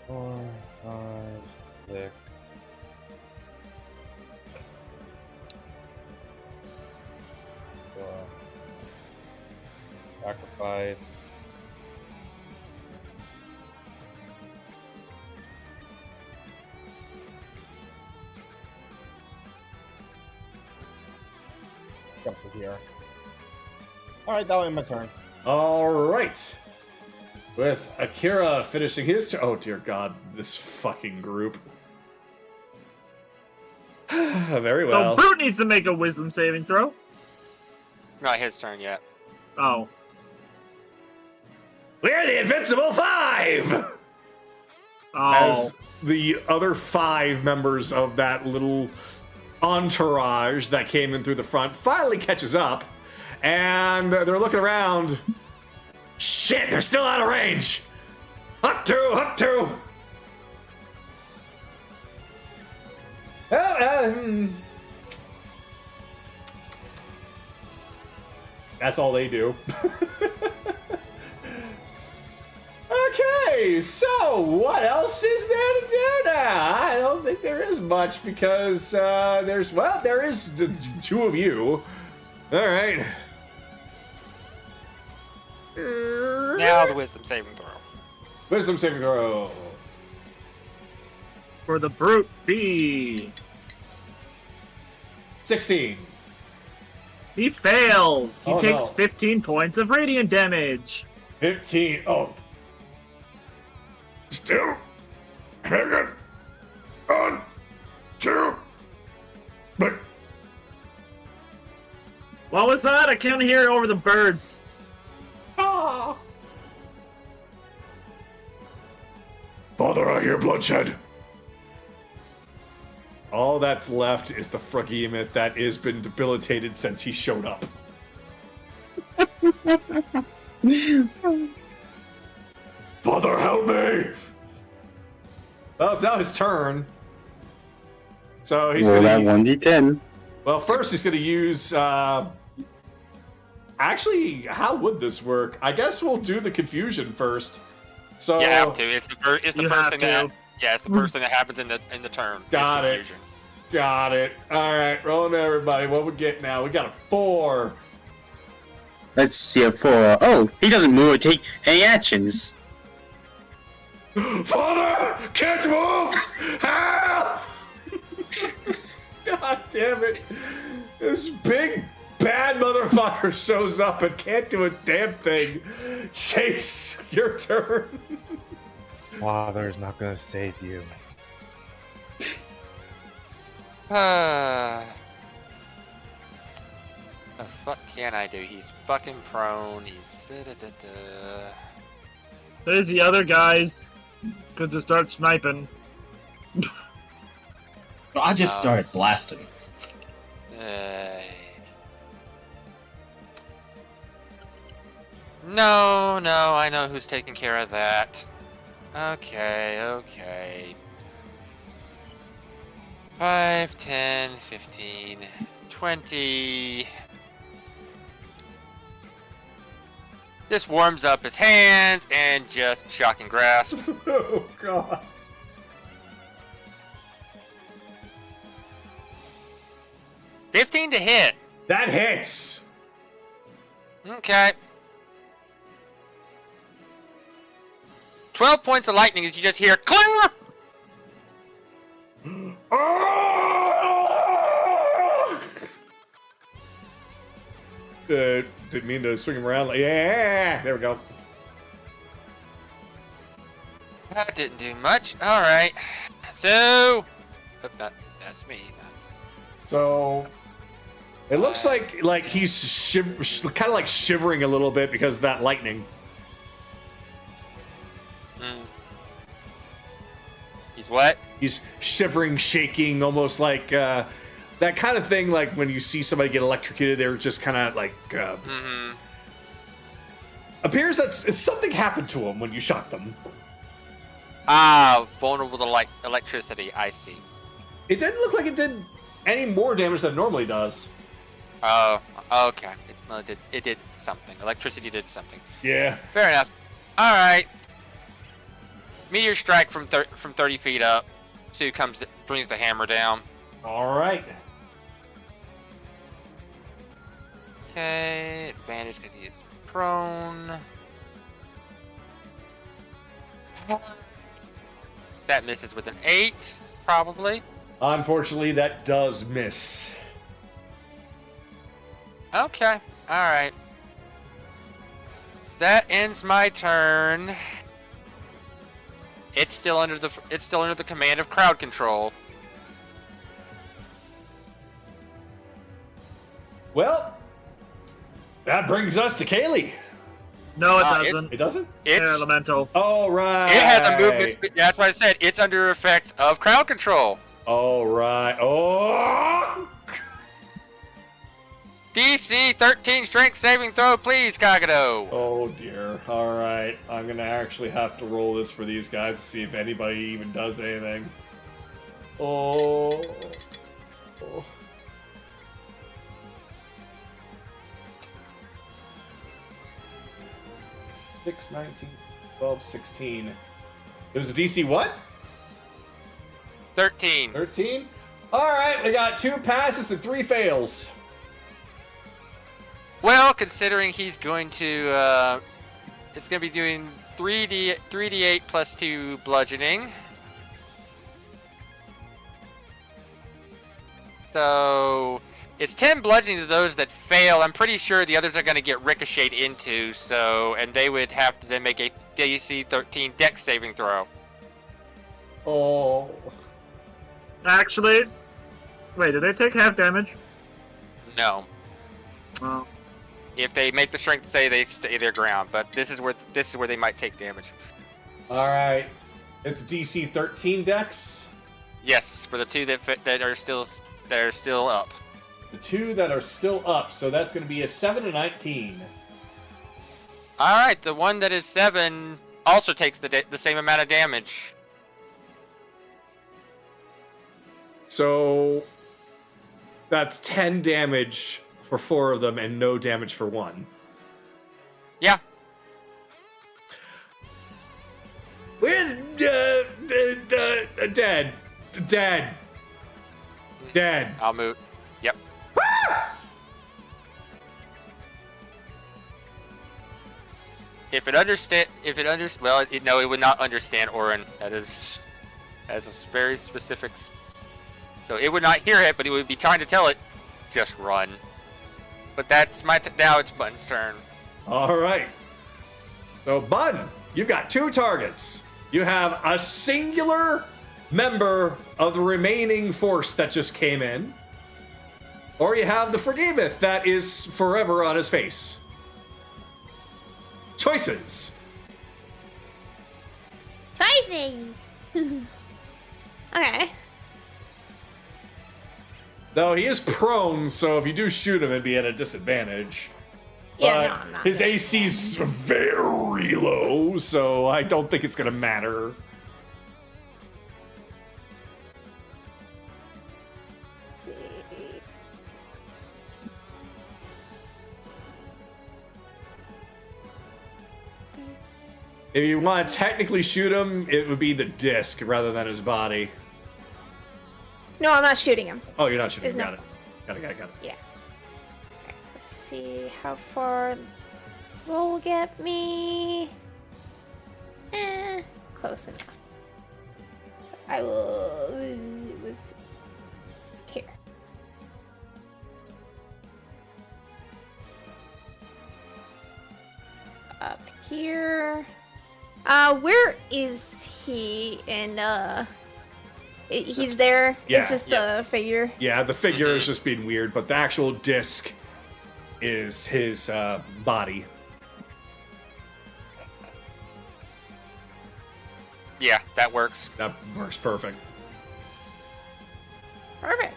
4, 5, 6. Sacrifice. Jump to here. Alright, that'll end my turn. Alright. With Akira finishing his turn. Oh, dear God, this fucking group. Very well. So Brute needs to make a wisdom saving throw. Not his turn yet. Oh. We're the Invincible Five! Oh. As the other 5 members of that little entourage that came in through the front finally catches up, and they're looking around. Shit, they're still out of range! Up two! Well, that's all they do. Okay, so what else is there to do now? I don't think there is much because there is the 2 of you. All right. Now the wisdom saving throw. Wisdom saving throw. For the Brute B. 16. He fails. He Oh, takes no. 15 points of radiant damage. 15. Oh. Still. What was that? I can't hear it over the birds. Ah! Father, I hear bloodshed. All that's left is the Froghemoth that has been debilitated since he showed up. Father, help me! Well, it's now his turn. So he's Roll that gonna 1d10. Well, first he's gonna use actually, how would this work? I guess we'll do the confusion first. So You have to. It's the first thing that. Yeah, it's the first thing that happens in the turn. Got it. Confusion. Got it. Alright, rolling to everybody. What we get now? We got a 4. Let's see a 4. Oh, he doesn't move or take any actions. Father! Can't move! Help! God damn it. This big bad motherfucker shows up and can't do a damn thing. Chase, your turn. Father's not gonna save you. The fuck can I do? He's fucking prone. He's. There's the other guys. Could just start sniping. I just started blasting. No, I know who's taking care of that. Okay. 5, 10, 15, 20. Just warms up his hands and just shocking grasp. Oh, God. $15 to hit. That hits. Okay. 12 points of lightning as you just hear clear. Didn't mean to swing him around. Yeah, there we go. That didn't do much. All right. So, that's me. So it looks like he's kind of like shivering a little bit because of that lightning. He's what? He's shivering, shaking, almost like that kind of thing. Like when you see somebody get electrocuted, they're just kind of like. Appears that something happened to him when you shocked them. Vulnerable to electricity. I see. It didn't look like it did any more damage than it normally does. Oh, okay. It did something. Electricity did something. Yeah. Fair enough. All right. Meteor strike from 30 feet up. Sue brings the hammer down. All right. Okay, advantage because he is prone. That misses with an 8, probably. Unfortunately, that does miss. Okay, all right. That ends my turn. It's still under the command of crowd control. Well, that brings us to Kaylee. No, it doesn't. It doesn't? It's Elemental. Oh, right. It has a movement speed. That's why I said it's under effects of crowd control. All right. Oh! DC 13 strength saving throw, please, Kagato. Oh, dear. All right. I'm going to actually have to roll this for these guys to see if anybody even does anything. Oh. 6, 19, 12, 16. It was a DC what? 13. 13? Alright, we got 2 passes and 3 fails. Well, considering he's going to, it's going to be doing 3d8 plus 2 bludgeoning. So, it's 10 bludgeoning to those that fail. I'm pretty sure the others are going to get ricocheted into, and they would have to then make a DC 13 dex saving throw. Oh. Actually, wait, did they take half damage? No. Oh. If they make the strength save, they stay their ground. But this is where they might take damage. All right. It's DC 13 Dex. Yes, for the two that are still up. The two that are still up, so that's going to be a 7 and 19. All right, the one that is 7 also takes the same amount of damage. So that's 10 damage for 4 of them and no damage for 1. Yeah. We're dead. Dead. I'll move. Yep. If it would not understand Orin. That is, has a very specific. So it would not hear it, but it would be trying to tell it, just run. But that's now it's Button's turn. All right. So Button, you've got 2 targets. You have a singular member of the remaining force that just came in, or you have the Forgiveth that is forever on his face. Choices. Choices. Okay. Though he is prone, so if you do shoot him, it'd be at a disadvantage. Yeah, But no, I'm not. his AC's very low, so I don't think it's gonna matter. Let's see. If you want to technically shoot him, it would be the disc rather than his body. No, I'm not shooting him. Oh, you're not shooting him. There's Got it. Got it. Yeah. Okay, let's see how far will get me. Close enough. So I will. It was here. Up here. Where is he in he's there. Yeah. It's just the figure. Yeah, the figure is just being weird, but the actual disc is his body. Yeah, that works. That works perfect. Perfect.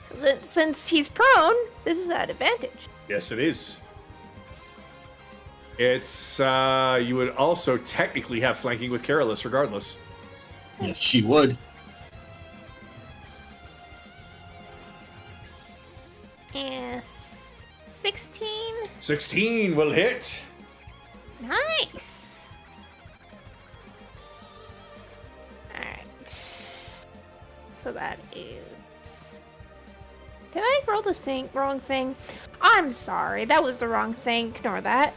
So then, since he's prone, this is at advantage. Yes, it is. It's you would also technically have flanking with Carolus regardless. Yes, she would. Yes. 16. 16 will hit. Nice. Alright. So that is. Did I roll the wrong thing? I'm sorry. That was the wrong thing. Ignore that.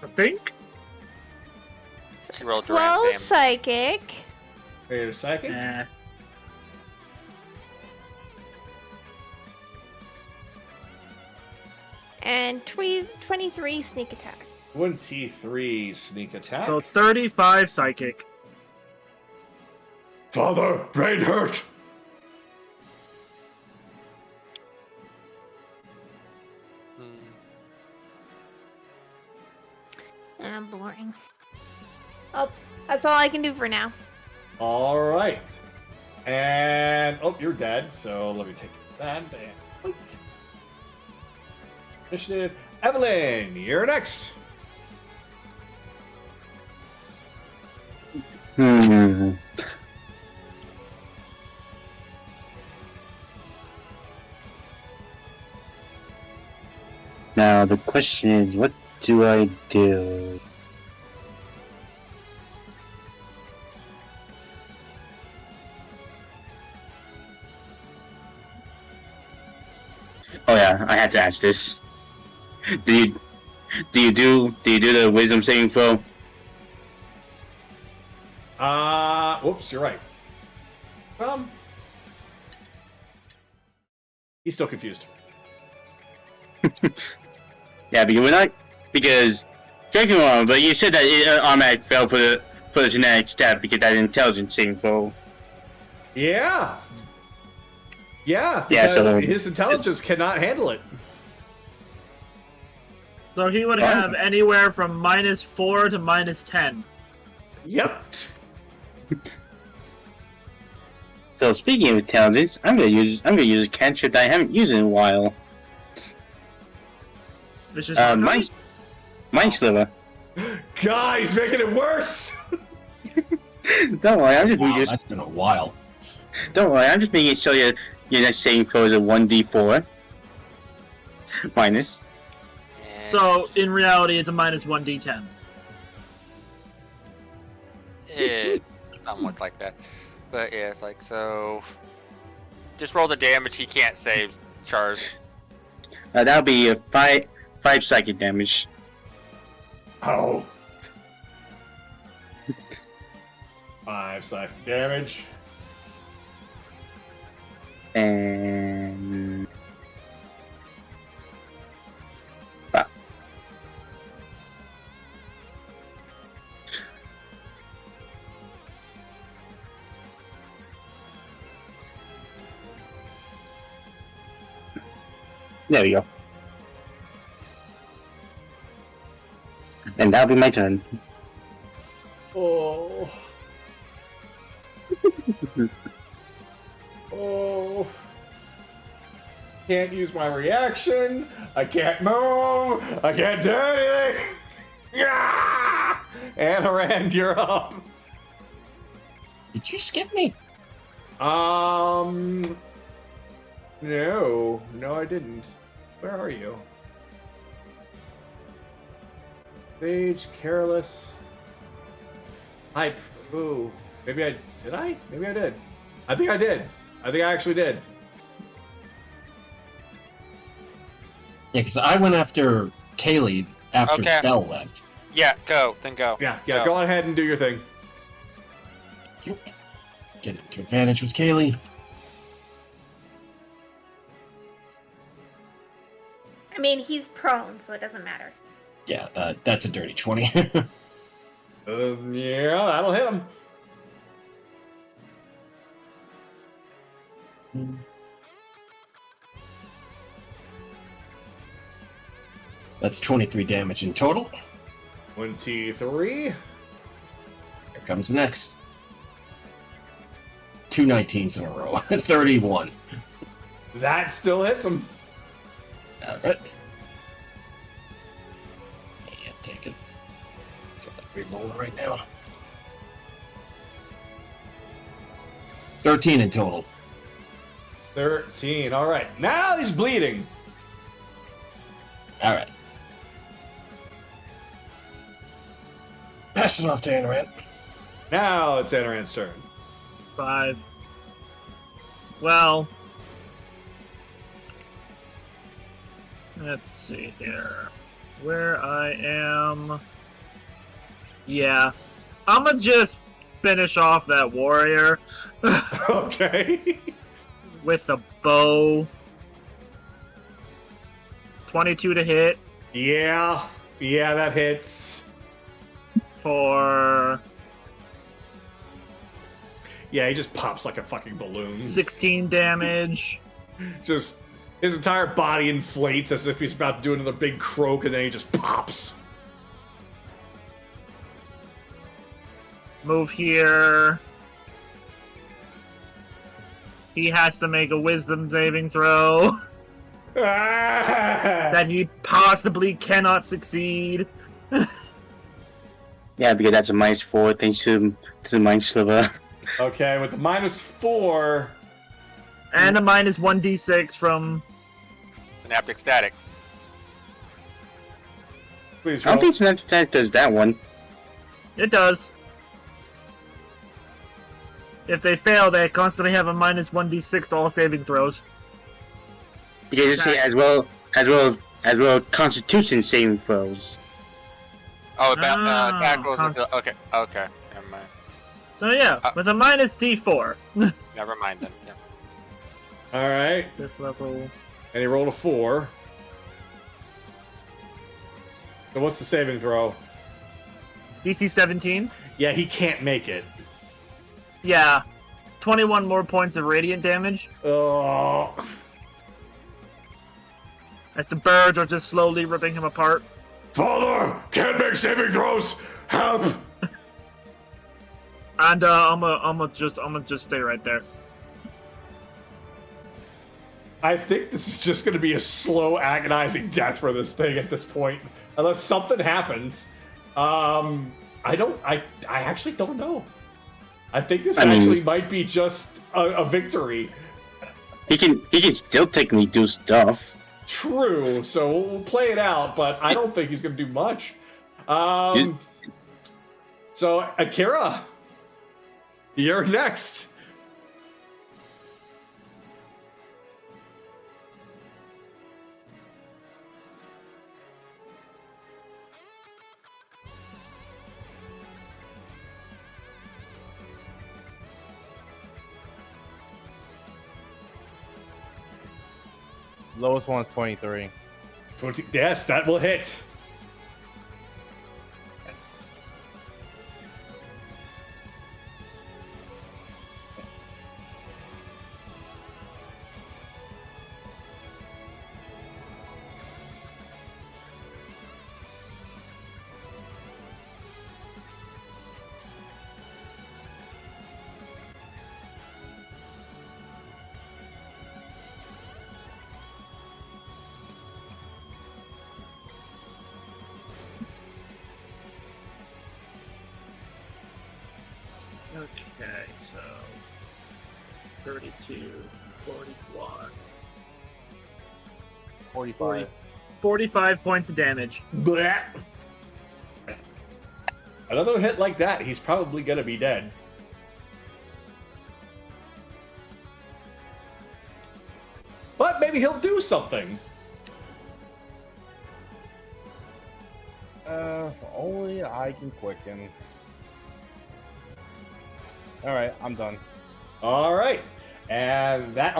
I think. She rolled 12 random. psychic. Wait a second. Eh. And 23 sneak attack. 23 sneak attack. So 35 psychic. Father, brain hurt. I'm boring. Oh, that's all I can do for now. All right. And oh, you're dead. So let me take that. And initiative. Evelyn, you're next. Now the question is, what do I do? Oh yeah, I had to ask this. Do you do the wisdom saving throw? Whoops, you're right. He's still confused. Yeah, because we're not check me wrong, but you said that it automatic fell for the genetic step because that intelligence saving throw. Yeah. Yeah, Yeah, because so- his intelligence cannot handle it. So he would have anywhere from -4 to -10. Yep. So speaking of intelligence, I'm gonna use a cantrip that I haven't used in a while. Vicious Mind Sliver. Guys, making it worse. Don't worry, I'm just Wow, that's been a while. Don't worry, I'm just making it so your next saving throw is a 1d4 minus. So in reality, it's a -1d10. It somewhat like that. But yeah, it's like, so... Just roll the damage he can't save, Chars. That'll be a 5 psychic damage. Oh. 5 psychic damage. And... There we go. And that'll be my turn. Oh. Oh. Can't use my reaction. I can't move. I can't do anything. Yeah! Anoran, you're up. Did you skip me? No, I didn't. Where are you? Sage, careless. Hype. Ooh. Maybe I did. Maybe I did. I think I did. I think I actually did. Yeah, because I went after Kaylee after Okay. Bell left. Yeah, go. Then go. Yeah. Go ahead and do your thing. Get into advantage with Kaylee. I mean, he's prone, so it doesn't matter. Yeah, that's a dirty 20. Yeah, that'll hit him. That's 23 damage in total. 23. Here comes the next. 2 19s in a row. 31. That still hits him. Alright. Yeah, take it. Feel like rerolling right now. 13 in total. 13. All right. Now he's bleeding. Alright. Pass it off to Anoran. Now it's Anoran's turn. 5. Well, let's see here. Where I am. Yeah. I'm gonna just finish off that warrior Okay. with a bow. 22 to hit Yeah, that hits. for Yeah, he just pops like a fucking balloon. 16 damage. Just his entire body inflates as if he's about to do another big croak, and then he just pops. Move here. He has to make a wisdom saving throw Ah! that he possibly cannot succeed. Yeah, because that's a -4 thanks to the Mind Sliver. Okay, with the -4. And a -1d6 from. Synaptic static. Please I roll. don't think Synaptic does that one. It does. If they fail, they constantly have a -1d6 to all saving throws. Because you say as well Constitution saving throws. Oh, about Ah, attack rolls. con- Okay, never mind. So yeah, with a -d4. Never mind then. Yeah. All right, This level. and he rolled a 4. So what's the saving throw? DC 17. Yeah, he can't make it. Yeah. 21 more points of radiant damage. Oh. As the birds are just slowly ripping him apart. Father, can't make saving throws. Help! And I'm gonna just stay right there. I think this is just going to be a slow, agonizing death for this thing at this point, unless something happens. I actually don't know. I think this actually might be just a victory. He can still technically do stuff. True, so we'll play it out, but I don't think he's going to do much. So, Akira, you're next. Lowest one's 23. Yes, that will hit. Okay, so 32, 41, 45. 45 points of damage. Blech. Another hit like that, he's probably going to be dead. But maybe he'll do something. Only I can quicken. Alright, I'm done. All right, and that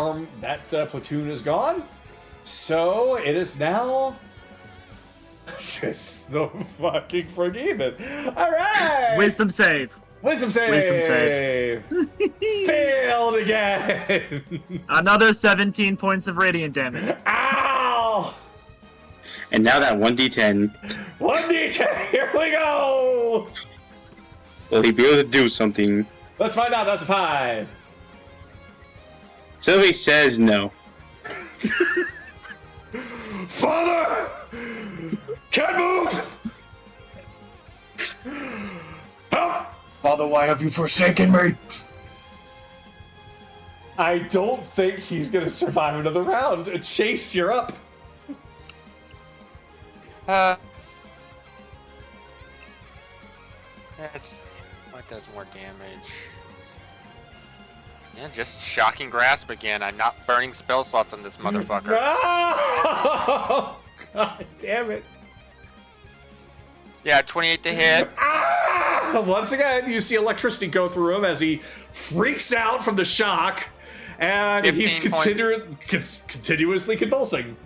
platoon is gone. So it is now just the fucking forgiven. All right, Wisdom save. Wisdom save. Wisdom save. Failed again. Another 17 points of radiant damage. Ow! And now that 1d10, 1d10. Here we go. will he be able to do something? Let's find out. That's 5. Sylvie says no. Father! Can't move! Help! Father, why have you forsaken me? I don't think he's gonna survive another round. Chase, you're up. That's what does more damage. Yeah, just shocking grasp again. I'm not burning spell slots on this motherfucker. No! God damn it. Yeah, 28 to hit. Once again, you see electricity go through him as he freaks out from the shock, and he's 15 continuously convulsing.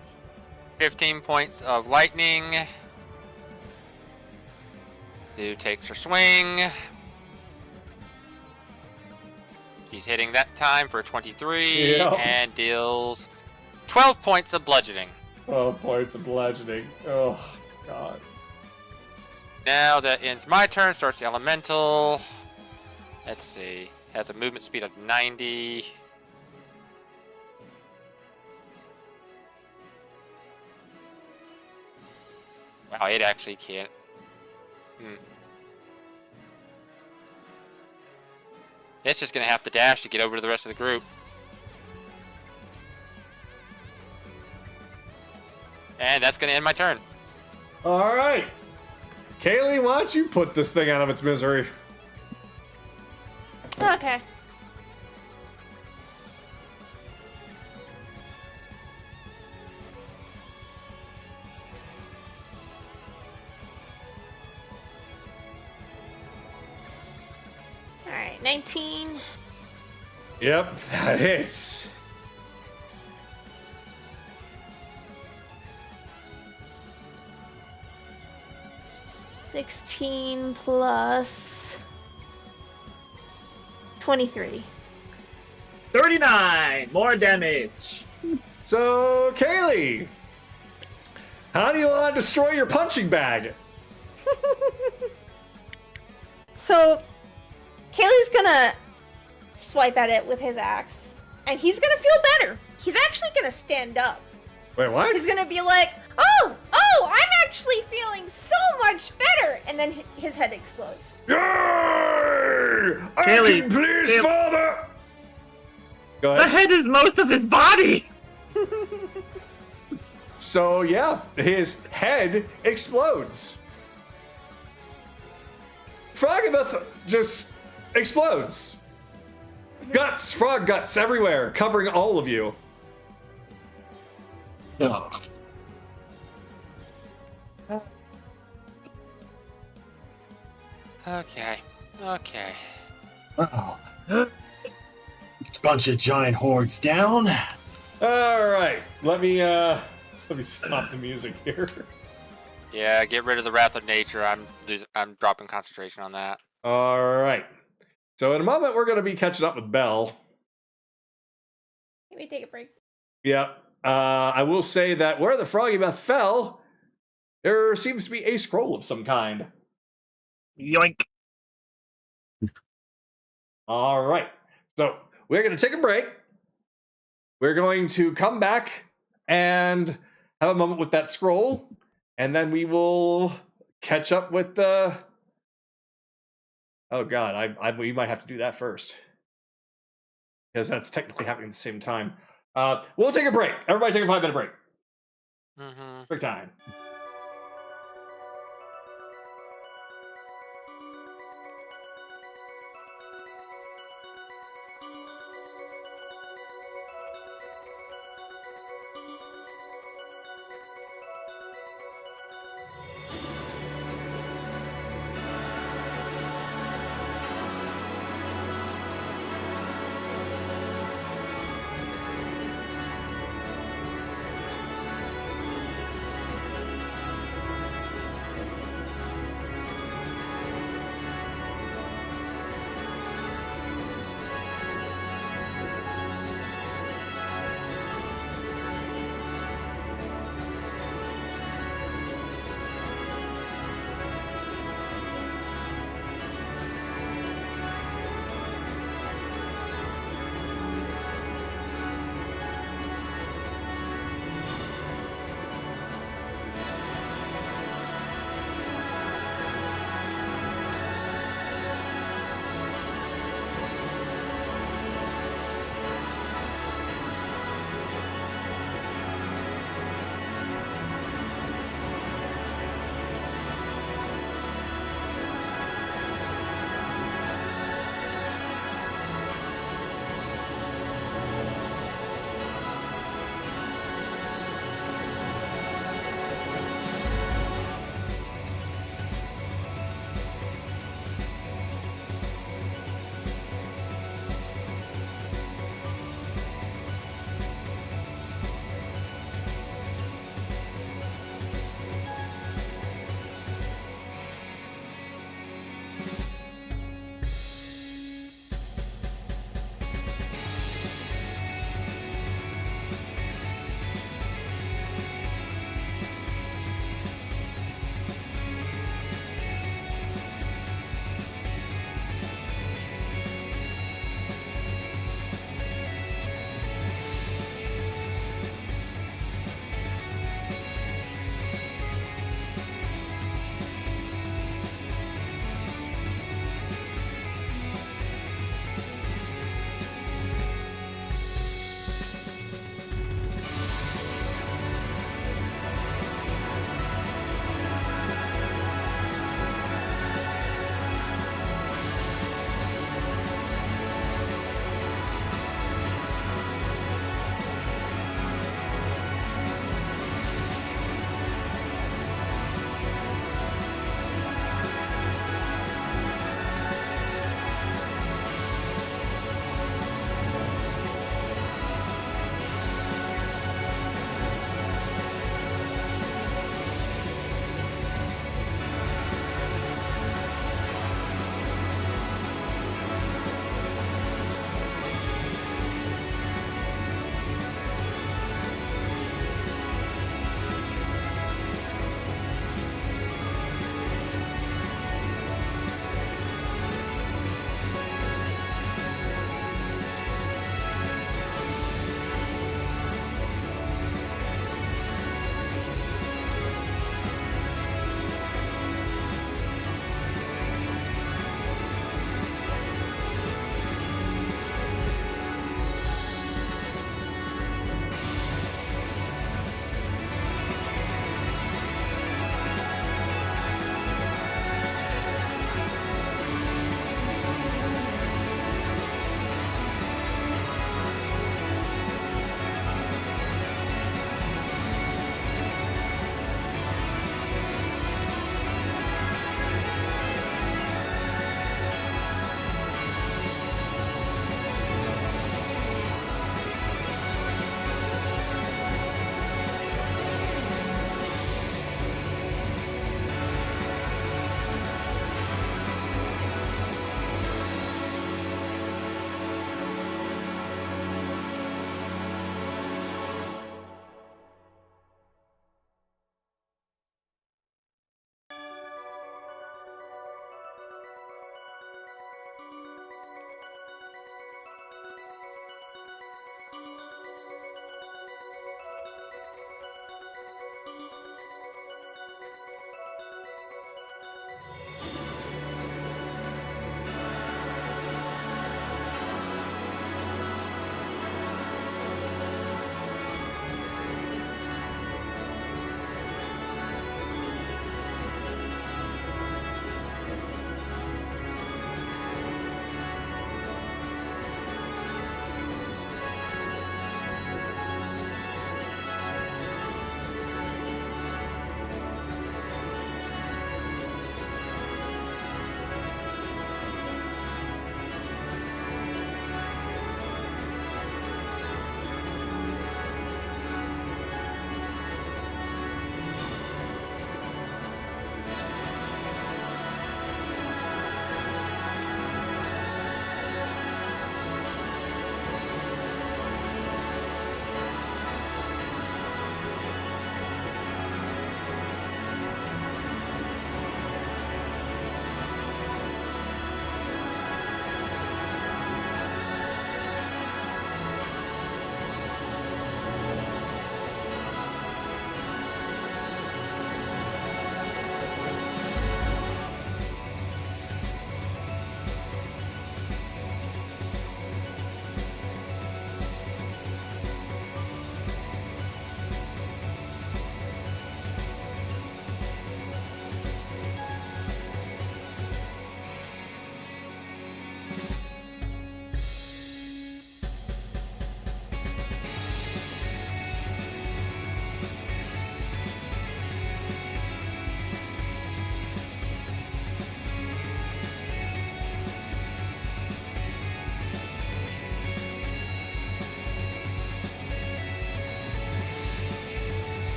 15 points of lightning. Dude takes her swing. He's hitting that time for 23 Yep. and deals 12 points of bludgeoning. 12 points of bludgeoning. Oh, God. Now that ends my turn, starts the elemental. Let's see. Has a movement speed of 90. Wow, it actually can't. It's just gonna have to dash to get over to the rest of the group. And that's gonna end my turn. All right. Kaylee, why don't you put this thing out of its misery? Okay. Alright, 19. Yep, that hits. +16 plus 23. 39 more damage. So, Kaylee, how do you want to destroy your punching bag? So, Kaylee's gonna swipe at it with his axe, and he's gonna feel better. He's actually gonna stand up. Wait, what? He's gonna be like, oh, I'm actually feeling so much better, and then his head explodes. Yay! I Kaylee, can please, Kaylee. Father! Go The ahead. head is most of his body. So, yeah, his head explodes. Frogibeth just explodes. Guts, frog guts everywhere, covering all of you. Ugh. Okay. Okay. Uh-oh. Bunch of giant hordes down. All right, let me stop the music here. Yeah, get rid of the Wrath of Nature. I'm dropping concentration on that. All right. So in a moment, we're going to be catching up with Belle. Let me take a break. Yep. I will say that where the Frogibeth fell, there seems to be a scroll of some kind. Yoink. All right. So we're going to take a break. We're going to come back and have a moment with that scroll, and then we will catch up with the... Oh God, we might have to do that first, because that's technically happening at the same time. We'll take a break. Everybody take a 5-minute break. Mm-hmm. Break time.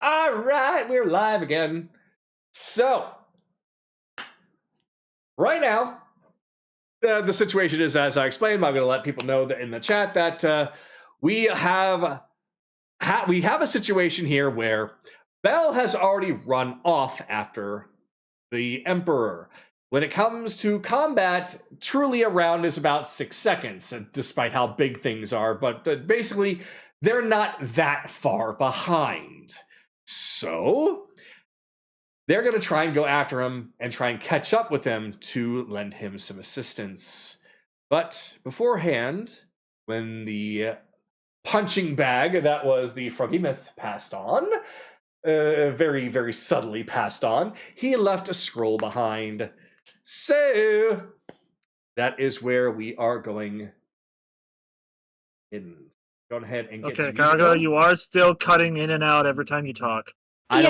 All right, we're live again. So, right now, the situation is as I explained. I'm going to let people know that in the chat that we have a situation here where Bell has already run off after the Emperor. When it comes to combat, truly a round is about 6 seconds, despite how big things are. But basically, they're not that far behind. So, they're going to try and go after him and try and catch up with him to lend him some assistance. But beforehand, when the punching bag that was the Froggy Myth passed on, very, very subtly passed on, he left a scroll behind. So, that is where we are going in. Go ahead and get Okay, some music Cargo, on. you are still cutting in and out every time you talk. I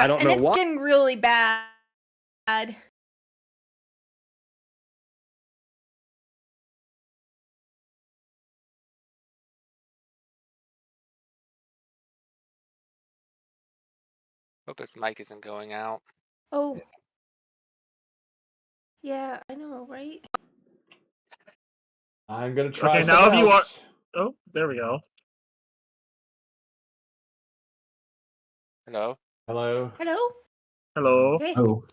don't and know it's why. getting really bad. Hope his mic isn't going out. Oh. Yeah, I know, right? I'm going to try Okay, now something if you else. Oh, there we go. Hello? Hello? Hello? Hello. Okay. Oh,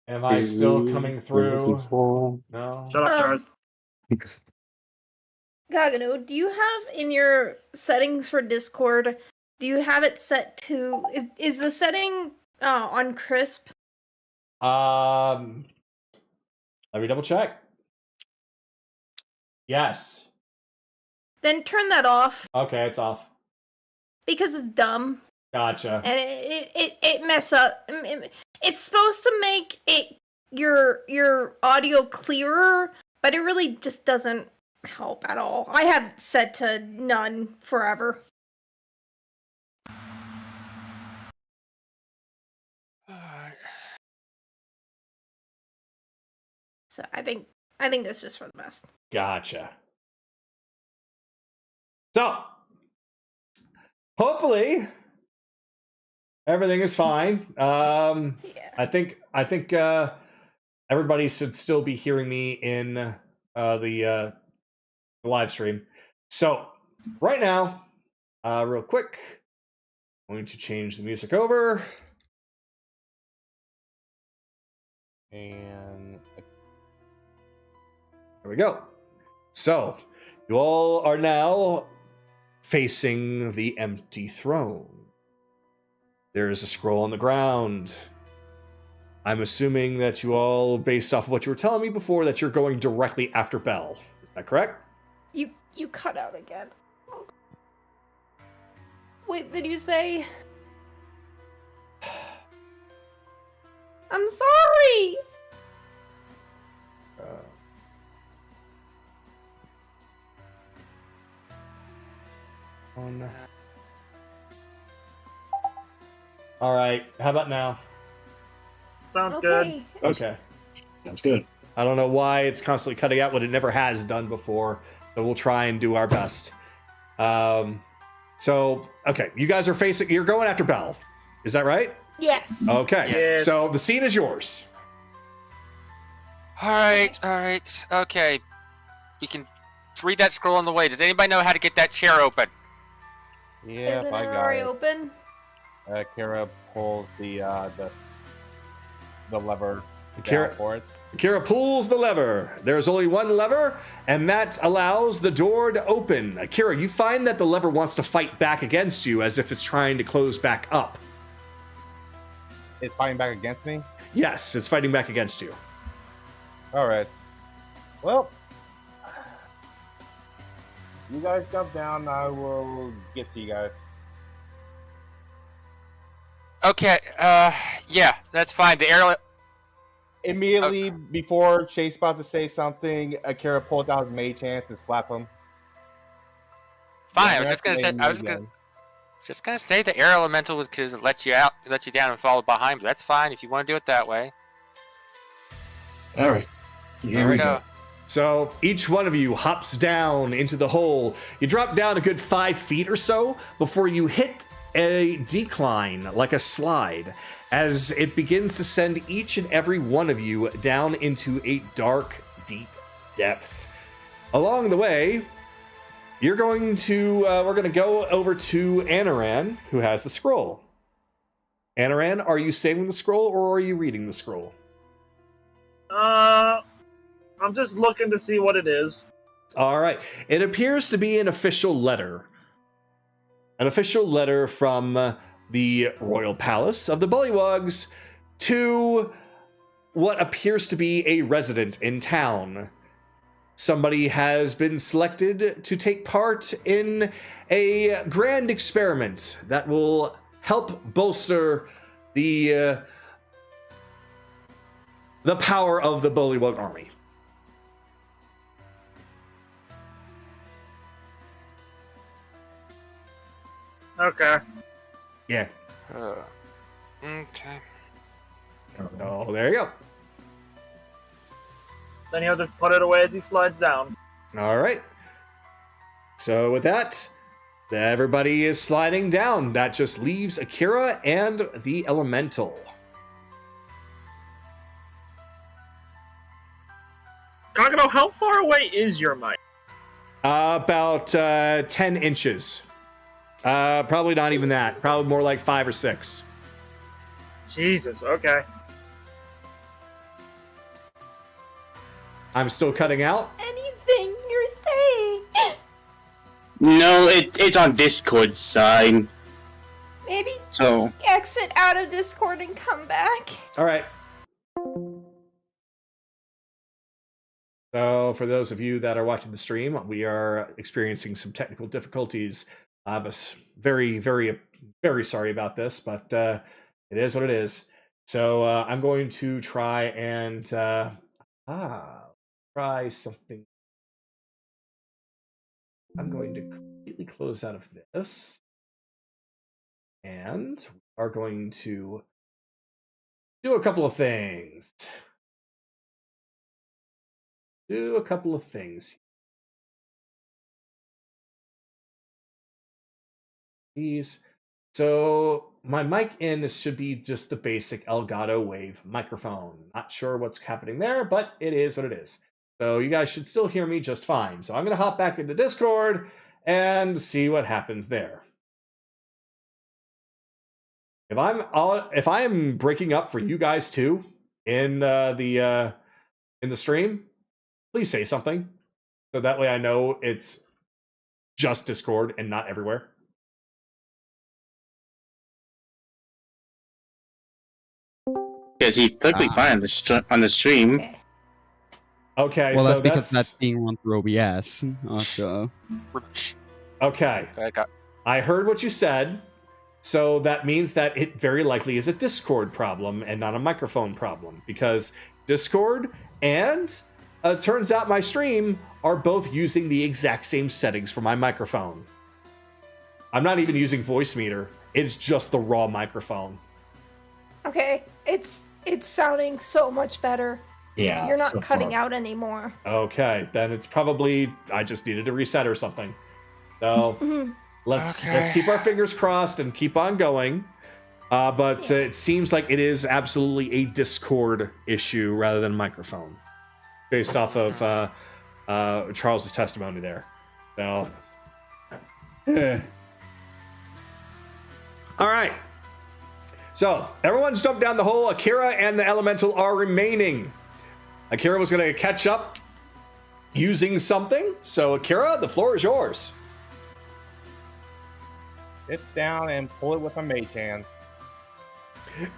Am I still coming through? No? Shut up, Charles. Kagato, do you have in your settings for Discord, do you have it set to... Is the setting on crisp? Let me double check. Yes. Then turn that off, Okay, it's off. because it's dumb. Gotcha. And it mess up. It's supposed to make it your audio clearer, but it really just doesn't help at all. I have it set to none forever. Alright. So I think that's just for the best. Gotcha. So, hopefully, everything is fine. Yeah. I think everybody should still be hearing me in the live stream. So, right now, real quick, I'm going to change the music over. And There we go. So, you all are now facing the empty throne. There is a scroll on the ground. I'm assuming that you all, based off of what you were telling me before, that you're going directly after Bell. Is that correct? You cut out again. Wait, did you say? I'm sorry. All right. How about now? Sounds good. Okay. Okay. sounds good. I don't know why it's constantly cutting out what it never has done before, so we'll try and do our best. So, okay, you guys are facing. You're going after Bell. Is that right? Yes. Okay. Yes. So the scene is yours. Alright. Okay. We can read that scroll on the way. Does anybody know how to get that chair open? yep, Isn't I it got already it. open? Kira pulls the lever Kira- down for it. Kira pulls the lever. There's only one lever, and that allows the door to open. Kira, you find that the lever wants to fight back against you as if it's trying to close back up. It's fighting back against me. Yes, it's fighting back against you. All right. Well, you guys jump down. I will get to you guys. Okay, yeah, that's fine. The air... Immediately before Chase about to say something, Akira pulled out his mage hand and slap him. Fine, Yeah, I was just gonna say... activating I was again. just gonna say the air elemental was to let you down and follow behind, but that's fine if you want to do it that way. All right. Here Let's we go. go. So each one of you hops down into the hole. You drop down a good 5 feet or so before you hit a decline, like a slide, as it begins to send each and every one of you down into a dark, deep depth. Along the way, we're going to go over to Anaran, who has the scroll. Anaran, are you saving the scroll or are you reading the scroll? I'm just looking to see what it is. All right. It appears to be an official letter. An official letter from the royal palace of the Bullywugs to what appears to be a resident in town. Somebody has been selected to take part in a grand experiment that will help bolster the power of the Bullywug army. Okay. Yeah. Okay. Oh, there you go. Then he'll just put it away as he slides down. All right. So with that, everybody is sliding down. That just leaves Akira and the Elemental. Kagato, how far away is your mic? About 10 inches. Probably not even that. Probably more like 5 or 6. Jesus, okay. I'm still cutting out. Anything you're saying. No, it's on Discord side. Maybe So exit out of Discord and come back. All right. So for those of you that are watching the stream, we are experiencing some technical difficulties. Very, very, very sorry about this, but it is what it is. So I'm going to try and try something. I'm going to completely close out of this. And we are going to do a couple of things. These. So my mic in should be just the basic Elgato Wave microphone. Not sure what's happening there, but it is what it is. So you guys should still hear me just fine. So I'm going to hop back into Discord and see what happens there. If I am breaking up for you guys too in the stream, please say something so that way I know it's just Discord and not everywhere. because he's perfectly fine on the stream. Okay, Well, so that's because that's being run through OBS. Also. Okay. I heard what you said, so that means that it very likely is a Discord problem and not a microphone problem, because Discord and turns out my stream are both using the exact same settings for my microphone. I'm not even using voice meter. It's just the raw microphone. Okay, it's sounding so much better. Yeah. You're not so cutting far. out anymore. Okay, then it's probably I just needed to reset or something. So let's keep our fingers crossed and keep on going. But it seems like it is absolutely a Discord issue rather than microphone, based off of Charles's testimony there. So, all right. So everyone's jumped down the hole. Akira and the Elemental are remaining. Akira was going to catch up using something. So Akira, the floor is yours. Sit down and pull it with a mage hand.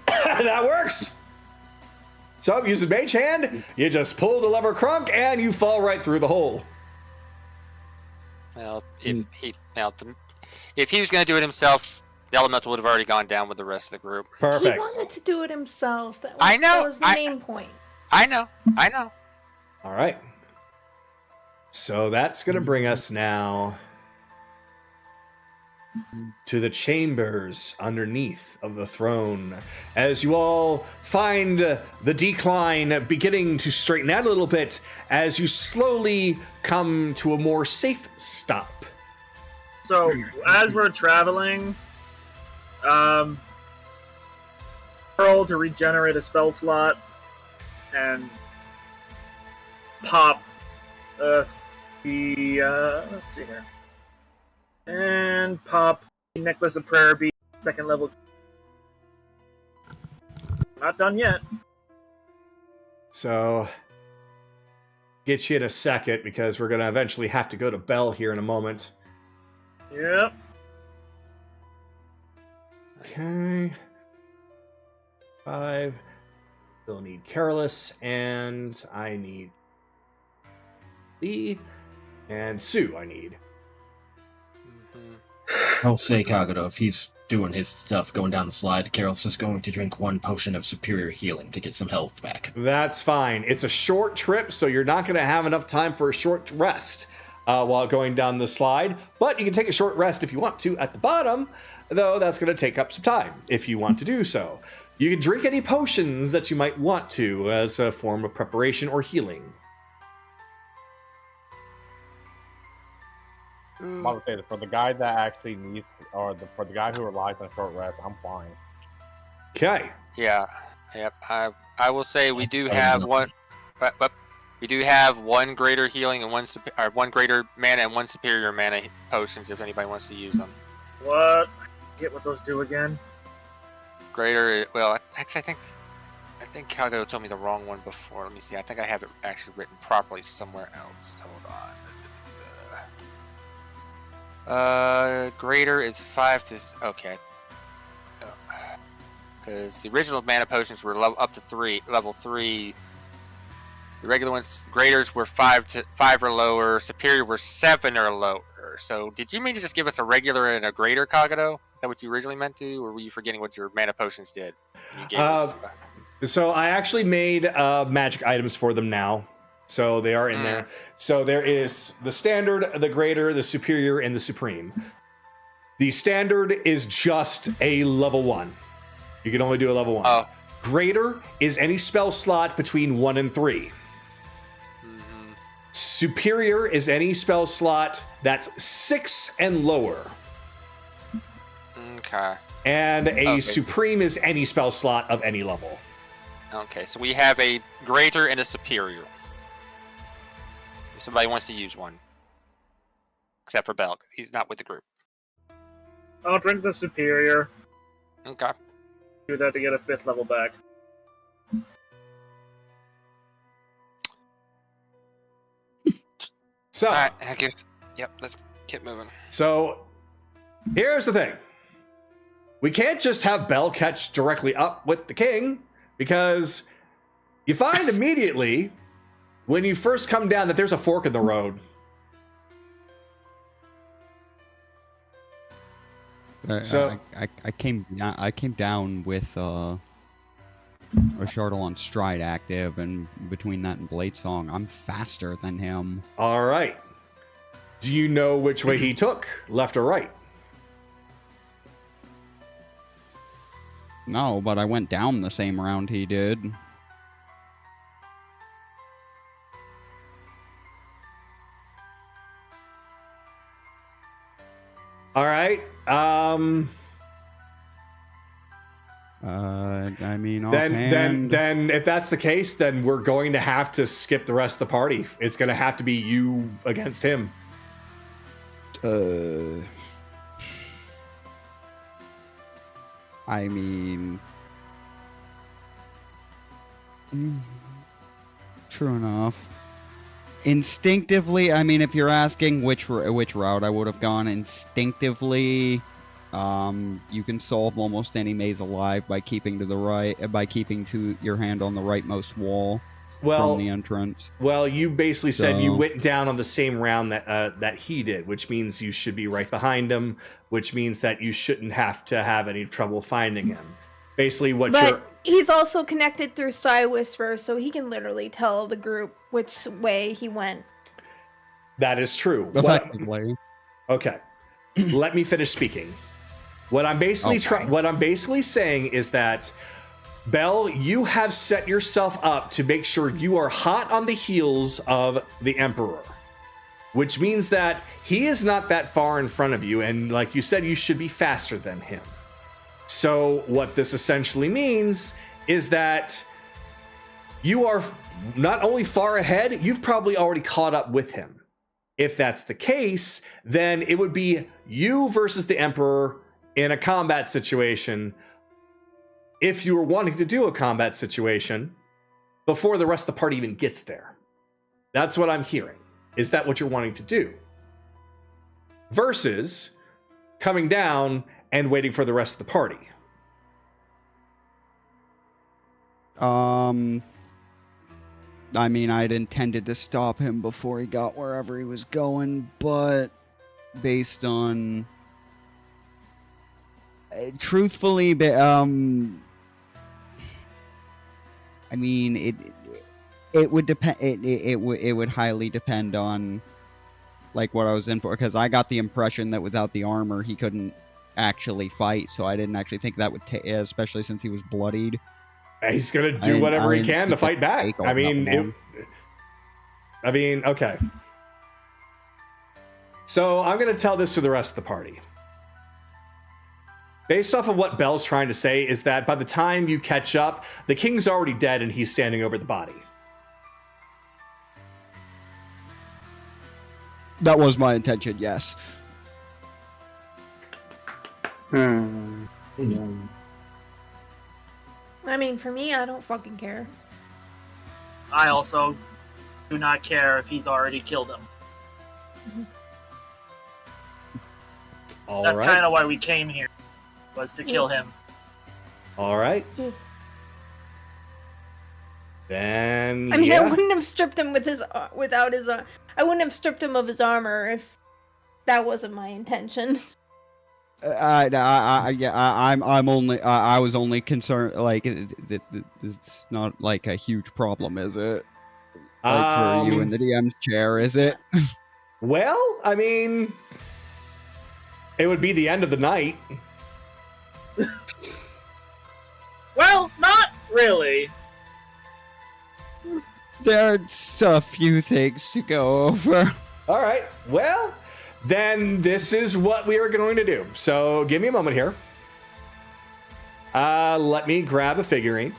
That works. So using mage hand, you just pull the lever crunk and you fall right through the hole. Well, if he was going to do it himself, the Elemental would have already gone down with the rest of the group. Perfect. He wanted to do it himself. That was the main point. I know. All right. So that's going to bring us now to the chambers underneath of the throne, as you all find the decline beginning to straighten out a little bit as you slowly come to a more safe stop. So, as we're traveling, roll to regenerate a spell slot and pop let's see here. And pop the Necklace of Prayer Bead, second level. Not done yet. So, get you in a second because we're going to eventually have to go to Bell here in a moment. Yep. Okay. 5. Still need Careless, and I need Lee, and Sue I need. I'll say Kagato, if he's doing his stuff going down the slide, Carol's just going to drink 1 potion of superior healing to get some health back. That's fine. It's a short trip, so you're not going to have enough time for a short rest while going down the slide, but you can take a short rest if you want to at the bottom, though that's going to take up some time if you want to do so. You can drink any potions that you might want to as a form of preparation or healing. I'm about to say that for the guy that actually needs, for the guy who relies on short rest, I'm fine. Okay. Yeah. Yep. I will say we do have one. But we do have 1 greater healing and 1 greater mana and 1 superior mana potions if anybody wants to use them. What? Get what those do again? Greater. Well, actually, I think Kagato told me the wrong one before. Let me see. I think I have it actually written properly somewhere else. Hold on. Greater is 5 to... Okay. Because the original mana potions were up to 3, level 3. The regular ones, graders were 5 or lower. Superior were 7 or lower. So, did you mean to just give us a regular and a greater, Kagato? Is that what you originally meant to, or were you forgetting what your mana potions did? You gave us, So I actually made magic items for them now. So they are in there. So there is the standard, the greater, the superior, and the supreme. The standard is just a level 1. You can only do a level 1. Oh. Greater is any spell slot between 1 and 3. Mm-hmm. Superior is any spell slot that's 6 and lower. Okay. And a supreme is any spell slot of any level. Okay, so we have a greater and a superior. If somebody wants to use one. Except for Belk. He's not with the group. I'll drink the superior. Okay. Do that to get a 5th level back. So, Alright, I guess. Yep, let's keep moving. So, here's the thing. We can't just have Bell catch directly up with the king, because you find immediately when you first come down that there's a fork in the road. So I came down with a Shardle on Stride active, and between that and Blade Song, I'm faster than him. All right. Do you know which way he took, left or right? No, but I went down the same round he did. All right. I mean, then if that's the case, then we're going to have to skip the rest of the party. It's going to have to be you against him. I mean, true enough. Instinctively, I mean, if you're asking which route I would have gone, instinctively, you can solve almost any maze alive by keeping to the right, by keeping to your hand on the rightmost wall from the entrance. Well, you basically said you went down on the same round that he did, which means you should be right behind him, which means that you shouldn't have to have any trouble finding him. Basically, he's also connected through Psy Whisper, so he can literally tell the group which way he went. That is true. Effectively. Okay. let me finish speaking. What I'm basically saying is that, Bell, you have set yourself up to make sure you are hot on the heels of the Emperor, which means that he is not that far in front of you, and like you said, you should be faster than him. So what this essentially means is that you are not only far ahead, you've probably already caught up with him. If that's the case, then it would be you versus the Emperor in a combat situation, if you were wanting to do a combat situation, before the rest of the party even gets there. That's what I'm hearing. Is that what you're wanting to do? Versus coming down and waiting for the rest of the party. I mean, I'd intended to stop him before he got wherever he was going, but based on... truthfully, I mean, it would depend. It would highly depend on like what I was in for, because I got the impression that without the armor he couldn't actually fight. So I didn't actually think that would take, especially since he was bloodied. He's gonna do whatever he can to fight back. I mean, okay. So I'm gonna tell this to the rest of the party. Based off of what Bell's trying to say is that by the time you catch up, the king's already dead and he's standing over the body. That was my intention, yes. I mean, for me, I don't fucking care. I also do not care if he's already killed him. That's kind of why we came here, was to kill him. All right. Then I mean, I wouldn't have stripped him without his. I wouldn't have stripped him of his armor if that wasn't my intention. I was only concerned. Like, it's not like a huge problem, is it? Like for you in the DM's chair, is it? Well, I mean, it would be the end of the night. Well, not really. There's a few things to go over. All right. Well, then this is what we are going to do. So give me a moment here. Let me grab a figurine.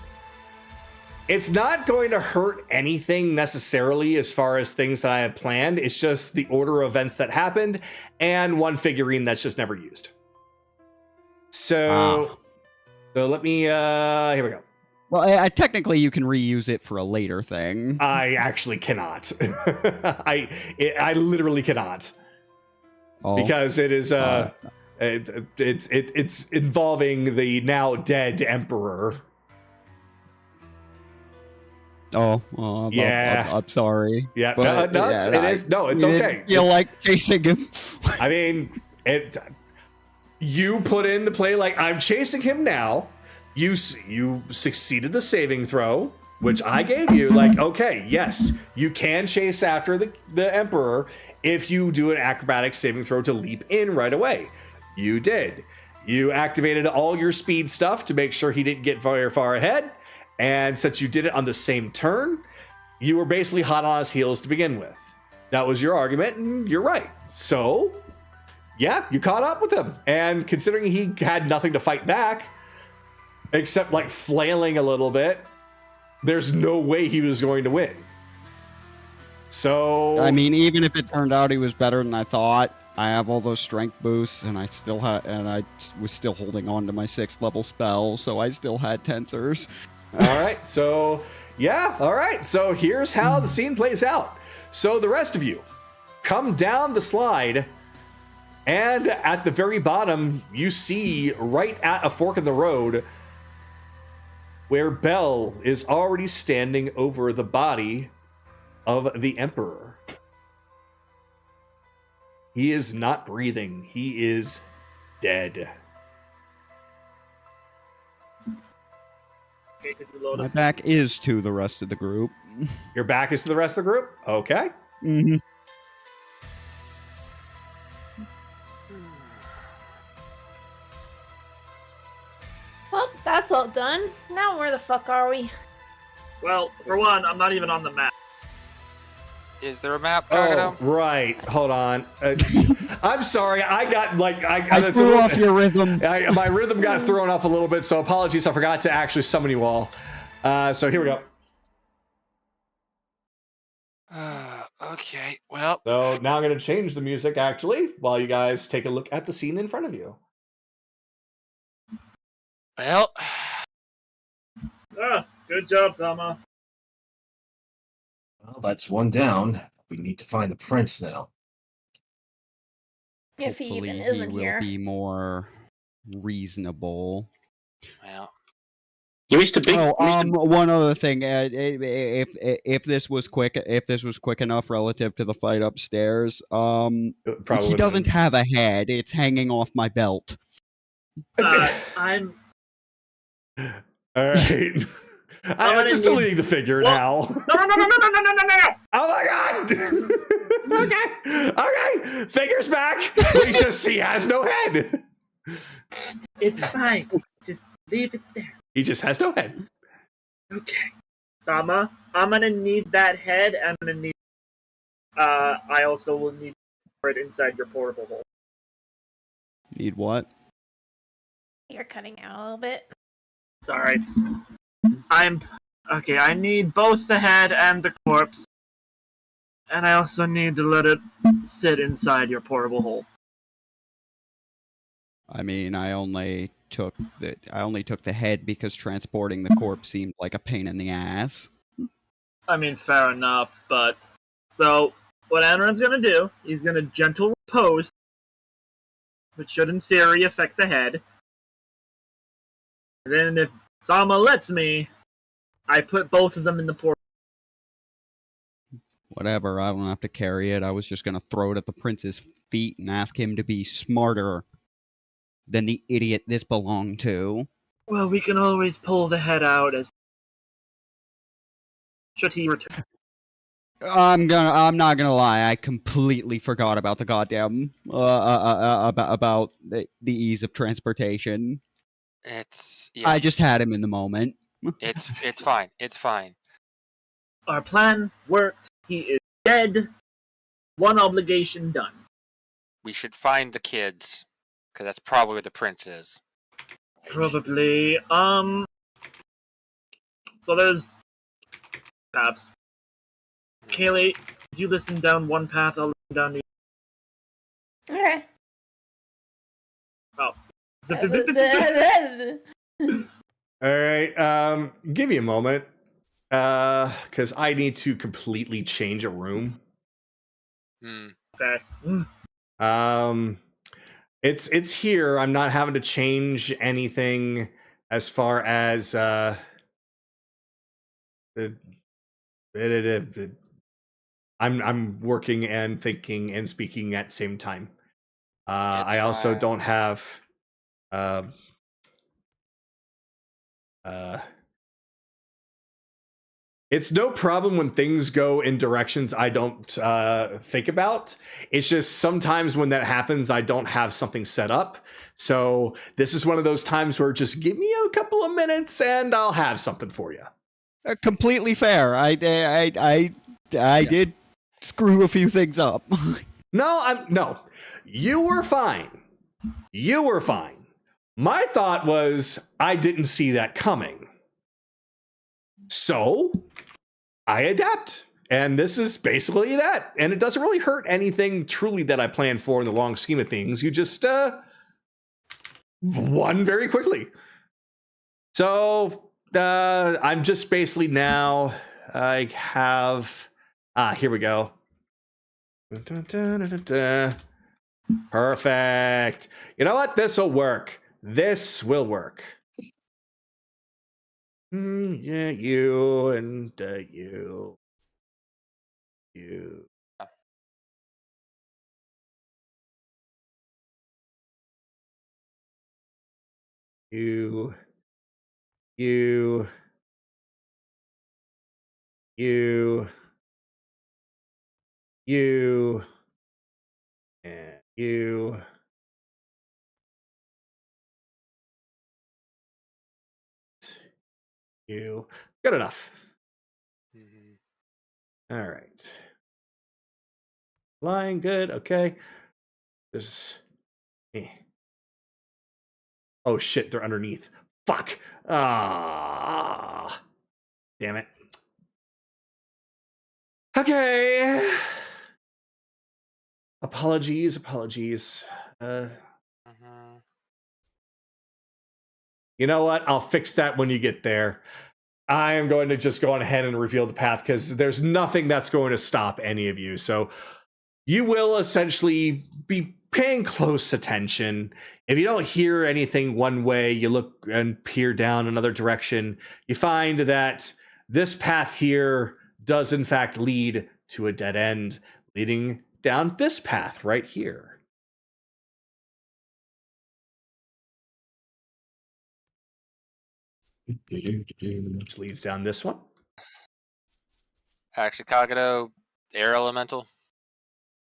It's not going to hurt anything necessarily as far as things that I have planned. It's just the order of events that happened and one figurine that's just never used. So let me, here we go. Well, technically you can reuse it for a later thing. I actually cannot. I literally cannot. Because it is it's involving the now dead emperor. Yeah. I'm sorry. Yeah, but, it is. No, it's okay. You like chasing him. I mean, you put in the play like I'm chasing him now. You succeeded the saving throw, which I gave you. Like, okay, yes, you can chase after the emperor if you do an acrobatic saving throw to leap in right away. You did. You activated all your speed stuff to make sure he didn't get very far ahead. And since you did it on the same turn, you were basically hot on his heels to begin with. That was your argument, and you're right. So, yeah, you caught up with him. And considering he had nothing to fight back, except like flailing a little bit, there's no way he was going to win. So I mean, even if it turned out he was better than I thought, I have all those strength boosts, and I was still holding on to my 6th level spell, so I still had tensors. All right, so yeah, all right. So here's how the scene plays out. So the rest of you come down the slide, and at the very bottom, you see right at a fork in the road where Bell is already standing over the body of the Emperor. He is not breathing. He is dead. My back is to the rest of the group. Your back is to the rest of the group? Okay. Mm-hmm. Well, that's all done. Now where the fuck are we? Well, for one, I'm not even on the map. Is there a map, Oh, Kagato? right. Hold on. I'm sorry. I got like I threw off your rhythm. my rhythm got thrown off a little bit, so apologies. I forgot to actually summon you all. So here we go. Okay, well. So now I'm going to change the music actually, while you guys take a look at the scene in front of you. Well. Good job, Thelma. Well, that's one down. We need to find the prince now. If he Hopefully even he isn't will here. be more reasonable. Well. You missed a big. One other thing. If this was quick enough relative to the fight upstairs, Probably he doesn't have a head. It's hanging off my belt. I'm. All right. I'm just deleting the figure now. No! Oh my god! Okay, figure's back. He has no head. It's fine. Just leave it there. He just has no head. Okay. Thelma, I'm gonna need that head. I'm gonna need. I also will need it inside your portable hole. Need what? You're cutting out a little bit. Sorry. Okay, I need both the head and the corpse. And I also need to let it sit inside your portable hole. I mean, I only took the head because transporting the corpse seemed like a pain in the ass. I mean, fair enough, but... So, what Anron's gonna do, he's gonna gentle repose, which should in theory affect the head. And then if Thelma lets me, I put both of them in the portable. Whatever, I don't have to carry it. I was just gonna throw it at the prince's feet and ask him to be smarter than the idiot this belonged to. Well, we can always pull the head out as... Should he return? I'm not gonna lie. I completely forgot about the goddamn about the ease of transportation. It's. Yeah, I just had him in the moment. it's fine. It's fine. Our plan worked. He is dead. One obligation done. We should find the kids, because that's probably where the prince is. Probably. So there's paths. Kaylee, if you listen down one path, I'll listen down the Okay. Oh. All right. Give me a moment. Because I need to completely change a room. Okay. It's here. I'm not having to change anything as far as I'm working and thinking and speaking at the same time. I also fine. don't have it's no problem when things go in directions I don't think about. It's just sometimes when that happens, I don't have something set up. So this is one of those times where just give me a couple of minutes and I'll have something for you. Completely fair. I did screw a few things up. No. You were fine. You were fine. My thought was I didn't see that coming. So I adapt. And this is basically that. And it doesn't really hurt anything truly that I planned for in the long scheme of things. You just won very quickly. So I'm just basically now I have here we go. Perfect. You know what? This'll work. This will work. Yeah, you and you. You. You. You. You. You. And you. you. Good enough. Mhm. All right. Flying, good. Okay. There's. Oh shit! They're underneath. Fuck. Ah. Damn it. Okay. Apologies. Mhm. You know what? I'll fix that when you get there. I am going to just go on ahead and reveal the path because there's nothing that's going to stop any of you. So you will essentially be paying close attention. If you don't hear anything one way, you look and peer down another direction. You find that this path here does in fact lead to a dead end, leading down this path right here. Which leads down this one. Actually, Kagato, air elemental.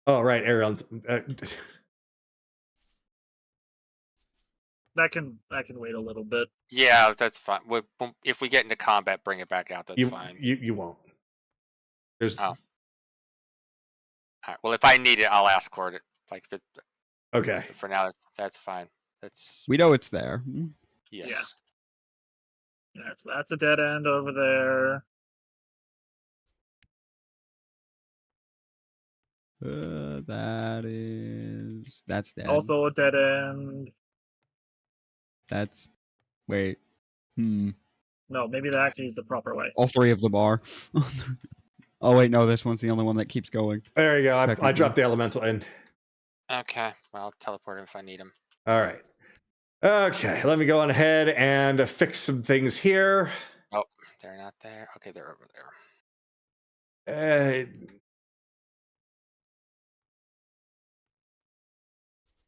Oh, right, Ariel. That can wait a little bit. Yeah, that's fine. If we get into combat, bring it back out. That's fine. You won't. There's Oh. All right. Well, if I need it, I'll ask for it. Like, okay. For now, that's fine. We know it's there. Yes. Yeah, so that's a dead end over there. That's dead. Also a dead end. That's wait. No, maybe that actually is the proper way. All three of them are. Oh wait, no, this one's the only one that keeps going. There you go. I dropped the elemental in. Okay. Well, I'll teleport him if I need him. All right. Okay, let me go on ahead and fix some things here. Oh, they're not there. Okay, they're over there.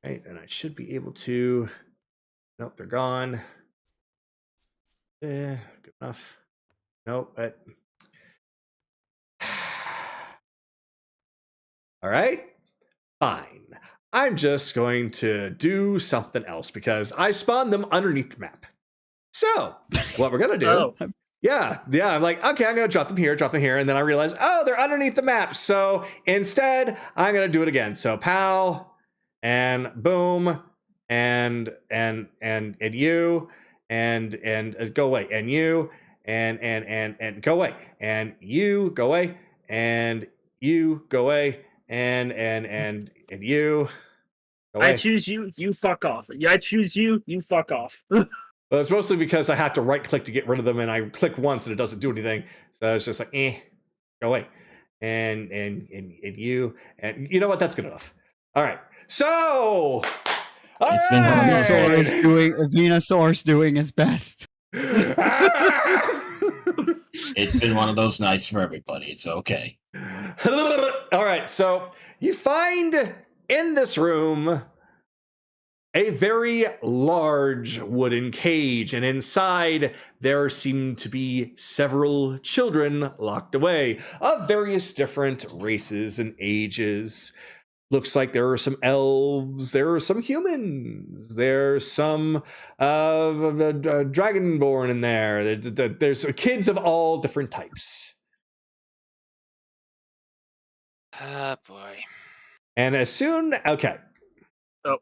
Right, and I should be able to. Nope, they're gone. Good enough. Nope. All right. Fine. I'm just going to do something else because I spawned them underneath the map. So, what we're going to do. Yeah, I'm like, okay, I'm going to drop them here, and then I realize, oh, they're underneath the map. So, instead, I'm going to do it again. So, pow, and boom, and you, and go away, and you, and go away, and you, go away, and you, go away, and you. I choose you, you fuck off. Yeah, I choose you, you fuck off. Well, it's mostly because I have to right click to get rid of them, and I click once and it doesn't do anything. So it's just like, go away. And you, and you know what? That's good enough. All right. So It's been one of those Venusaur's doing his best. It's been one of those nights for everybody. It's okay. All right. So you find in this room a very large wooden cage, and inside there seem to be several children locked away of various different races and ages. Looks like there are some elves, there are some humans, there's some dragonborn in there. There's kids of all different types. Oh, boy. And okay. Oh.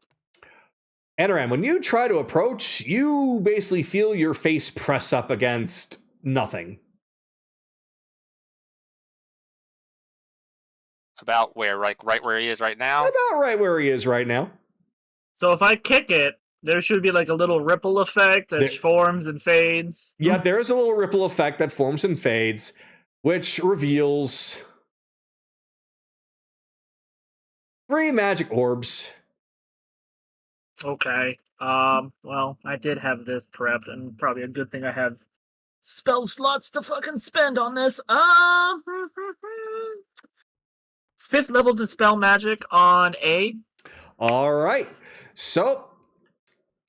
Anoram, when you try to approach, you basically feel your face press up against nothing. About where? Like right where he is right now? About right where he is right now. So if I kick it, there should be like a little ripple effect that forms and fades. Yeah, there is a little ripple effect that forms and fades, which reveals 3 magic orbs. Okay. Well, I did have this prepped, and probably a good thing I have spell slots to fucking spend on this. 5th level Dispel Magic on A. All right. So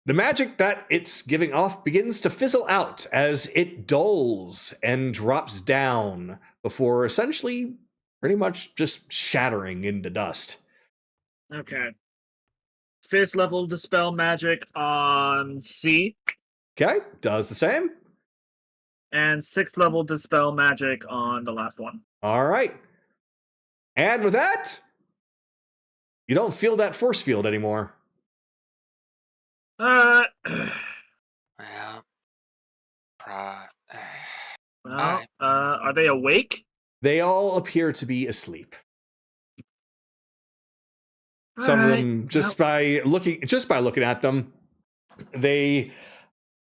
the magic that it's giving off begins to fizzle out as it dulls and drops down before essentially pretty much just shattering into dust. Okay. 5th level Dispel Magic on C. Okay, does the same. And 6th level Dispel Magic on the last one. All right. And with that, you don't feel that force field anymore. Uh, Well, pro- well, are they awake? They all appear to be asleep. Some of them, just by looking at them, they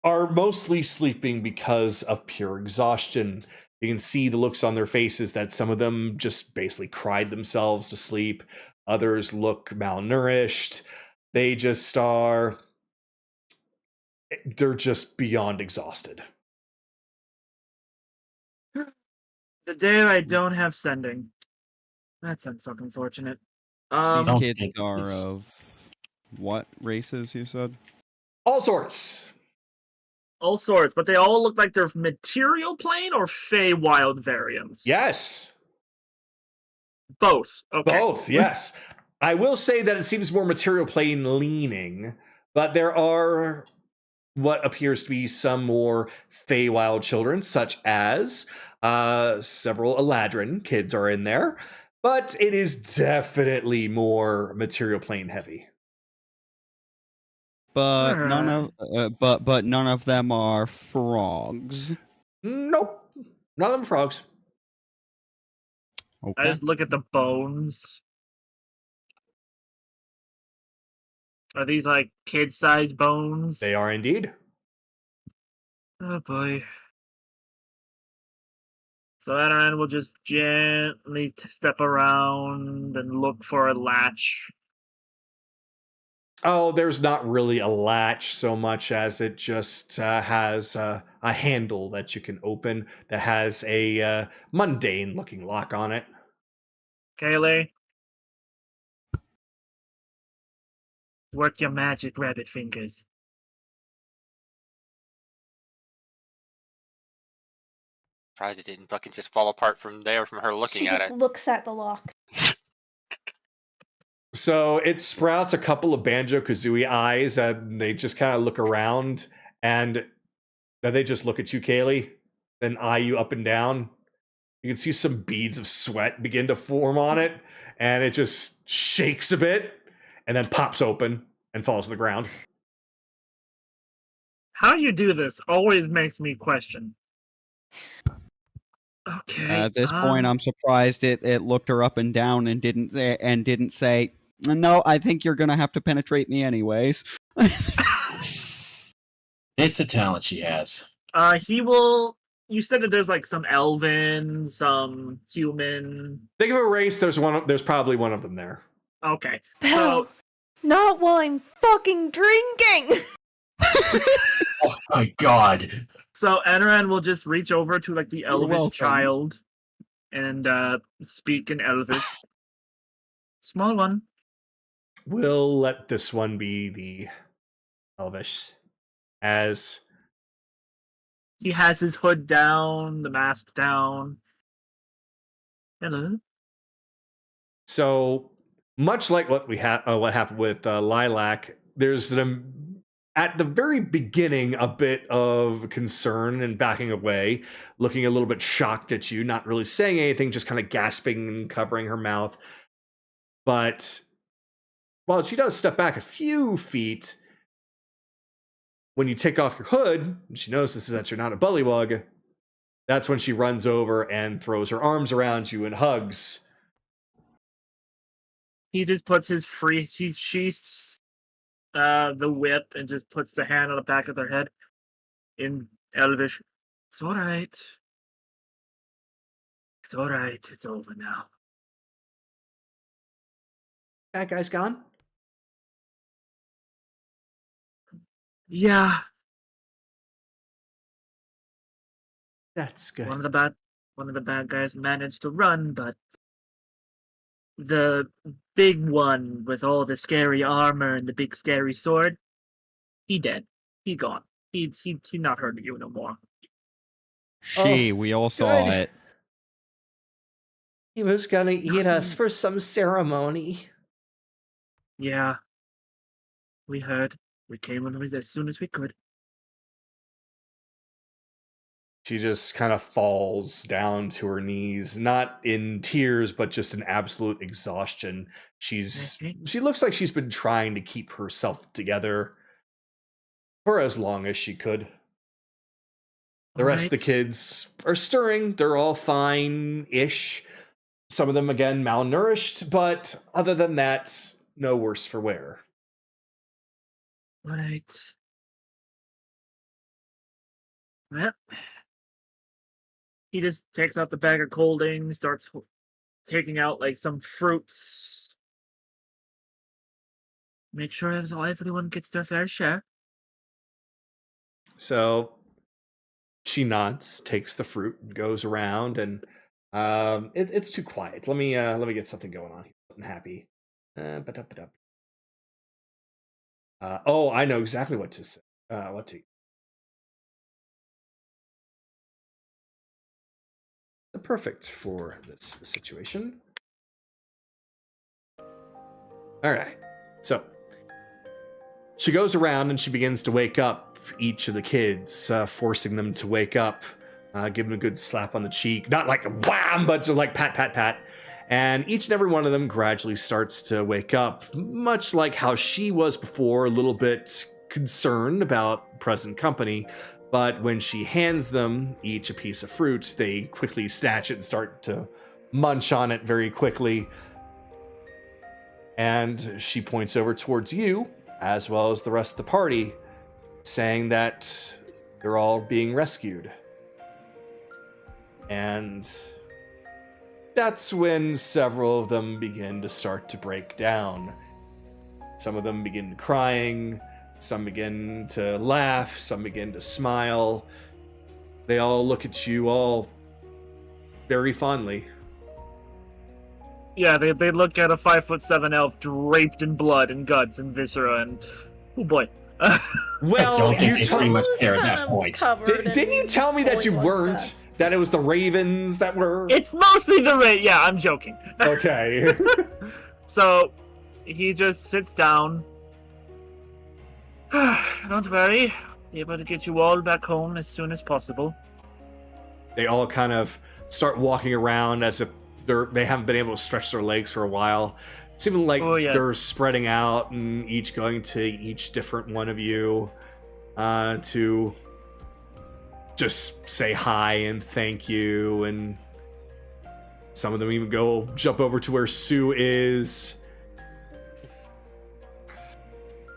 are mostly sleeping because of pure exhaustion. You can see the looks on their faces that some of them just basically cried themselves to sleep. Others look malnourished. They just are... They're just beyond exhausted. The day I don't have sending. That's unfucking fortunate. These Don't kids think are this. of what races, you said? All sorts. All sorts, but they all look like they're material plane or Feywild variants. Yes. Both. Okay. Both, yes. I will say that it seems more material plane leaning, but there are what appears to be some more Feywild children, such as several Eladrin kids are in there, but it is definitely more material plane heavy. But none of them are frogs. Nope, none of them frogs. I Okay. just look at the bones. Are these like kid-sized bones? They are indeed. Oh boy. So Adaran will just gently step around and look for a latch. Oh, there's not really a latch so much as it just has a handle that you can open that has a mundane-looking lock on it. Kaylee? Work your magic, rabbit fingers. surprised it didn't fucking just fall apart from there from her looking She at just it. looks at the lock. So it sprouts a couple of Banjo-Kazooie eyes, and they just kind of look around, and then they just look at you, Kaylee, then eye you up and down. You can see some beads of sweat begin to form on it, and it just shakes a bit, and then pops open and falls to the ground. How you do this always makes me question. Okay. At this point, I'm surprised it looked her up and down and didn't say, "No, I think you're gonna have to penetrate me anyways." It's a talent she has. He will. You said that there's like some elven, some human. Think of a race. There's probably one of them there. Okay. Belle, So not while I'm fucking drinking. Oh my god. So Adaran will just reach over to like the elvish welcome. child and speak in elvish. Small one. We'll let this one be the Elvish, as He has his hood down, the mask down. Hello. so much like what happened with Lilac. There's at the very beginning a bit of concern and backing away, looking a little bit shocked at you, not really saying anything, just kind of gasping and covering her mouth. But while she does step back a few feet, when you take off your hood, and she notices that you're not a bullywug, that's when she runs over and throws her arms around you and hugs. He just puts his he sheaths the whip and just puts the hand on the back of their head in elvish. It's alright. It's alright. It's over now. That guy's gone? Yeah. That's good. One of the bad guys managed to run, but the big one with all the scary armor and the big scary sword, he dead. He gone. He not hurting you no more. We all saw good. it. He was gonna eat us for some ceremony. Yeah. We heard. We came in as soon as we could. She just kind of falls down to her knees, not in tears, but just in absolute exhaustion. She looks like she's been trying to keep herself together for as long as she could. The rest of the kids are stirring. They're all fine-ish. Some of them, again, malnourished, but other than that, no worse for wear. Right. Well, he just takes out the bag of colding, starts taking out like some fruits. Make sure everyone gets their fair share. So she nods, takes the fruit, and goes around, and it's too quiet. Let me get something going on here. Something happy. Oh, I know exactly what to say. Perfect for this situation. All right. So she goes around and she begins to wake up each of the kids, forcing them to wake up, give them a good slap on the cheek. Not like a wham, but just like pat, pat, pat. And each and every one of them gradually starts to wake up, much like how she was before, a little bit concerned about present company. But when she hands them each a piece of fruit, they quickly snatch it and start to munch on it very quickly. And she points over towards you, as well as the rest of the party, saying that they're all being rescued. And that's when several of them begin to start to break down. Some of them begin crying. Some begin to laugh, some begin to smile. They all look at you all very fondly. Yeah, they look at a 5'7" elf draped in blood and guts and viscera, and oh boy. Well, I don't think you they pretty much care at that point. Didn't you tell me that you weren't? That it was the ravens that were? It's mostly the raven. Yeah, I'm joking. Okay. So he just sits down. Don't worry. Be able to get you all back home as soon as possible. They all kind of start walking around as if they haven't been able to stretch their legs for a while. It's even like they're spreading out and each going to each different one of you to just say hi and thank you. And some of them even go jump over to where Sue is.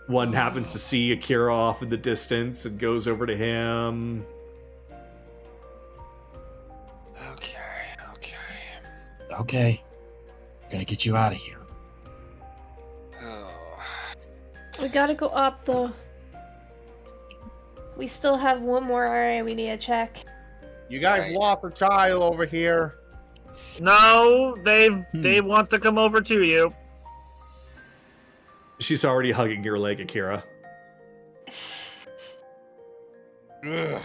One happens to see Akira off in the distance and goes over to him. Okay. Gonna get you out of here. We gotta go up, though. We still have one more area we need to check. You guys lost a child over here. No, they want to come over to you. She's already hugging your leg, Akira. Go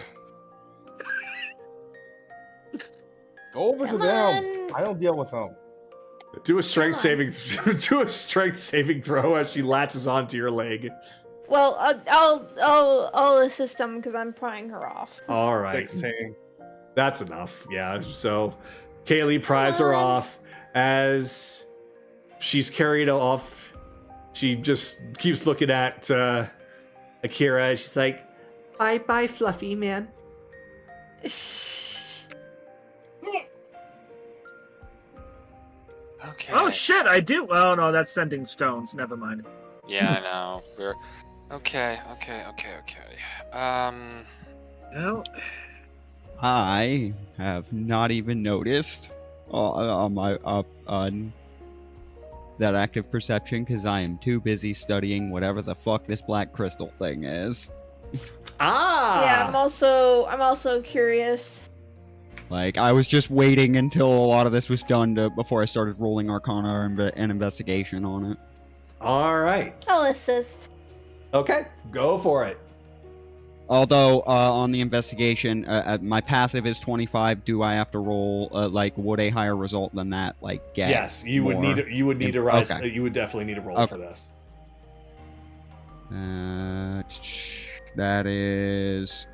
over to them. on. I don't deal with them. Do a strength saving throw as she latches onto your leg. Well, I'll assist him because I'm prying her off. All right. 16. That's enough. Yeah. So Kaylee pries her off as she's carried off. She just keeps looking at Akira. She's like, bye, fluffy man. Okay. Oh shit, I do. Oh no, that's sending stones. Never mind. Yeah, I know. Okay. Well, I have not even noticed on my that active perception because I am too busy studying whatever the fuck this black crystal thing is. Yeah, I'm also curious. Like, I was just waiting until a lot of this was done before I started rolling Arcana and investigation on it. All right. I'll assist. Okay, go for it. Although, on the investigation, my passive is 25. Do I have to roll, would a higher result than that, get Yes, you would more? need to rise. Okay. You would definitely need to roll for this. That is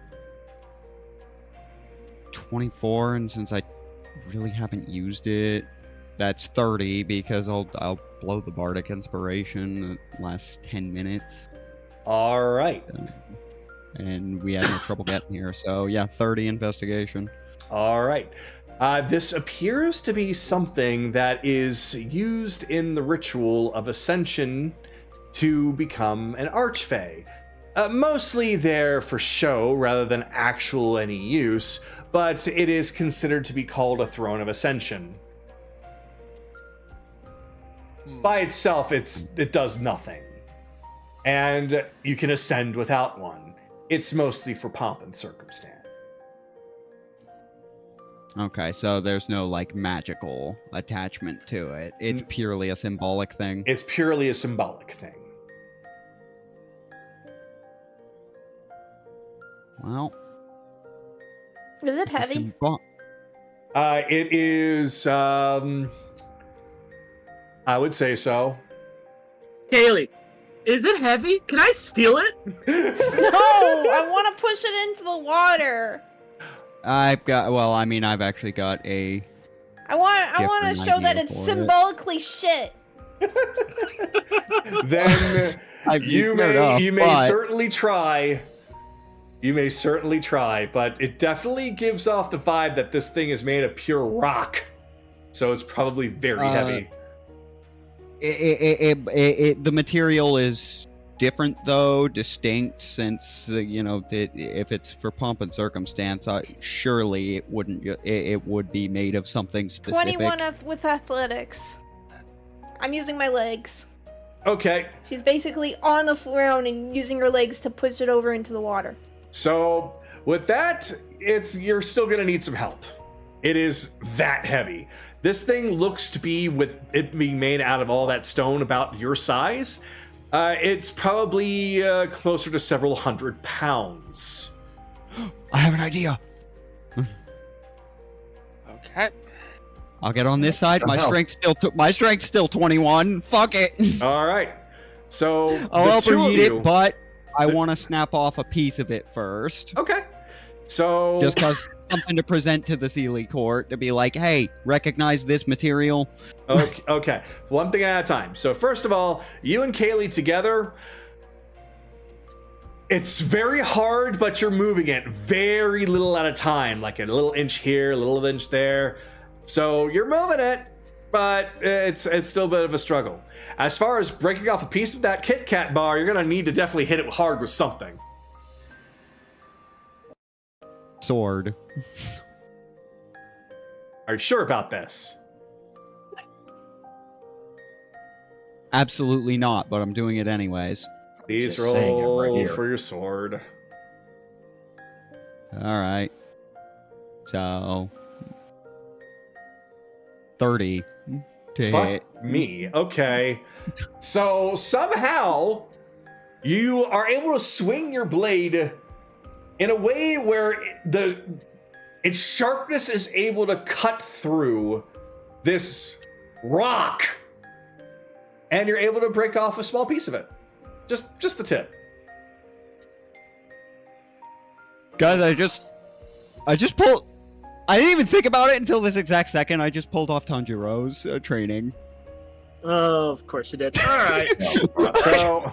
24, and since I really haven't used it, that's 30 because I'll blow the bardic inspiration. It lasts 10 minutes. All right. And we had no trouble getting here, so yeah, 30 investigation. All right. This appears to be something that is used in the ritual of ascension to become an archfey. Mostly there for show rather than actual any use, but it is considered to be called a throne of ascension. By itself, it does nothing. And you can ascend without one. It's mostly for pomp and circumstance. Okay, so there's no like magical attachment to it. It's purely a symbolic thing. It's purely a symbolic thing. Well, Is it heavy? It is, I would say so. Kaylee, is it heavy? Can I steal it? No, I want to push it into the water. I've actually got a... I want Different to show that idea it's for it. symbolically shit. Then you may but- certainly try. You may certainly try, but it definitely gives off the vibe that this thing is made of pure rock. So it's probably very heavy. The material is different though, distinct, since if it's for pomp and circumstance, surely it wouldn't. It would be made of something specific. 21 with athletics. I'm using my legs. Okay, She's basically on the ground and using her legs to push it over into the water. so with that, you're still gonna need some help. It is that heavy. This thing looks to be, with it being made out of all that stone, about your size. It's probably closer to several hundred pounds. I have an idea. Okay. I'll get on this side. My Help. strength's still 21. Fuck it. All right. So I'll the help her two of eat you. it, but I want to snap off a piece of it first. Okay. So Just cause something to present to the Sealy court to be like, hey, recognize this material. Okay. One thing at a time. So first of all, you and Kaylee together. It's very hard, but you're moving it very little at a time, like a little inch here, a little inch there. So you're moving it, but it's still a bit of a struggle. As far as breaking off a piece of that Kit Kat bar, you're gonna need to definitely hit it hard with something. Sword. Are you sure about this? Absolutely not, but I'm doing it anyways. Please Just saying, I'm right roll here. for your sword. Alright. So 30 to Fuck hit. me. Okay. So somehow you are able to swing your blade in a way where its sharpness is able to cut through this rock, and you're able to break off a small piece of it. Just the tip. Guys, I just pulled. I didn't even think about it until this exact second. I just pulled off Tanjiro's training. Oh, of course you did. All right. So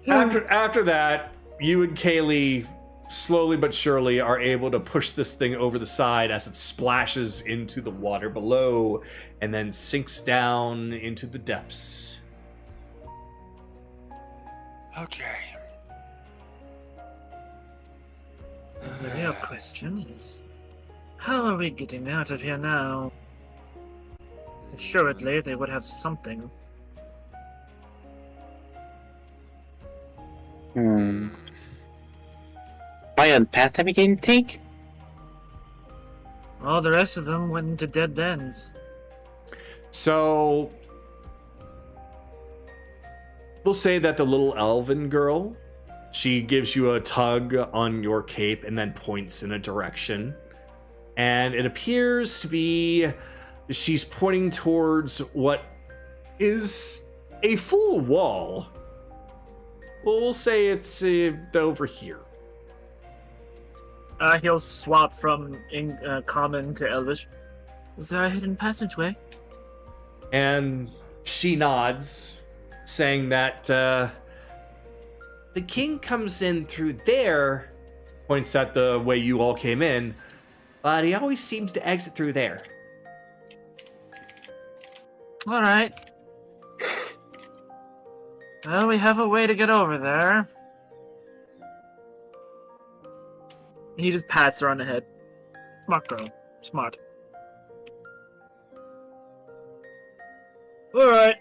after that, you and Kaylee slowly but surely are able to push this thing over the side as it splashes into the water below and then sinks down into the depths. Okay. The real question is, how are we getting out of here now? Assuredly, they would have something. What path have you going to take? All the rest of them went into dead ends. So we'll say that the little elven girl, she gives you a tug on your cape and then points in a direction. And it appears to be she's pointing towards what is a full wall. We'll say it's over here. He'll swap from common to Elvish. Is there a hidden passageway? And she nods, saying that the king comes in through there, points at the way you all came in, but he always seems to exit through there. All right. Well, we have a way to get over there. He just pats her on the head. Smart girl. Smart. Alright.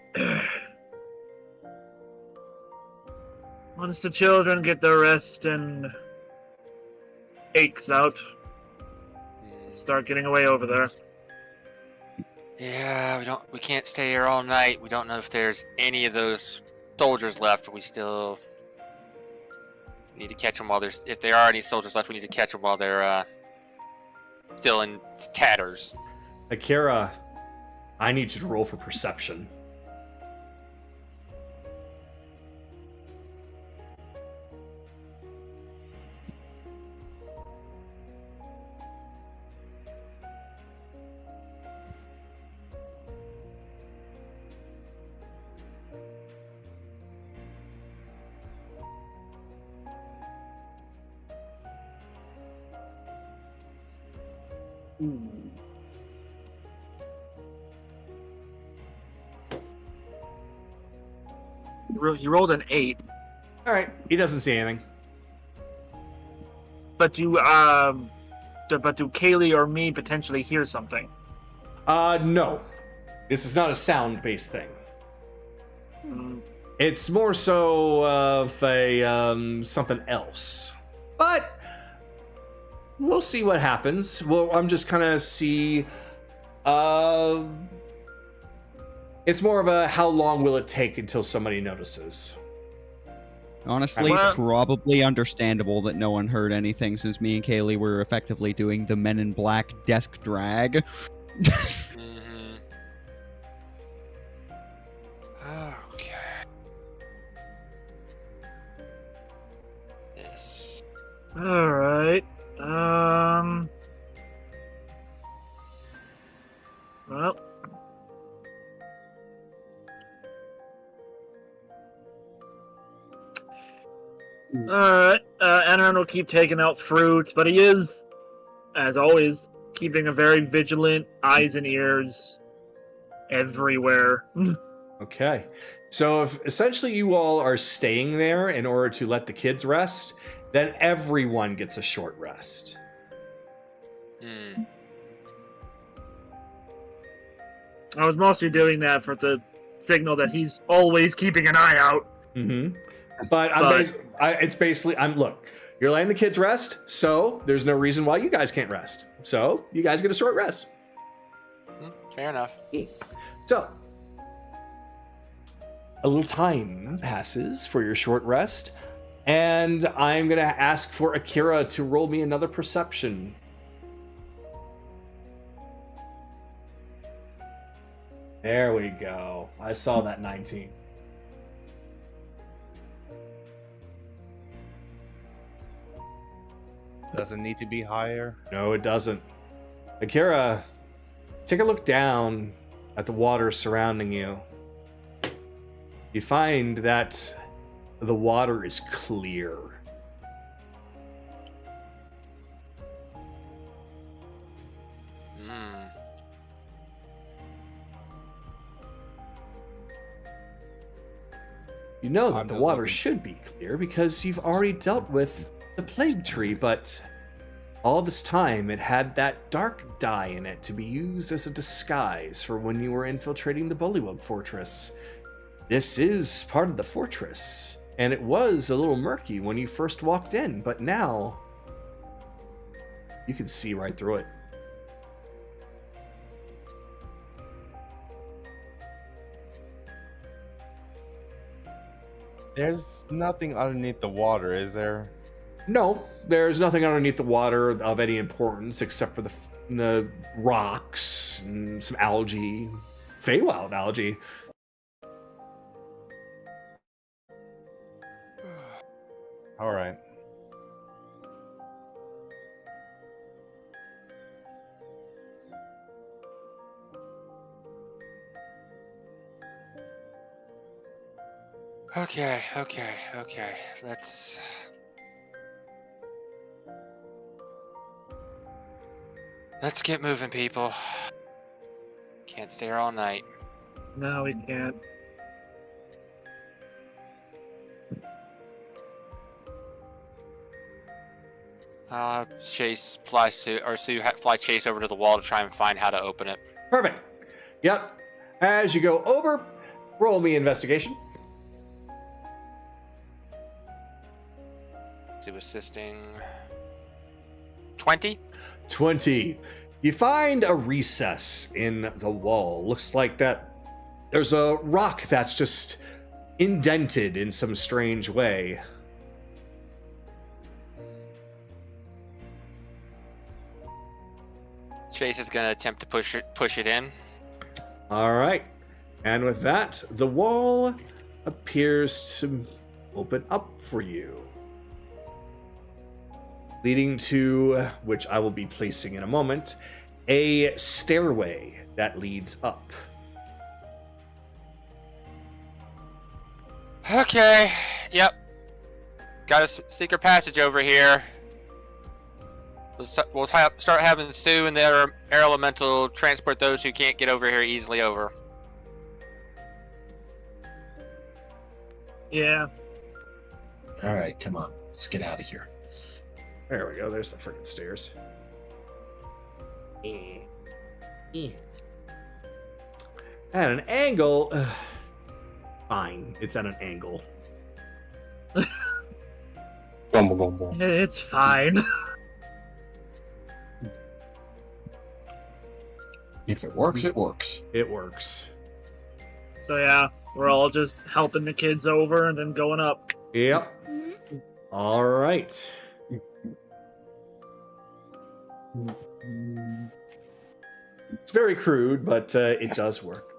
Once the children get their rest and aches out, start getting away over there. Yeah, we can't stay here all night. We don't know if there's any of those soldiers left, but we still need to catch them while there's. If there are any soldiers left, we need to catch them while they're still in tatters. Akira, I need you to roll for perception. You rolled an 8, All right, he doesn't see anything. but do Kaylee or me potentially hear something? No. This is not a sound-based thing. Hmm. It's more so of a something else. But we'll see what happens. Well, I'm just kind of see. It's more of a how long will it take until somebody notices. Honestly, Well- probably understandable that no one heard anything since me and Kaylee were effectively doing the Men in Black desk drag. Mm-hmm. Okay. Yes. Alright. Well. Alright. Anaran will keep taking out fruits, but he is, as always, keeping a very vigilant eyes and ears everywhere. Okay. So if essentially you all are staying there in order to let the kids rest, then everyone gets a short rest. Hmm. I was mostly doing that for the signal that he's always keeping an eye out. Mm-hmm. But it's basically, look, you're letting the kids rest, so there's no reason why you guys can't rest. So you guys get a short rest. Fair enough. So a little time passes for your short rest, and I'm gonna ask for Akira to roll me another perception. There we go. I saw that 19. Doesn't need to be higher. No, it doesn't. Akira, take a look down at the water surrounding you. You find that the water is clear. Hmm. You know that I'm the just water looking. should be clear because you've already dealt with the plague tree, but all this time it had that dark dye in it to be used as a disguise for when you were infiltrating the Bullywug Fortress. This is part of the fortress, and it was a little murky when you first walked in, but now you can see right through it. There's nothing underneath the water, is there? No, there's nothing underneath the water of any importance except for the rocks and some algae, Feywild algae. All right. Okay. Let's get moving, people. Can't stay here all night. No, we can't. Chase fly Sue fly Chase over to the wall to try and find how to open it. Perfect. Yep. As you go over, roll me investigation. Sue assisting. 20. 20. You find a recess in the wall. Looks like that there's a rock that's just indented in some strange way. Chase is gonna attempt to push it in. All right. And with that, the wall appears to open up for you, leading to, which I will be placing in a moment, a stairway that leads up. Okay. Yep. Got a secret passage over here. We'll start having Sue and the air elemental transport those who can't get over here easily over. Yeah. All right, come on. Let's get out of here. There we go. There's the freaking stairs. At an angle. Fine. It's at an angle. It's fine. If it works, it works. It works. So yeah, we're all just helping the kids over and then going up. Yep. All right. It's very crude, but it does work.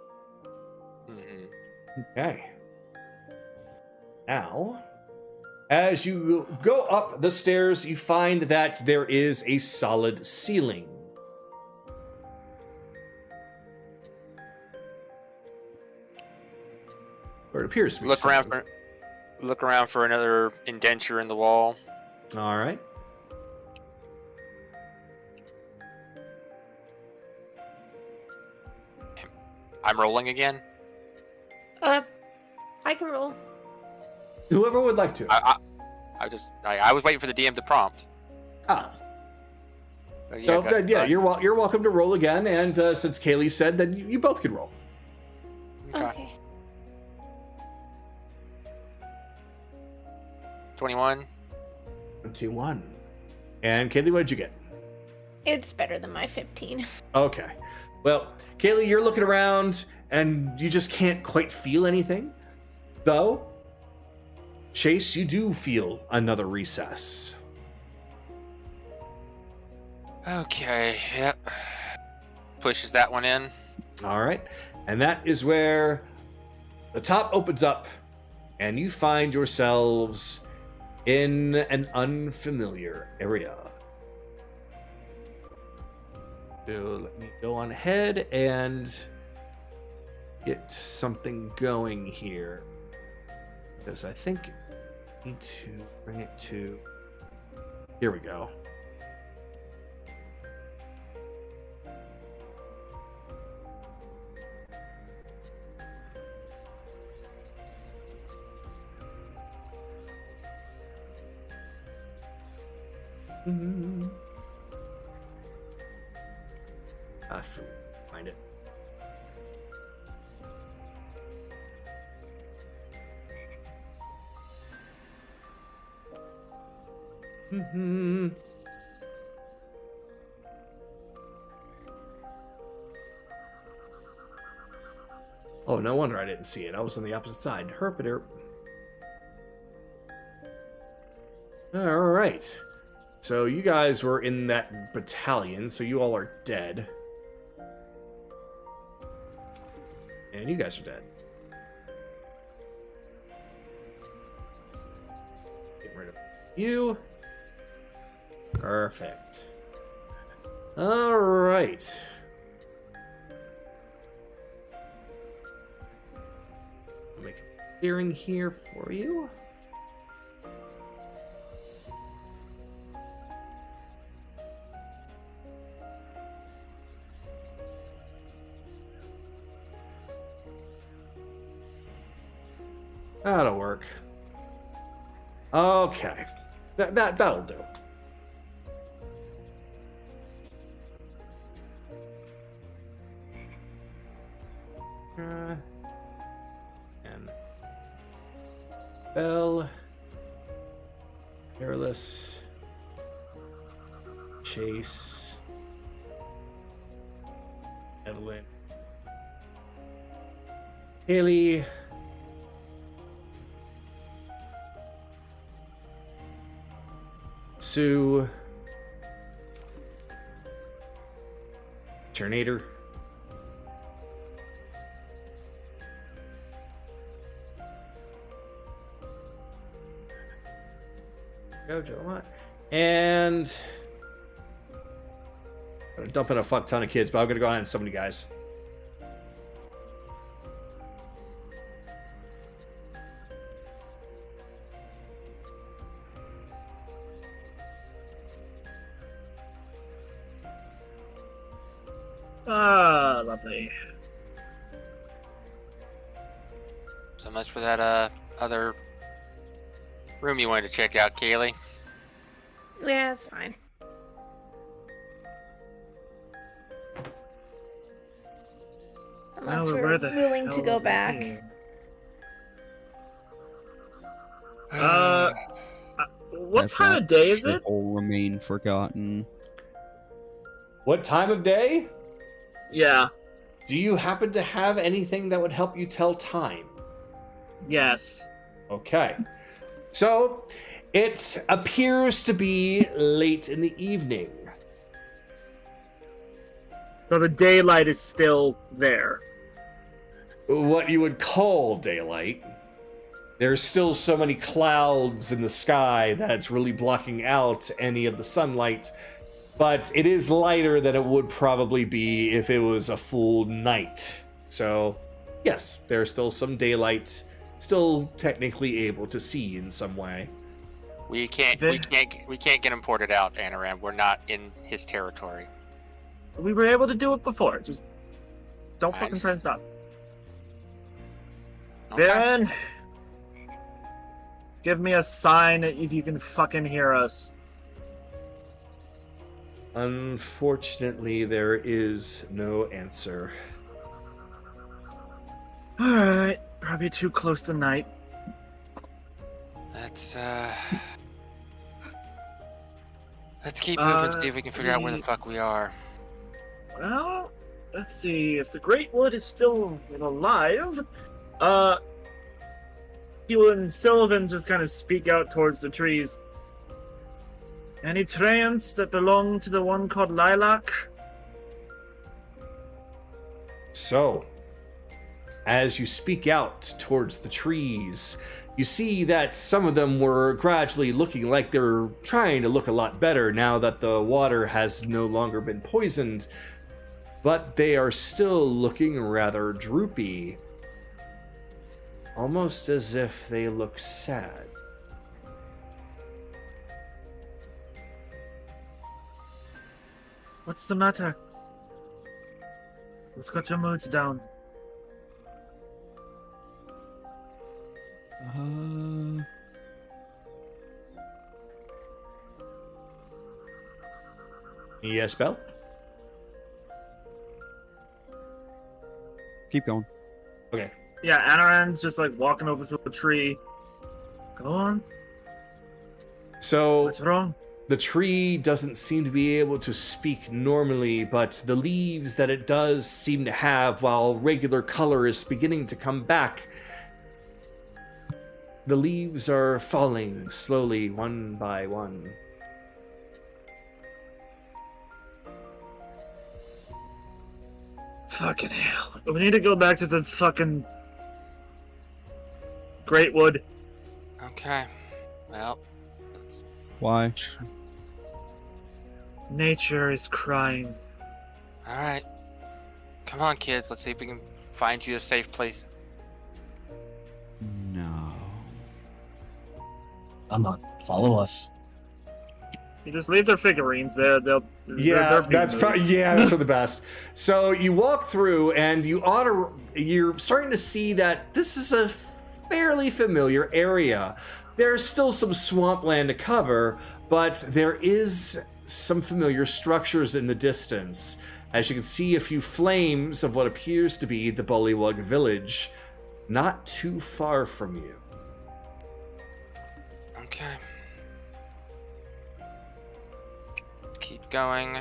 Okay. Now, as you go up the stairs, you find that there is a solid ceiling. Or it appears to be. Look around for another indenture in the wall. All right. I'm rolling again. I can roll. Whoever would like to. I was waiting for the DM to prompt. Ah. Yeah, So, yeah, you're welcome to roll again, and since Kaylee said, then you both can roll. Okay. 21. 21. And Kaylee, what did you get? It's better than my 15. Okay. Well, Kaylee, you're looking around, and you just can't quite feel anything. Though, Chase, you do feel another recess. Okay, yep. Pushes that one in. All right. And that is where the top opens up, and you find yourselves in an unfamiliar area. So let me go on ahead and get something going here, because I think I need to bring it to... Here we go. Find it. Oh, no wonder I didn't see it. I was on the opposite side. Herpiter. All right. So you guys were in that battalion, so you all are dead. And you guys are dead. Get rid of you. Perfect. All right. clearing here for you. That'll work. Okay. That'll do. And Bell, Careless, Chase, Evelyn, Haley, Sue, Terminator, Jojo, what? And I'm gonna dump in a fuck ton of kids, but I'm gonna go ahead and summon you guys. Ah, lovely. So much for that other room you wanted to check out, Kaylee. Yeah, it's fine. Unless Well, we're where the willing to hell go are we back. here? What As time that of day is it? shithole remain forgotten. What time of day? Yeah. Do you happen to have anything that would help you tell time? Yes. Okay. So, it appears to be late in the evening. So the daylight is still there. What you would call daylight. There's still so many clouds in the sky that it's really blocking out any of the sunlight, but it is lighter than it would probably be if it was a full night. So, yes, there's still some daylight, still technically able to see in some way. We can't get him ported out, Anaram. We're not in his territory. We were able to do it before. Just don't fucking Nice. try and stop. Okay. Viren, give me a sign if you can fucking hear us. Unfortunately, there is no answer. Alright, probably too close to night. Let's keep moving, see if we can figure out where the we- fuck we are. Well, let's see. If the Great Wood is still alive, you and Sylvan just kind of speak out towards the trees. Any treants that belong to the one called Lilac? So, as you speak out towards the trees, you see that some of them were gradually looking like they're trying to look a lot better now that the water has no longer been poisoned, but they are still looking rather droopy. Almost as if they look sad. What's the matter? What's got your moods down? Yes, Belle? Keep going. Okay. Yeah, Anaran's just like walking over to a tree. Go on. So, What's wrong? the tree doesn't seem to be able to speak normally, but the leaves that it does seem to have, while regular color is beginning to come back, the leaves are falling slowly, one by one. Fucking hell. We need to go back to the fucking Great Wood. Okay. Well, Why? Nature is crying. all right. Come on, kids. Let's see if we can find you a safe place. I'm on. Follow us. You just leave their figurines there. Yeah, they're that's for the best. So you walk through, and you're starting to see that this is a fairly familiar area. There's still some swampland to cover, but there is some familiar structures in the distance. As you can see, a few flames of what appears to be the Bullywug village, not too far from you. Okay. Keep going.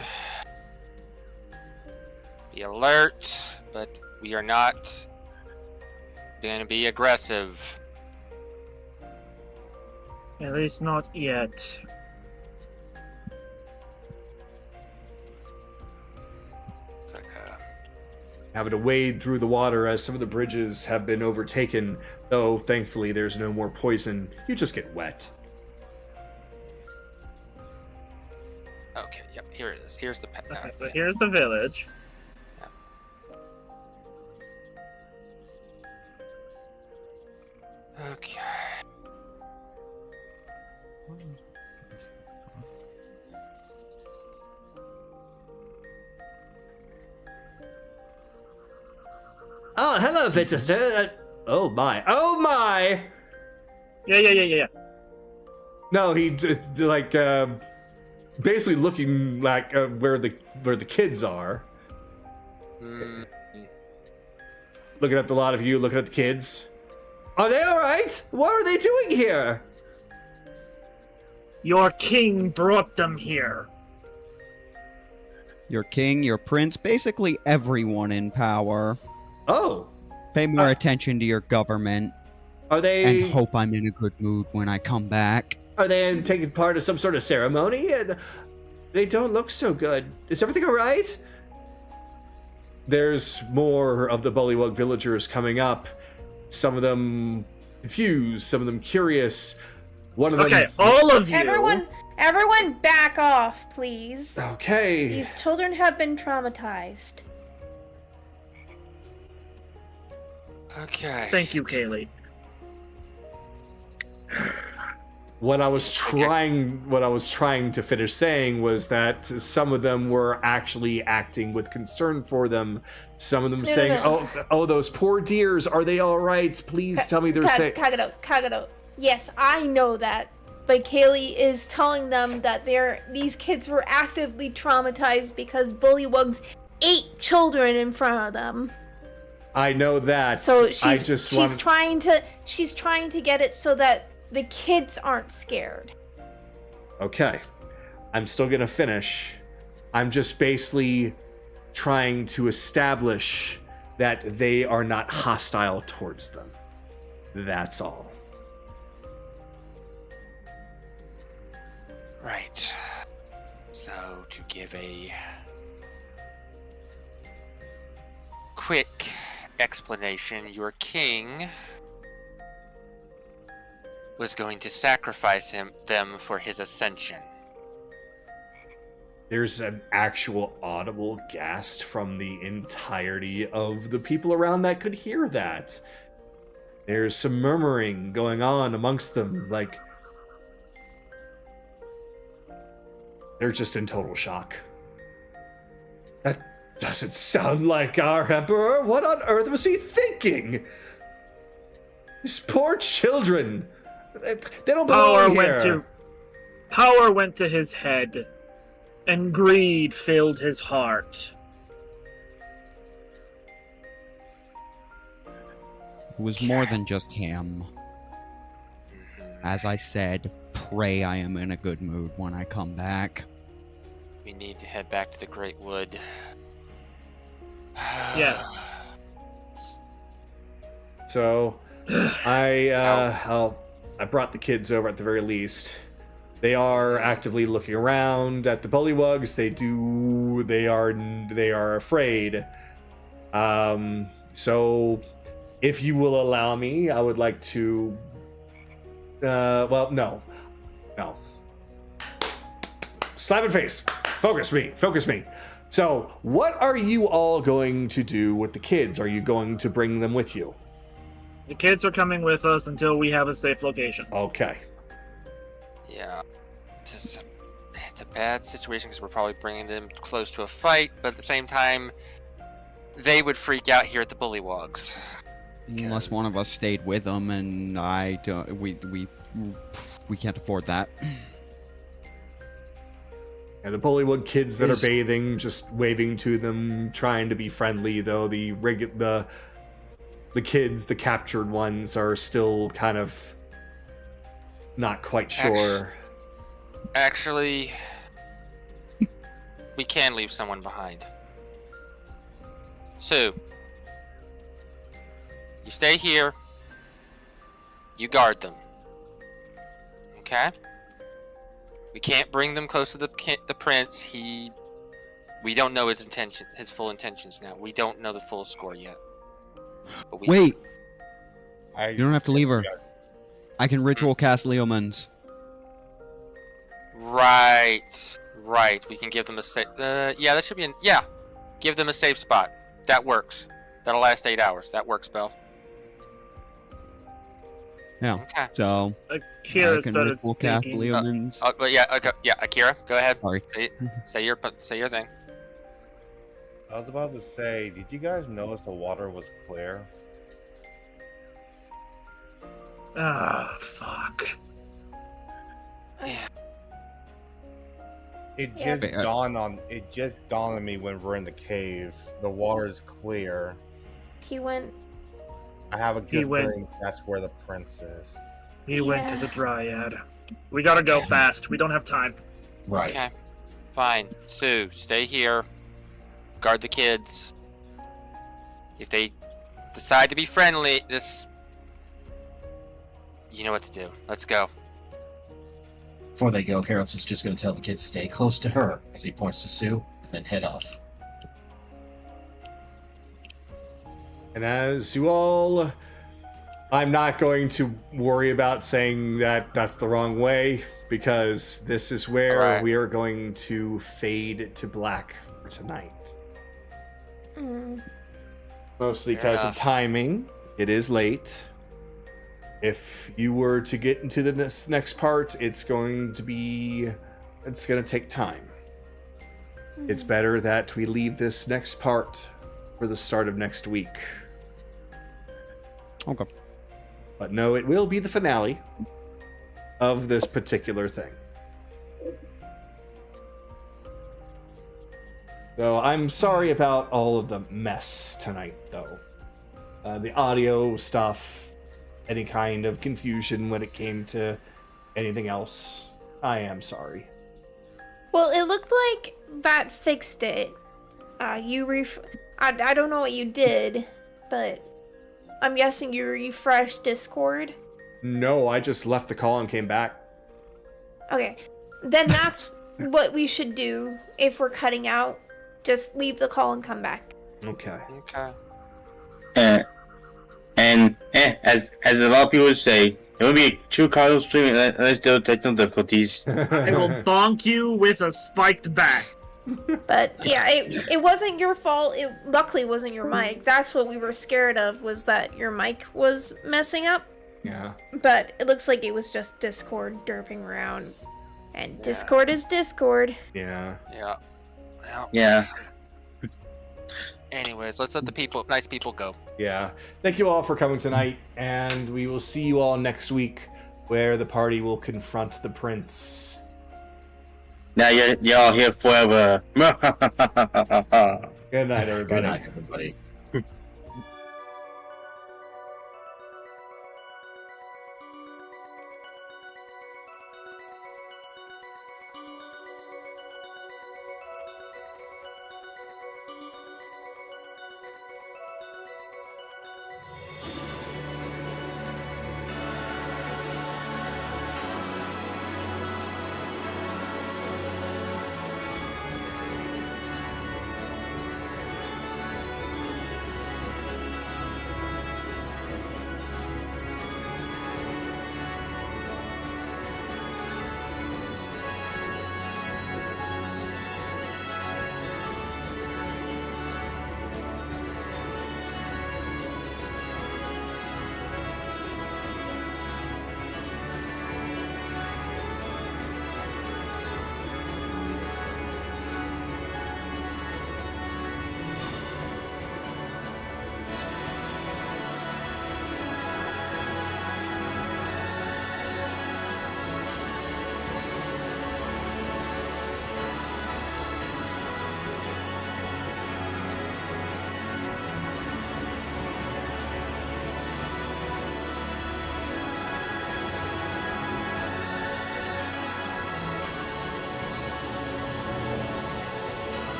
Be alert, but we are not going to be aggressive. At least not yet. It's like Having to wade through the water as some of the bridges have been overtaken, though thankfully there's no more poison. You just get wet. okay, yep, here it is. Here's the pet. Okay, so here's the village. Okay. Oh, hello, visitor. Oh my. Oh my! Yeah. No, he basically looking like where the kids are. Mm, Looking at the lot of you, looking at the kids. Are they all right? What are they doing here? Your king brought them here. Your king, your prince, basically everyone in power. Oh, Pay more attention to your government are they? and hope I'm in a good mood when I come back. Are they taking part of some sort of ceremony? They don't look so good. Is everything all right? There's more of the Bullywug villagers coming up. Some of them confused, some of them curious. One of them. Okay, all of you. Everyone back off, please. Okay. These children have been traumatized. okay. Thank you, Kaylee. What I was trying to finish saying was that some of them were actually acting with concern for them. Some of them saying, no. "Oh, those poor deers, are they all right? Please tell me they're safe." Kagato. Yes, I know that. But Kaylee is telling them that these kids were actively traumatized because Bullywugs ate children in front of them. I know that. So she's trying to get it so that the kids aren't scared. Okay. I'm still gonna finish. I'm just basically trying to establish that they are not hostile towards them. That's all. Right. So, to give a quick explanation, your king was going to sacrifice them for his ascension. There's an actual audible gasp from the entirety of the people around that could hear that. There's some murmuring going on amongst them, like they're just in total shock. That doesn't sound like our emperor. What on earth was he thinking? These poor children. They don't belong here. Power went to his head, and greed filled his heart. It was more than just him. As I said, pray I am in a good mood when I come back. We need to head back to the Great Wood. Yeah. So, I brought the kids over at the very least. They are actively looking around at the Bullywugs. They are afraid. So, if you will allow me, I would like to. No. Slap in face. Focus me. So, what are you all going to do with the kids? Are you going to bring them with you? The kids are coming with us until we have a safe location. Okay. Yeah. It's a bad situation because we're probably bringing them close to a fight, but at the same time, they would freak out here at the Bullywogs. Unless one of us stayed with them, and I don't. We can't afford that. And the Bullywug kids that Is- are bathing, just waving to them, trying to be friendly, though the kids, the captured ones, are still kind of not quite sure. Actually, we can leave someone behind. Sue, you stay here. You guard them. Okay? We can't bring them close to the prince. We don't know his full intentions now. We don't know the full score yet. But Wait! You don't have to leave her. I can ritual cast Leomans. Right. We can give them a safe. Yeah, that should be give them a safe spot. That works. That'll last 8 hours. That works, Belle. Yeah. Okay. So Akira I can started ritual cast speaking. Leomans. But yeah. Okay. Yeah. Akira, go ahead. Sorry. Say your thing. I was about to say, did you guys notice the water was clear? Ah, fuck. It Yeah. just dawned on me when we're in the cave. The water's clear. He went. I have a He good went- feeling that's where the prince is. He went to Yeah. the Dryad. We gotta go fast. We don't have time. Right. Okay. Fine. Sue, stay here. Guard the kids. If they decide to be friendly, you know what to do. Let's go. Before they go, Carol's just going to tell the kids to stay close to her as he points to Sue, and then head off. And as you all, I'm not going to worry about saying that that's the wrong way, because this is where Alright. we are going to fade to black for tonight. Mm. Mostly Fair because of enough. timing. It is late. If you were to get into the next part, it's going to take time. It's better that we leave this next part for the start of next week. Okay. But no, it will be the finale of this particular thing. So I'm sorry about all of the mess tonight, though. The audio stuff, any kind of confusion when it came to anything else. I am sorry. Well, it looked like that fixed it. I don't know what you did, but I'm guessing you refreshed Discord. No, I just left the call and came back. Okay, then that's what we should do if we're cutting out. Just leave the call and come back. Okay. Okay. As a lot of people would say, it would be a true casual stream unless there are technical difficulties. I will bonk you with a spiked bat. But yeah, it wasn't your fault. It luckily wasn't your mic. That's what we were scared of, was that your mic was messing up. Yeah. But it looks like it was just Discord derping around. And Discord is Discord. Yeah. Yeah. Well, Yeah. anyways, let's let the nice people go. Yeah. Thank you all for coming tonight, and we will see you all next week, where the party will confront the prince. Now you're all here forever. Good night, everybody. Good night, everybody.